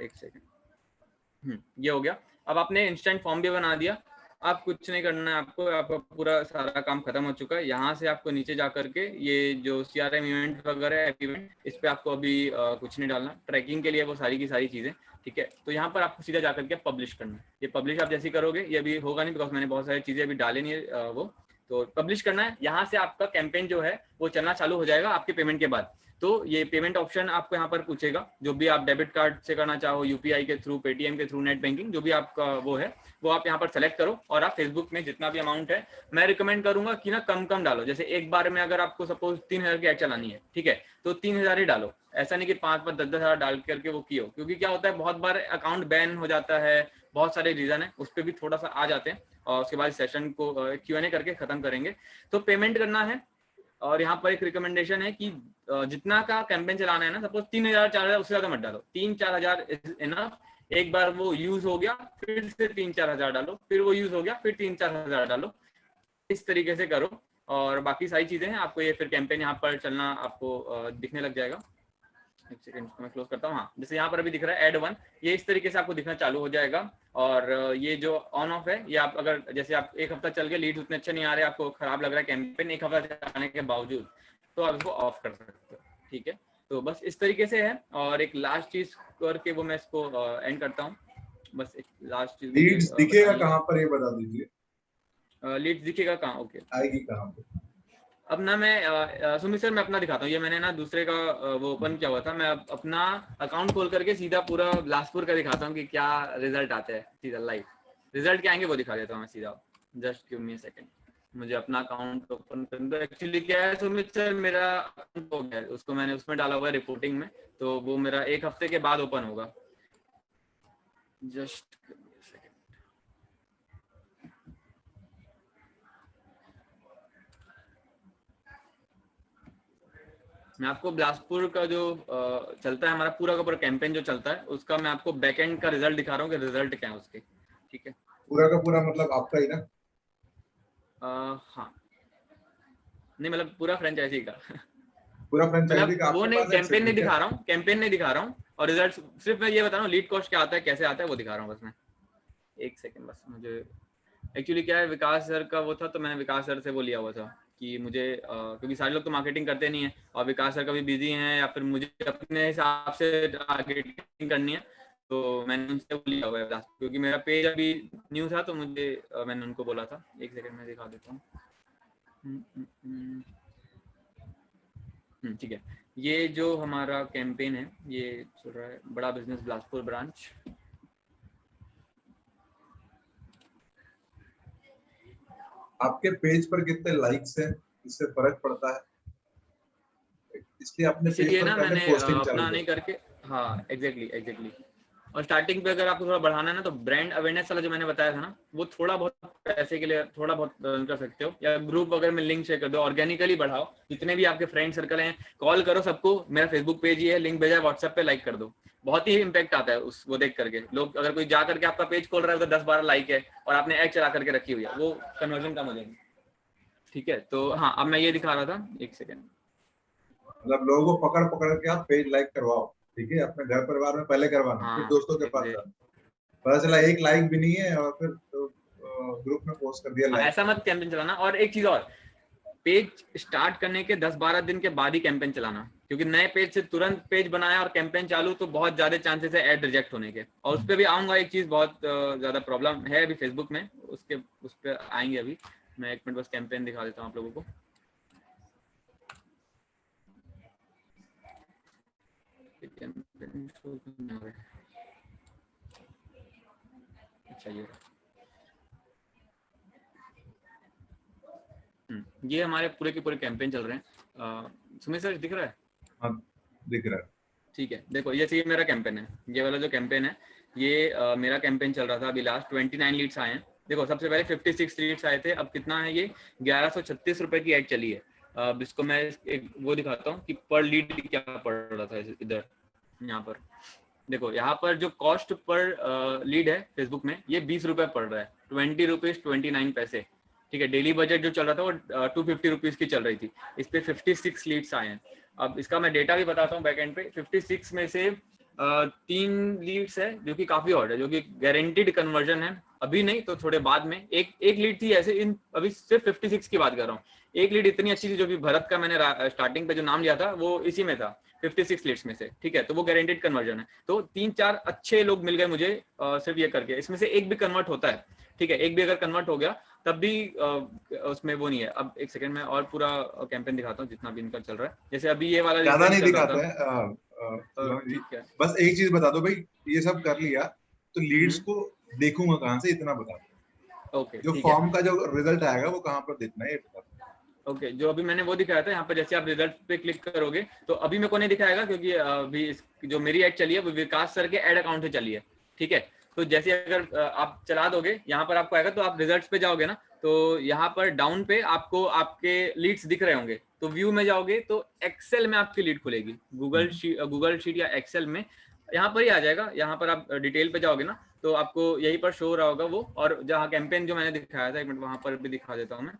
एक सेकेंड, ये हो गया। अब आपने इंस्टेंट फॉर्म भी बना दिया, आप कुछ नहीं करना है आपको, आपका पूरा सारा काम खत्म हो चुका है। यहाँ से आपको नीचे जा करके ये जो CRM इवेंट वगैरह है, इवेंट, इस पे आपको अभी कुछ नहीं डालना, ट्रैकिंग के लिए वो सारी की सारी चीजें। ठीक है, तो यहाँ पर आपको सीधा जा करके पब्लिश करना है। ये पब्लिश आप जैसे करोगे, ये अभी होगा नहीं, बिकॉज मैंने बहुत सारी चीजें अभी डाले नहीं है, वो तो पब्लिश करना है। यहाँ से आपका कैंपेन जो है वो चलना चालू हो जाएगा आपके पेमेंट के बाद। तो ये पेमेंट ऑप्शन आपको यहाँ पर पूछेगा, जो भी आप डेबिट कार्ड से करना चाहो, UPI के थ्रू, पेटीएम के थ्रू, नेट बैंकिंग, जो भी आपका वो है, वो आप यहाँ पर सेलेक्ट करो, और आप फेसबुक में जितना भी अमाउंट है, मैं रिकमेंड करूंगा कि ना कम कम डालो। जैसे एक बार में अगर आपको सपोज 3000 की ऐड चलानी है, ठीक है, तो 3000 ही डालो, ऐसा नहीं कि 5-5, 10-10 हजार डाल करके वो किया हो, क्योंकि क्या होता है बहुत बार अकाउंट बैन हो जाता है, बहुत सारे रीजन है, उस पर भी थोड़ा सा आ जाते हैं, और उसके बाद सेशन को Q&A करके खत्म करेंगे। तो पेमेंट करना है, और यहाँ पर एक रिकमेंडेशन है कि जितना का कैंपेन चलाना है ना, सपोज 3000, 4000, उससे ज्यादा मत डालो, 3-4 हजार इज इनफ। एक बार वो यूज हो गया, फिर से 3-4 हजार डालो, फिर वो यूज हो गया, फिर 3-4 हजार डालो, इस तरीके से करो। और बाकी सारी चीजें हैं। आपको ये फिर कैंपेन यहाँ पर चलना आपको दिखने लग जाएगा। एक सेकंड मैं क्लोज करता हूँ। हाँ, जैसे यहाँ पर अभी दिख रहा है ऐड 1, ये इस तरीके से आपको दिखना चालू हो जाएगा। और ये जो ऑन ऑफ है, ये आप अगर जैसे आप एक हफ्ता चल के लीड्स उतने अच्छे नहीं आ रहे, आपको खराब लग रहा है कैंपेन एक हफ्ता चलाने के बावजूद, तो आप इसको ऑफ कर सकते हो। ठीक है, तो बस इस तरीके से है। और एक लास्ट चीज करके वो मैं इसको एंड करता हूँ। बस एक लास्ट चीज लीड्स दिखेगा कहाँ पर, ये बता दीजिए। लीड्स दिखेगा कहाँ? ओके, आएगी कहाँ पर? अब ना मैं सुमित सर मैं अपना दिखाता हूँ। ये मैंने ना दूसरे का वो ओपन किया हुआ था। मैं अपना अकाउंट खोल करके सीधा पूरा बिलासपुर का दिखाता हूँ कि क्या रिजल्ट आते हैं। सीधा लाइव रिजल्ट क्या आएंगे वो दिखा देता हूँ मैं सीधा। Just give me a second, मुझे अपना अकाउंट ओपन करना है। एक्चुअली क्या है सुमित सर, मेरा अकाउंट हो गया है, उसको मैंने उसमें डाला हुआ है रिपोर्टिंग में, तो वो मेरा एक हफ्ते के बाद ओपन होगा। जस्ट मैं आपको बिलासपुर का जो चलता है हमारा पूरा का पूरा कैंपेन जो चलता है, उसका मैं आपको बैकएंड का रिजल्ट दिखा रहा हूँ कि रिजल्ट क्या है उसके। ठीक है, पूरा का पूरा मतलब आपका ही ना? हाँ, नहीं मतलब पूरा फ्रेंचाइजी का पूरा फ्रेंचाइजी मतलब का वो आपके नहीं, पास है कैंपेन नहीं क्या? दिखा रहा हूँ, कैंपेन नहीं दिखा रहा हूँ। और रिजल्ट सिर्फ मैं ये बता रहा हूँ, लीड कॉस्ट क्या आता है, कैसे आता है, वो दिखा रहा हूँ बस मैं। एक सेकंड बस, मुझे एक्चुअली क्या है, विकास सर का वो था, तो मैंने विकास सर से वो लिया हुआ था कि मुझे क्योंकि सारे लोग तो मार्केटिंग करते नहीं है, और विकास सर कभी बिजी हैं या फिर मुझे अपने हिसाब से मार्केटिंग करनी है, तो मैंने उनसे वो लिया हुआ है। क्योंकि मेरा पेज अभी न्यू था, तो मुझे मैंने उनको बोला था। एक सेकंड में दिखा देता हूँ। ठीक है, ये जो हमारा कैंपेन है ये चल रहा है बड़ा बिजनेस बिलासपुर ब्रांच। आपके पेज पर कितने लाइक्स हैं, इससे फर्क पड़ता है, इसलिए अपने पेज इसीलिए पर ना पहले मैंने पोस्टिंग चालू अपना नहीं करो। करके, हाँ एग्जैक्टली। और स्टार्टिंग पे अगर आपको थोड़ा बढ़ाना है ना, तो ब्रांड अवेयरनेस वाला जो मैंने बताया था ना, वो थोड़ा बहुत पैसे के लिए थोड़ा बहुत कर सकते हो, या ग्रुप वगैरह में लिंक शेयर कर दो, ऑर्गेनिकली बढ़ाओ। जितने भी आपके फ्रेंड सर्कल हैं, कॉल करो सबको, मेरा फेसबुक पेज ही है, लिंक भेजा, व्हाट्सएप पे लाइक कर दो। बहुत ही इम्पैक्ट आता है उस वो देख करके। लोग अगर कोई जा करके आपका पेज खोल रहा है, तो 10-12 लाइक है और आपने ऐड चला करके रखी हुई है, वो कन्वर्जन कम हो जाएगी। ठीक है, तो हाँ अब मैं ये दिखा रहा था। एक सेकेंड, मतलब लोगों को पकड़ पकड़ के आप पेज लाइक करवाओ, ठीक है, अपने घर परिवार में पहले करवाना, फिर हाँ दोस्तों के पास जाना। पता चला एक लाइक भी नहीं है और फिर ग्रुप में पोस्ट कर दिया लाइक। ऐसा मत कैंपेन चलाना। और एक चीज और, पेज स्टार्ट करने के 10-12 दिन के बाद ही कैंपेन चलाना, क्योंकि नए पेज से तुरंत पेज बनाया और कैंपेन चालू, तो बहुत ज्यादा चांसेस है ऐड रिजेक्ट होने के। और उस पर भी आऊंगा, एक चीज बहुत ज्यादा प्रॉब्लम है अभी फेसबुक में, उस पर आएंगे अभी। मैं एक मिनट बस कैंपेन दिखा देता हूँ आप लोगों को। अच्छा ये हमारे पूरे के पूरे कैंपेन चल रहे हैं। सुमित सर दिख रहा है? हाँ दिख रहा है। ठीक है, देखो ये मेरा कैंपेन है, ये वाला जो कैंपेन है, ये मेरा कैंपेन चल रहा था। अभी लास्ट 29 लीड्स आए हैं। देखो सबसे पहले 56 लीड्स आए थे, अब कितना है, ये 1136 रुपए की एड चली है। अब इसको मैं एक वो दिखाता हूँ कि पर लीड क्या पड़ रहा था इधर। यहाँ पर देखो, यहाँ पर जो कॉस्ट पर लीड है फेसबुक में, ये 20 रुपए पड़ रहा है, 20 रुपीज 29 पैसे। ठीक है, डेली बजट जो चल रहा था वो 250 रुपीज की चल रही थी। इस पे 56 लीड्स आए हैं। अब इसका मैं डेटा भी बताता हूँ बैक एंड पे। 56 में से 3 लीड्स है जो कि काफी ऑर्डर है, जो कि गारंटीड कन्वर्जन है। अभी नहीं तो थोड़े बाद में। एक लीड थी ऐसे, इन अभी सिर्फ 56 की बात कर रहा हूँ। एक लीड इतनी अच्छी थी, जो भी भरत का मैंने स्टार्टिंग पे जो नाम लिया था, वो इसी में था 56 लीड्स में से। ठीक है, तो वो गारंटीड कन्वर्जन है। तो 3-4 अच्छे लोग मिल गए मुझे सिर्फ ये करके। इसमें से एक भी कन्वर्ट होता है, ठीक है, एक भी अगर कन्वर्ट हो गया तब भी उसमें वो नहीं है। अब एक सेकंड में और पूरा कैंपेन दिखाता हूँ जितना भी इनका चल रहा है। जैसे अभी ये वाला ज्यादा नहीं चल रहा दिखाते था। हैं ठीक है, बस एक चीज बता दो भाई, ये सब कर लिया तो लीड्स को देखूंगा कहाँ से, इतना बता दो। ओके जो ठीक है। फॉर्म का जो रिजल्ट आएगा वो कहाँ पर देखना है, ये बता दो। ओके, जो अभी मैंने वो दिखाया था, यहाँ पर जैसे आप रिजल्ट पे क्लिक करोगे तो अभी मेरे को नहीं दिखाएगा, क्योंकि अभी जो मेरी एड चली है वो विकास सर के एड अकाउंट से चली है। ठीक है, तो जैसे अगर आप चला दोगे, यहाँ पर आपको आएगा, तो आप रिजल्ट्स पे जाओगे ना, तो यहाँ पर डाउन पे आपको आपके लीड्स दिख रहे होंगे। तो व्यू में जाओगे तो एक्सेल में आपकी लीड खुलेगी, गूगल शीट या एक्सेल में, यहाँ पर ही आ जाएगा। यहाँ पर आप डिटेल पे जाओगे ना, तो आपको यहीं पर शो हो रहा होगा वो। और जहाँ कैंपेन जो मैंने दिखाया था, एक मिनट वहां पर भी दिखा देता हूँ मैं।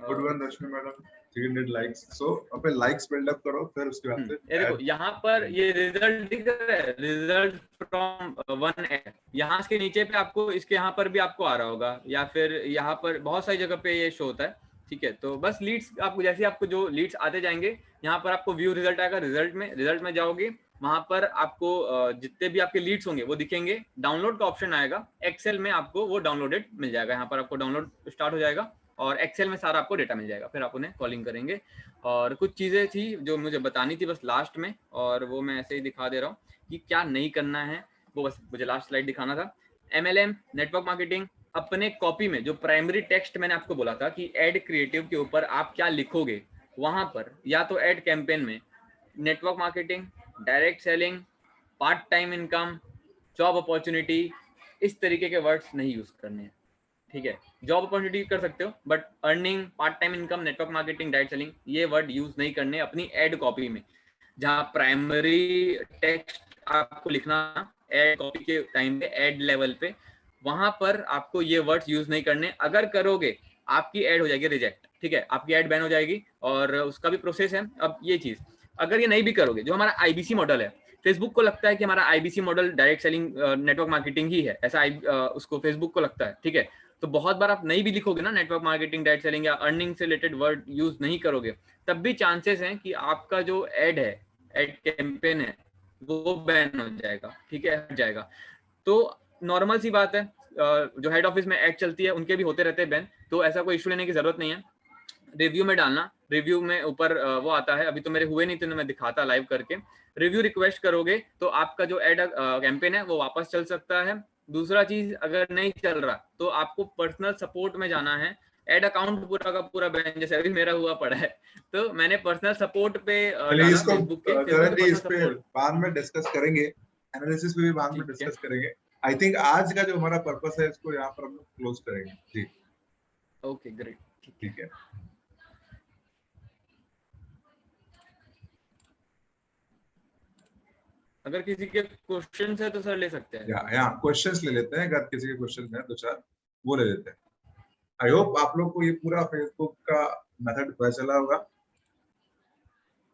गुड वन रश्मि मैडम, 300 लाइक्स। सो अपने लाइक्स बिल्ड अप करो, फिर उसके बाद से ये देखो यहाँ पर ये रिजल्ट दिख रहा है, रिजल्ट फ्रॉम वन ऐड। यहाँ के नीचे पे आपको इसके यहाँ पर भी आपको आ रहा होगा, या फिर यहाँ पर बहुत सारी जगह पे ये शो होता है। ठीक है, तो बस लीड्स आपको जैसे आपको जो लीड्स आते जाएंगे, यहाँ पर आपको व्यू रिजल्ट आएगा। रिजल्ट में जाओगे, वहां पर आपको जितने भी आपके लीड्स होंगे वो दिखेंगे। डाउनलोड का ऑप्शन आएगा, एक्सेल में आपको वो डाउनलोडेड मिल जाएगा। यहाँ पर आपको डाउनलोड स्टार्ट हो जाएगा और एक्सेल में सारा आपको डेटा मिल जाएगा। फिर आप उन्हें कॉलिंग करेंगे। और कुछ चीजें थी जो मुझे बतानी थी बस लास्ट में, और वो मैं ऐसे ही दिखा दे रहा हूँ कि क्या नहीं करना है, वो बस मुझे लास्ट स्लाइड दिखाना था। MLM नेटवर्क मार्केटिंग, अपने कॉपी में जो प्राइमरी टेक्स्ट मैंने आपको बोला था कि एड क्रिएटिव के ऊपर आप क्या लिखोगे, वहां पर या तो एड कैंपेन में network marketing, direct selling, part time income, job opportunity, इस तरीके के वर्ड्स नहीं यूज करने हैं। ठीक है, जॉब अपॉर्चुनिटी कर सकते हो, but earning, part time income, network marketing, direct selling, ये वर्ड यूज नहीं करने अपनी एड कॉपी में। जहां प्राइमरी टेक्स्ट आपको लिखना एड कॉपी के टाइम पे, एड लेवल पे, वहां पर आपको ये वर्ड्स यूज नहीं करने। अगर करोगे आपकी एड हो जाएगी रिजेक्ट। ठीक है, आपकी एड बैन हो जाएगी, और उसका भी प्रोसेस है। अब ये चीज अगर ये नहीं भी करोगे, जो हमारा IBC मॉडल है, फेसबुक को लगता है कि हमारा IBC model direct selling network marketing ही है, ऐसा उसको फेसबुक को लगता है। ठीक है, तो बहुत बार आप नहीं भी लिखोगे ना नेटवर्क मार्केटिंग, डायरेक्ट सेलिंग या अर्निंग से रिलेटेड वर्ड यूज नहीं करोगे, तब भी चांसेस हैं कि आपका जो एड है, एड कैंपेन है, वो बैन हो जाएगा। ठीक है, हट जाएगा। तो नॉर्मल सी बात है, जो हेड ऑफिस में एड चलती है उनके भी होते रहते हैं बैन, तो ऐसा कोई इशू लेने की जरूरत नहीं है। रिव्यू में डालना, रिव्यू में ऊपर वो आता है, अभी तो मेरे हुए नहीं थे, मैं दिखाता लाइव करके। रिव्यू रिक्वेस्ट करोगे तो आपका जो एड कैंपेन है वो वापस चल सकता है। दूसरा चीज, अगर नहीं चल रहा तो आपको पर्सनल सपोर्ट में जाना है। एड अकाउंट पूरा का पूरा बैन, जैसे अभी मेरा हुआ पड़ा है, तो मैंने पर्सनल सपोर्ट पे चलिए डाला, इसको फेसबुक के करण जी इस पर्सनल पे सपोर्ट। बाद में डिस्कस करेंगे, एनालिसिस पे भी बाद में ठीक है, डिस्कस करेंगे। आई थिंक आज का जो हमारा पर्पस है इसको यहाँ पर हम लोग क्लोज करेंगे। जी ओके ग्रेट, ठीक है। ठीक है। अगर किसी के क्वेश्चन है तो सर ले सकते हैं। या क्वेश्चंस ले लेते हैं, अगर किसी के क्वेश्चन है दो चार वो ले लेते हैं। आई होप आप लोग को ये पूरा फेसबुक का मेथड पता चला होगा,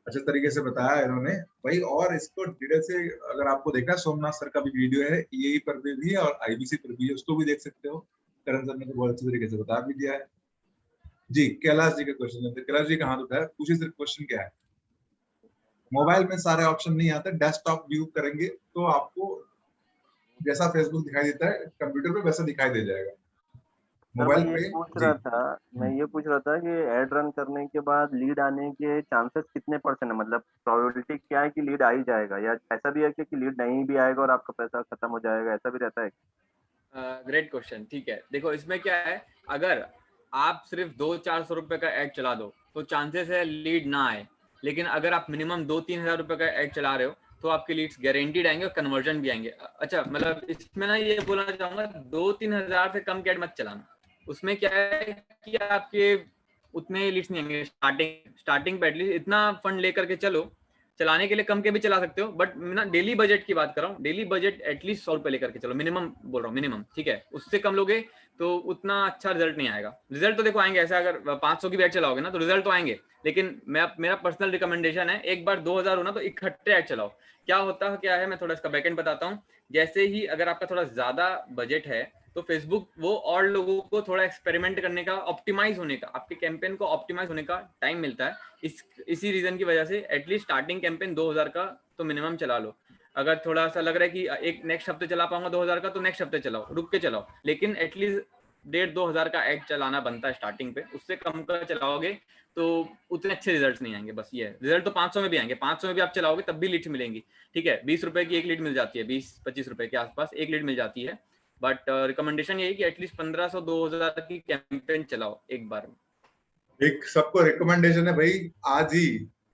अच्छे तरीके से बताया इन्होंने भाई। और इसको डिटेल से अगर आपको देखना है, सोमनाथ सर का भी वीडियो है, EAE पर भी है और IBC पर भी है, उसको भी देख सकते हो। करण सर ने तो बहुत अच्छे तरीके से बता भी दिया है। जी कैलाश जी का क्वेश्चन है, कैलाश जी का हाथ उठाया, पूछिए सर क्वेश्चन क्या है। मोबाइल में सारे ऑप्शन नहीं आते, डेस्कटॉप व्यू करेंगे तो आपको जैसा फेसबुक दिखाई देता है कंप्यूटर पे वैसा दिखाई दे जाएगा। सर मोबाइल मैं पे ये पूछ जी रहा था मैं ये पूछ रहा था कि एड रन करने के बाद लीड आने के चांसेस कितने परसेंट है, मतलब प्रोबेबिलिटी क्या है कि लीड आ ही जाएगा, या ऐसा भी है कि लीड नहीं भी आएगा और आपका पैसा खत्म हो जाएगा, ऐसा भी रहता है? Great question. ठीक है, देखो इसमें क्या है, अगर आप सिर्फ 200-400 रुपए का एड चला दो तो चांसेस है लीड ना आए। लेकिन अगर आप मिनिमम 2-3 हजार रुपए का एड चला रहे हो तो आपके लीड्स गारंटीड आएंगे और कन्वर्जन भी आएंगे। अच्छा, मतलब इसमें ना ये बोलना चाहूंगा, 2-3 हजार से कम के एड मत चलाना। उसमें क्या है कि आपके उतने लीड्स नहीं आएंगे स्टार्टिंग पे। एटलीस्ट इतना फंड लेकर के चलो, चलाने के लिए कम के भी चला सकते हो, बट ना डेली बजट की बात कर रहा हूँ। डेली बजट एटलीस्ट 100 रुपए लेकर के चलो, मिनिमम बोल रहा हूँ, मिनिमम। ठीक है, उससे कम लोगे तो उतना अच्छा रिजल्ट नहीं आएगा। रिजल्ट तो देखो आएंगे, ऐसा अगर 500 की भी एड चलाओगे ना तो रिजल्ट तो आएंगे, लेकिन मेरा पर्सनल रिकमेंडेशन है, एक बार 2000 हो ना तो इकट्ठे एड चलाओ। क्या है मैं थोड़ा इसका बैकएंड बताता हूँ। जैसे ही अगर आपका थोड़ा ज्यादा बजट है तो फेसबुक वो और लोगों को थोड़ा एक्सपेरिमेंट करने का, ऑप्टिमाइज होने का, आपके कैंपेन को ऑप्टिमाइज होने का टाइम मिलता है। इसी रीजन की वजह से एटलीस्ट स्टार्टिंग कैंपेन 2000 का तो मिनिमम चला लो। अगर थोड़ा सा लग रहा है कि एक नेक्स्ट हफ्ते चला पाऊंगा 2000 का, तो नेक्स्ट हफ्ते चलाओ, रुक के चलाओ, लेकिन एटलीस्ट 1,500-2 हजार का एड चलाना बनता है स्टार्टिंग पे। उससे कम का चलाओगे तो उतने अच्छे रिजल्ट नहीं आएंगे। बस ये रिजल्ट तो 500 में भी आएंगे, 500 में भी आप चलाओगे तब भी लीड्स मिलेंगी। ठीक है, 20 रुपए की एक लीड मिल जाती है, 20-25 रुपए के आसपास एक लीड मिल जाती है। बट रिकमेंडेशन यही कि एटलीस्ट 1500-2000 की कैंपेन चलाओ एक बार में। एक सबको रिकमेंडेशन है भाई, आज ही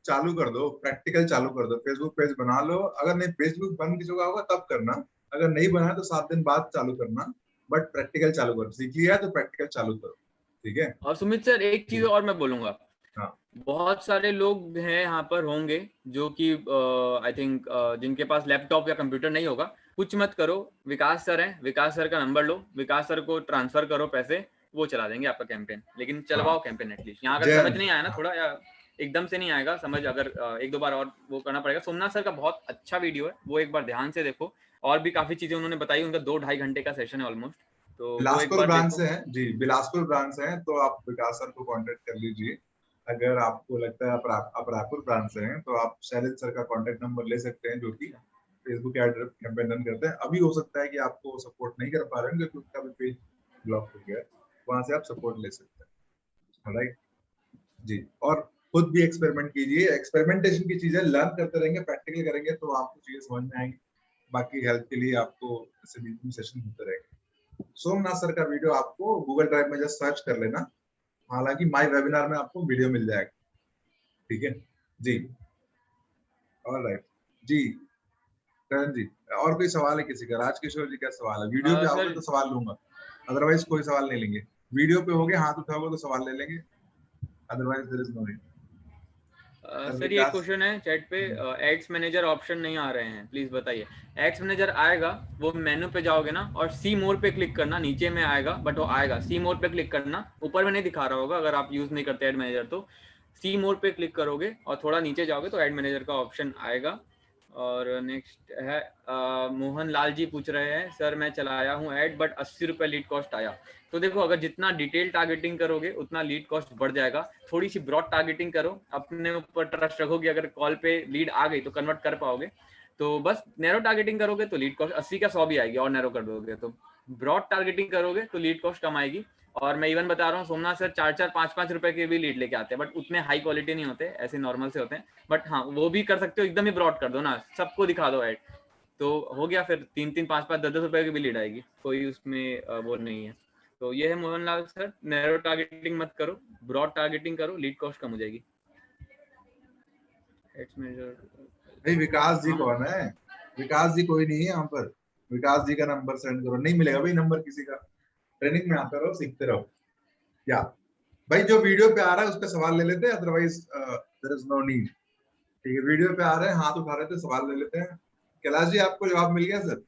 चालू कर दो, प्रैक्टिकल चालू कर दो, फेसबुक पेज बना लो। अगर नहीं फेसबुक बन किसी का होगा तब करना, अगर नहीं बना तो 7 दिन बाद चालू करना, बट प्रैक्टिकल चालू करो। सीख लिया तो प्रैक्टिकल चालू करो, ठीक है। और सुमित सर एक चीज और मैं बोलूंगा, हाँ बहुत सारे लोग हैं यहाँ पर होंगे जो कि आई थिंक जिनके पास लैपटॉप या कंप्यूटर नहीं होगा। कुछ मत करो, विकास सर हैं, विकास सर का नंबर लो, विकास सर को ट्रांसफर करो पैसे, वो चला देंगे आपका कैंपेन, लेकिन चलवाओ कैंपेन एटलीस्ट। यहाँ अगर जय समझ नहीं आया ना थोड़ा, या एकदम से नहीं आएगा समझ, अगर एक दो बार और वो करना पड़ेगा। सोमनाथ सर का बहुत अच्छा वीडियो है, वो एक बार ध्यान से देखो, और भी काफी चीजें उन्होंने बताई, उनका 2-2.5 घंटे का सेशन है ऑलमोस्ट, तो वो एक बिलासपुर बार ब्रांच देखो। से हैं जी, बिलासपुर ब्रांच से हैं, तो आप विकास सर को कांटेक्ट कर लीजिए। अगर आपको लगता है आप रायपुर ब्रांच से हैं तो आप शैलेंद्र सर का कांटेक्ट नंबर ले सकते हैं, जो कि फेसबुक एड कैंपेन रन करते हैं। अभी हो सकता है कि आपको सपोर्ट नहीं कर पा रहे हैं क्योंकि उसका भी पेज ब्लॉक हो गया है, वहां से आप सपोर्ट ले सकते हैं, राइट जी। और खुद भी एक्सपेरिमेंट कीजिए, एक्सपेरिमेंटेशन की चीजें लर्न करते रहेंगे, प्रैक्टिकल करेंगे तो आपको चीजें समझ में आएंगी। बाकी हेल्प के लिए आपको ऐसे बीच में सेशन होते रहेंगे। सोमनाथ सर का वीडियो आपको गूगल ड्राइव में जस्ट सर्च कर लेना, हालांकि माय वेबिनार में आपको वीडियो मिल जाएगा, ठीक है जी। ऑलराइट जी, करण जी और कोई सवाल है किसी का? राजकिशोर जी, क्या सवाल है? वीडियो पे आओगे सर तो सवाल लूंगा, अदरवाइज कोई सवाल नहीं लेंगे। वीडियो पे होगे, हाथ उठाओगे तो सवाल ले लेंगे, otherwise there is no need. Sir ये क्वेश्चन है चैट पे, एड्स मैनेजर ऑप्शन नहीं आ रहे हैं, प्लीज बताइए। एड्स मैनेजर आएगा, वो मेनू पे जाओगे ना और सी मोर पे क्लिक करना, नीचे में आएगा बट वो आएगा, सी मोर पे क्लिक करना, ऊपर में नहीं दिखा रहा होगा अगर आप यूज नहीं करते एड मैनेजर तो। सी मोर पे क्लिक करोगे और थोड़ा नीचे जाओगे तो एड मैनेजर का ऑप्शन आएगा। और नेक्स्ट है मोहन लाल जी पूछ रहे हैं, सर मैं चलाया हूँ ऐड बट 80 रुपये लीड कॉस्ट आया। तो देखो, अगर जितना डिटेल टारगेटिंग करोगे उतना लीड कॉस्ट बढ़ जाएगा। थोड़ी सी ब्रॉड टारगेटिंग करो, अपने ऊपर ट्रस्ट रखोगे, अगर कॉल पे लीड आ गई तो कन्वर्ट कर पाओगे। तो बस नैरो टारगेटिंग करोगे तो लीड कॉस्ट 80 का 100 भी आएगी, और नैरो कर दोगे तो। ब्रॉड टारगेटिंग करोगे तो लीड कॉस्ट कम आएगी। और मैं इवन बता रहा हूँ, सोमनाथ सर 4-4, 5-5 रुपए के भी लीड लेके आते हैं, बट उतने हाई क्वालिटी नहीं होते, ऐसे नॉर्मल से होते हैं। बट हाँ, वो भी कर सकते हो, एकदम ही ब्रॉड कर दो ना, सबको दिखा दो ऐड, तो हो गया। फिर 3-3, 5-5, 10-10 रुपए की भी लीड आएगी, कोई उसमें वो नहीं है। तो ये है मोहनलाल सर, नैरो टारगेटिंग मत करो, ब्रॉड टारगेटिंग करो, लीड कॉस्ट कम हो जाएगी। भाई विकास जी कौन है? विकास जी कोई नहीं है यहाँ पर। विकास जी का नंबर सेंड करो, नहीं मिलेगा भाई नंबर किसी का। ट्रेनिंग में आते रहो, सीखते रहो। या भाई जो वीडियो पे आ रहा है उस पर सवाल ले लेते हैं, otherwise there is no need. ठीक है, वीडियो पे आ रहे हैं, हाथ उठा रहे थे, सवाल ले लेते हैं। कैलाश जी आपको जवाब मिल गया सर?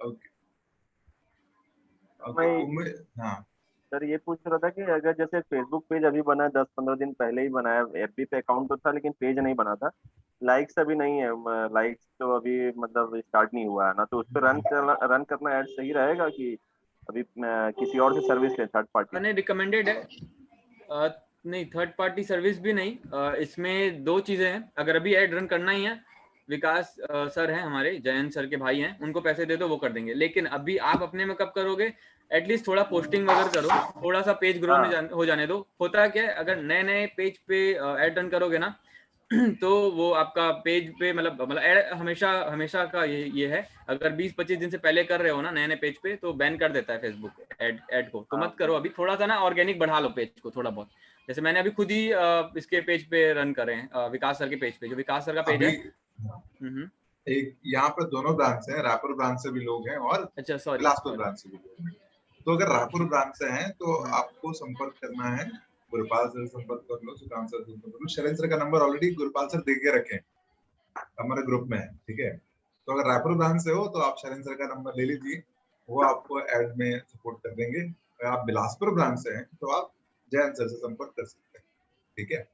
Okay okay. हाँ सर ये पूछ रहा था कि अगर जैसे फेसबुक पेज अभी बना है, 10-15 दिन पहले ही बनाया, एफबी पे अकाउंट तो था लेकिन पेज नहीं बना था, लाइक्स अभी नहीं है, लाइक्स तो अभी मतलब स्टार्ट नहीं हुआ है ना, तो उस पर रन करना ऐड सही रहेगा कि अभी किसी और से सर्विस ले, थर्ड पार्टी? मैंने रिकमेंडेड है, नहीं थर्ड पार्टी सर्विस भी नहीं। इसमें दो चीजें हैं, अगर अभी ऐड रन करना ही है, विकास सर हैं हमारे, जयंत सर के भाई हैं, उनको पैसे दे दो, वो कर देंगे। लेकिन अभी आप अपने में कब करोगे, एटलीस्ट थोड़ा पोस्टिंग वगैरह करो, थोड़ा सा पेज ग्रो हो जाने दो। होता है क्या, अगर नए नए पेज पे ऐड रन करोगे ना तो वो आपका पेज पे मतलब ऐड हमेशा हमेशा का ये है, अगर 20-25 दिन से पहले कर रहे हो ना नए नए पेज पे, तो बैन कर देता है फेसबुक ऐड को। तो मत करो अभी, थोड़ा सा ना ऑर्गेनिक बढ़ा लो पेज को थोड़ा बहुत। जैसे मैंने अभी खुद ही इसके पेज पे रन करे हैं, विकास सर के पेज पे, जो विकास सर का पेज है। एक यहाँ पर दोनों ब्रांच हैं, रायपुर ब्रांच से भी लोग हैं और अच्छा सॉरी, बिलासपुर ब्रांच से भी लोग हैं। तो अगर रायपुर ब्रांच से हैं तो आपको संपर्क करना है, गुरपाल सर संपर्क कर लो, सुकांत सर संपर्क कर लो। शैलेंद्र सर का नंबर ऑलरेडी गुरपाल सर दे के रखे हैं, हमारे ग्रुप में है, ठीक है। तो अगर रायपुर ब्रांच से हो तो आप शैलेंद्र सर का नंबर ले लीजिए, वो आपको एड में सपोर्ट कर देंगे। अगर आप बिलासपुर ब्रांच से हैं तो आप जयंत सर से संपर्क कर सकते हैं, ठीक है।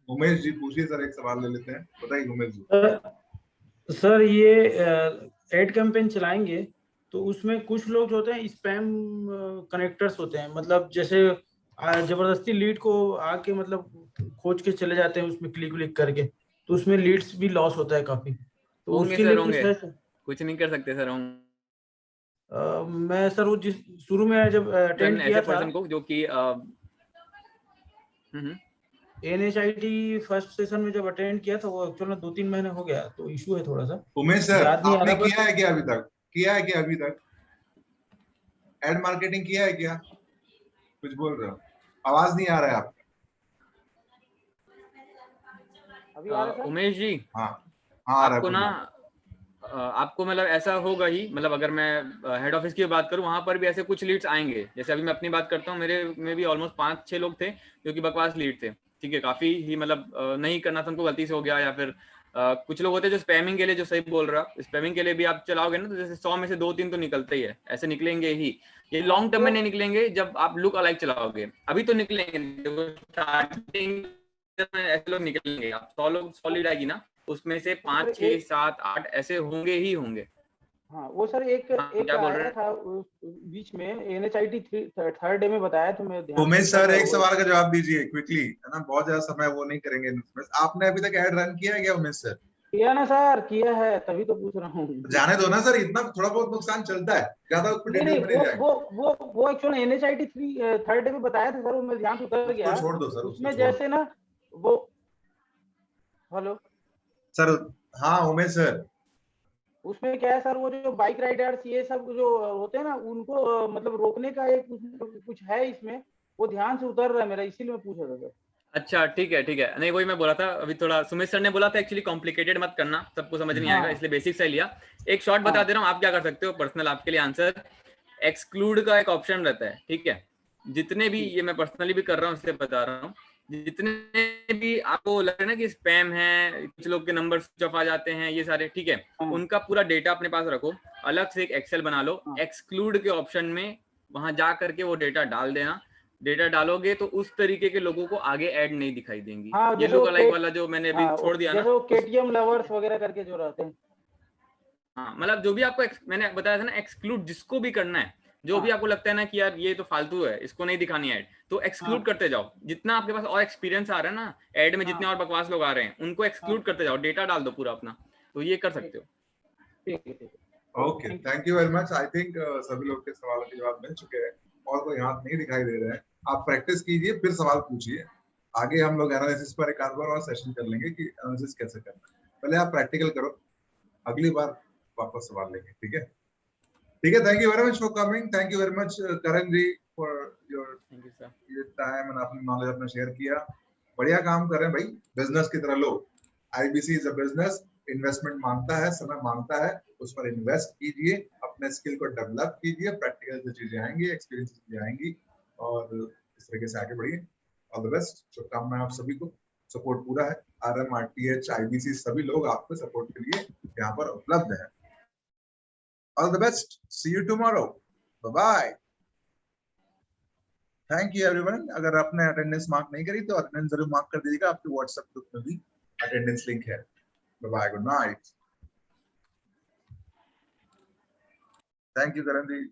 उमेश जी पूछिए सर, एक सवाल ले लेते हैं, बताइए उमेश जी। सर ये एड कैंपेन चलाएंगे तो उसमें कुछ लोग जो होते हैं स्पैम कनेक्टर्स होते हैं, मतलब जैसे जबरदस्ती लीड को आके मतलब खोज के चले जाते हैं उसमें क्लिक क्लिक करके, तो उसमें लीड्स भी लॉस होता है काफी। तो उसके लिए कुछ है सर? कुछ नहीं कर सकते सर, मैं सर वो जिस शुरू में जब अटेंड किया था को, जो कि NHIT फर्स्ट सेशन में जब अटेंड किया था, वो एक्चुअल में 2-3 महीने हो गया, तो इशू है थोड़ा सा। उमेश सर आपने किया है क्या अभी तक? किया है क्या अभी तक एड मार्केटिंग किया है क्या? कुछ बोल रहे हो, आवाज नहीं आ रहा है आपका। अभी आ रहा है उमेश जी? हाँ आपको ना आपको मतलब ऐसा होगा ही, मतलब अगर मैं हेड ऑफिस की बात करूं, वहां पर भी ऐसे कुछ लीड्स आएंगे। जैसे अभी मैं अपनी बात करता हूं, मेरे में भी ऑलमोस्ट 5-6 लोग थे जो कि बकवास लीड थे, ठीक है, काफी ही मतलब नहीं करना था उनको, गलती से हो गया, या फिर कुछ लोग होते हैं जो स्पैमिंग के लिए, जो सही बोल रहा है, स्पैमिंग के लिए भी आप चलाओगे ना, तो जैसे 100 में से 2-3 तो निकलते ही है, ऐसे निकलेंगे ही। ये लॉन्ग टर्म में नहीं निकलेंगे जब आप लुक अलाइक चलाओगे, अभी तो निकलेंगे स्टार्टिंग में, ऐसे लोग निकलेंगे। आप 100 लोग, 100 लीड आएगी ना, उसमें से 5, 6, 7, 8 ऐसे होंगे ही होंगे। हाँ वो सर एक क्या बोल रहे आया हैं? था बीच में, NHIT थर्ड डे में बताया तो मैं ध्यान उमेश से सर पढ़ा एक वो। सवाल का जवाब दीजिए क्विकली, है ना, बहुत ज्यादा समय वो नहीं करेंगे। आपने अभी तक एड रन किया है क्या उमेश सर? किया ना सर, किया है, तभी तो पूछ रहा हूँ। जाने दो ना सर, इतना थोड़ा बहुत नुकसान चलता है, ज्यादा उस पर नहीं डिटेल में नहीं जाएंगे। वो एक्चुअली NHIT थर्ड डे में बताया था सर, वो मेरे ध्यान से उतर उसको गया। छोड़ दो सर, उसको उसमें छोड़ दो जैसे ना वो, हेलो सर। हाँ उमेश सर, उसमें क्या है सर, वो जो बाइक राइडर्स ये सब जो होते हैं ना, उनको मतलब रोकने का एक कुछ है इसमें, वो ध्यान से उतर रहा है मेरा, इसीलिए मैं पूछ रहा था सर। अच्छा ठीक है, ठीक है। नहीं वही मैं बोला था अभी, थोड़ा सुमित सर ने बोला था एक्चुअली कॉम्प्लिकेटेड मत करना, सबको समझ नहीं आएगा, इसलिए बेसिक से लिया। एक शॉर्ट बता दे रहा हूँ, आप क्या कर सकते हो पर्सनल आपके लिए आंसर। एक्सक्लूड का एक ऑप्शन रहता है, ठीक है। जितने भी, ये मैं पर्सनली भी कर रहा हूँ इसलिए बता रहा हूँ, जितने भी आपको लग रहा है ना कि स्पैम है, कुछ लोग के नंबर स्विच ऑफ आ जाते हैं, ये सारे, ठीक है, उनका पूरा डेटा अपने पास रखो, अलग से एक एक्सेल बना लो, एक्सक्लूड के ऑप्शन में वहां जा करके वो डेटा डाल देना। डेटा डालोगे तो उस तरीके के लोगों को आगे ऐड नहीं दिखाई देंगी। हाँ ये जैसे लुक वो अलाइक वाला जो मैंने अभी छोड़ दिया ना, जैसे वो KTM लवर्स वगैरह करके जो रहते हैं। हाँ मतलब जो भी आपको मैंने बताया था ना, एक्सक्लूड जिसको भी करना है, जो भी आपको लगता है ना कि यार ये तो फालतू है, इसको नहीं दिखानी ऐड, तो एक्सक्लूड करते जाओ। जितना आपके पास और एक्सपीरियंस आ रहा है ना ऐड में, जितने और बकवास लोग आ रहे हैं, उनको एक्सक्लूड करते जाओ, डेटा डाल दो पूरा अपना, तो ये कर सकते हो। ठीक है, ठीक है। Okay, thank you very much. I think सभी लोग के सवालों के जवाब मिल चुके हैं, और कोई हाथ नहीं दिखाई दे रहे हैं। आप प्रैक्टिस कीजिए, फिर सवाल पूछिए। आगे हम लोग एनालिसिस पर एक आध बार और सेशन कर लेंगे कि एनालिसिस कैसे करना है। पहले आप प्रैक्टिकल करो, अगली बार वापस सवाल लेंगे, ठीक है? ठीक है, thank you very much for coming. Thank you very much Karan ji for your thank you sir. ये टाइम एंड अपनी नॉलेज अपना शेयर किया। बढ़िया काम कर रहे हैं भाई, बिजनेस की तरह लो। IBC is a business, investment मांगता है, समय मांगता है, उस पर इन्वेस्ट कीजिए, अपने स्किल को डेवलप कीजिए, प्रैक्टिकल से चीजें आएंगी, एक्सपीरियंस चीजें आएंगी, और इस तरीके से आगे बढ़िए। ऑल द बेस्ट, शुभकामनाएं आप सभी को। सपोर्ट पूरा है, RM, RTH, IBC सभी लोग आपके सपोर्ट के लिए यहाँ पर उपलब्ध है। All the best, see you tomorrow, bye bye. Thank you everyone. अगर आपने अटेंडेंस मार्क नहीं करी तो अटेंडेंस जरूर मार्क कर दीजिएगा, आपके व्हाट्सएप ग्रुप में भी अटेंडेंस लिंक है। Bye bye, good night. Thank you Karan ji.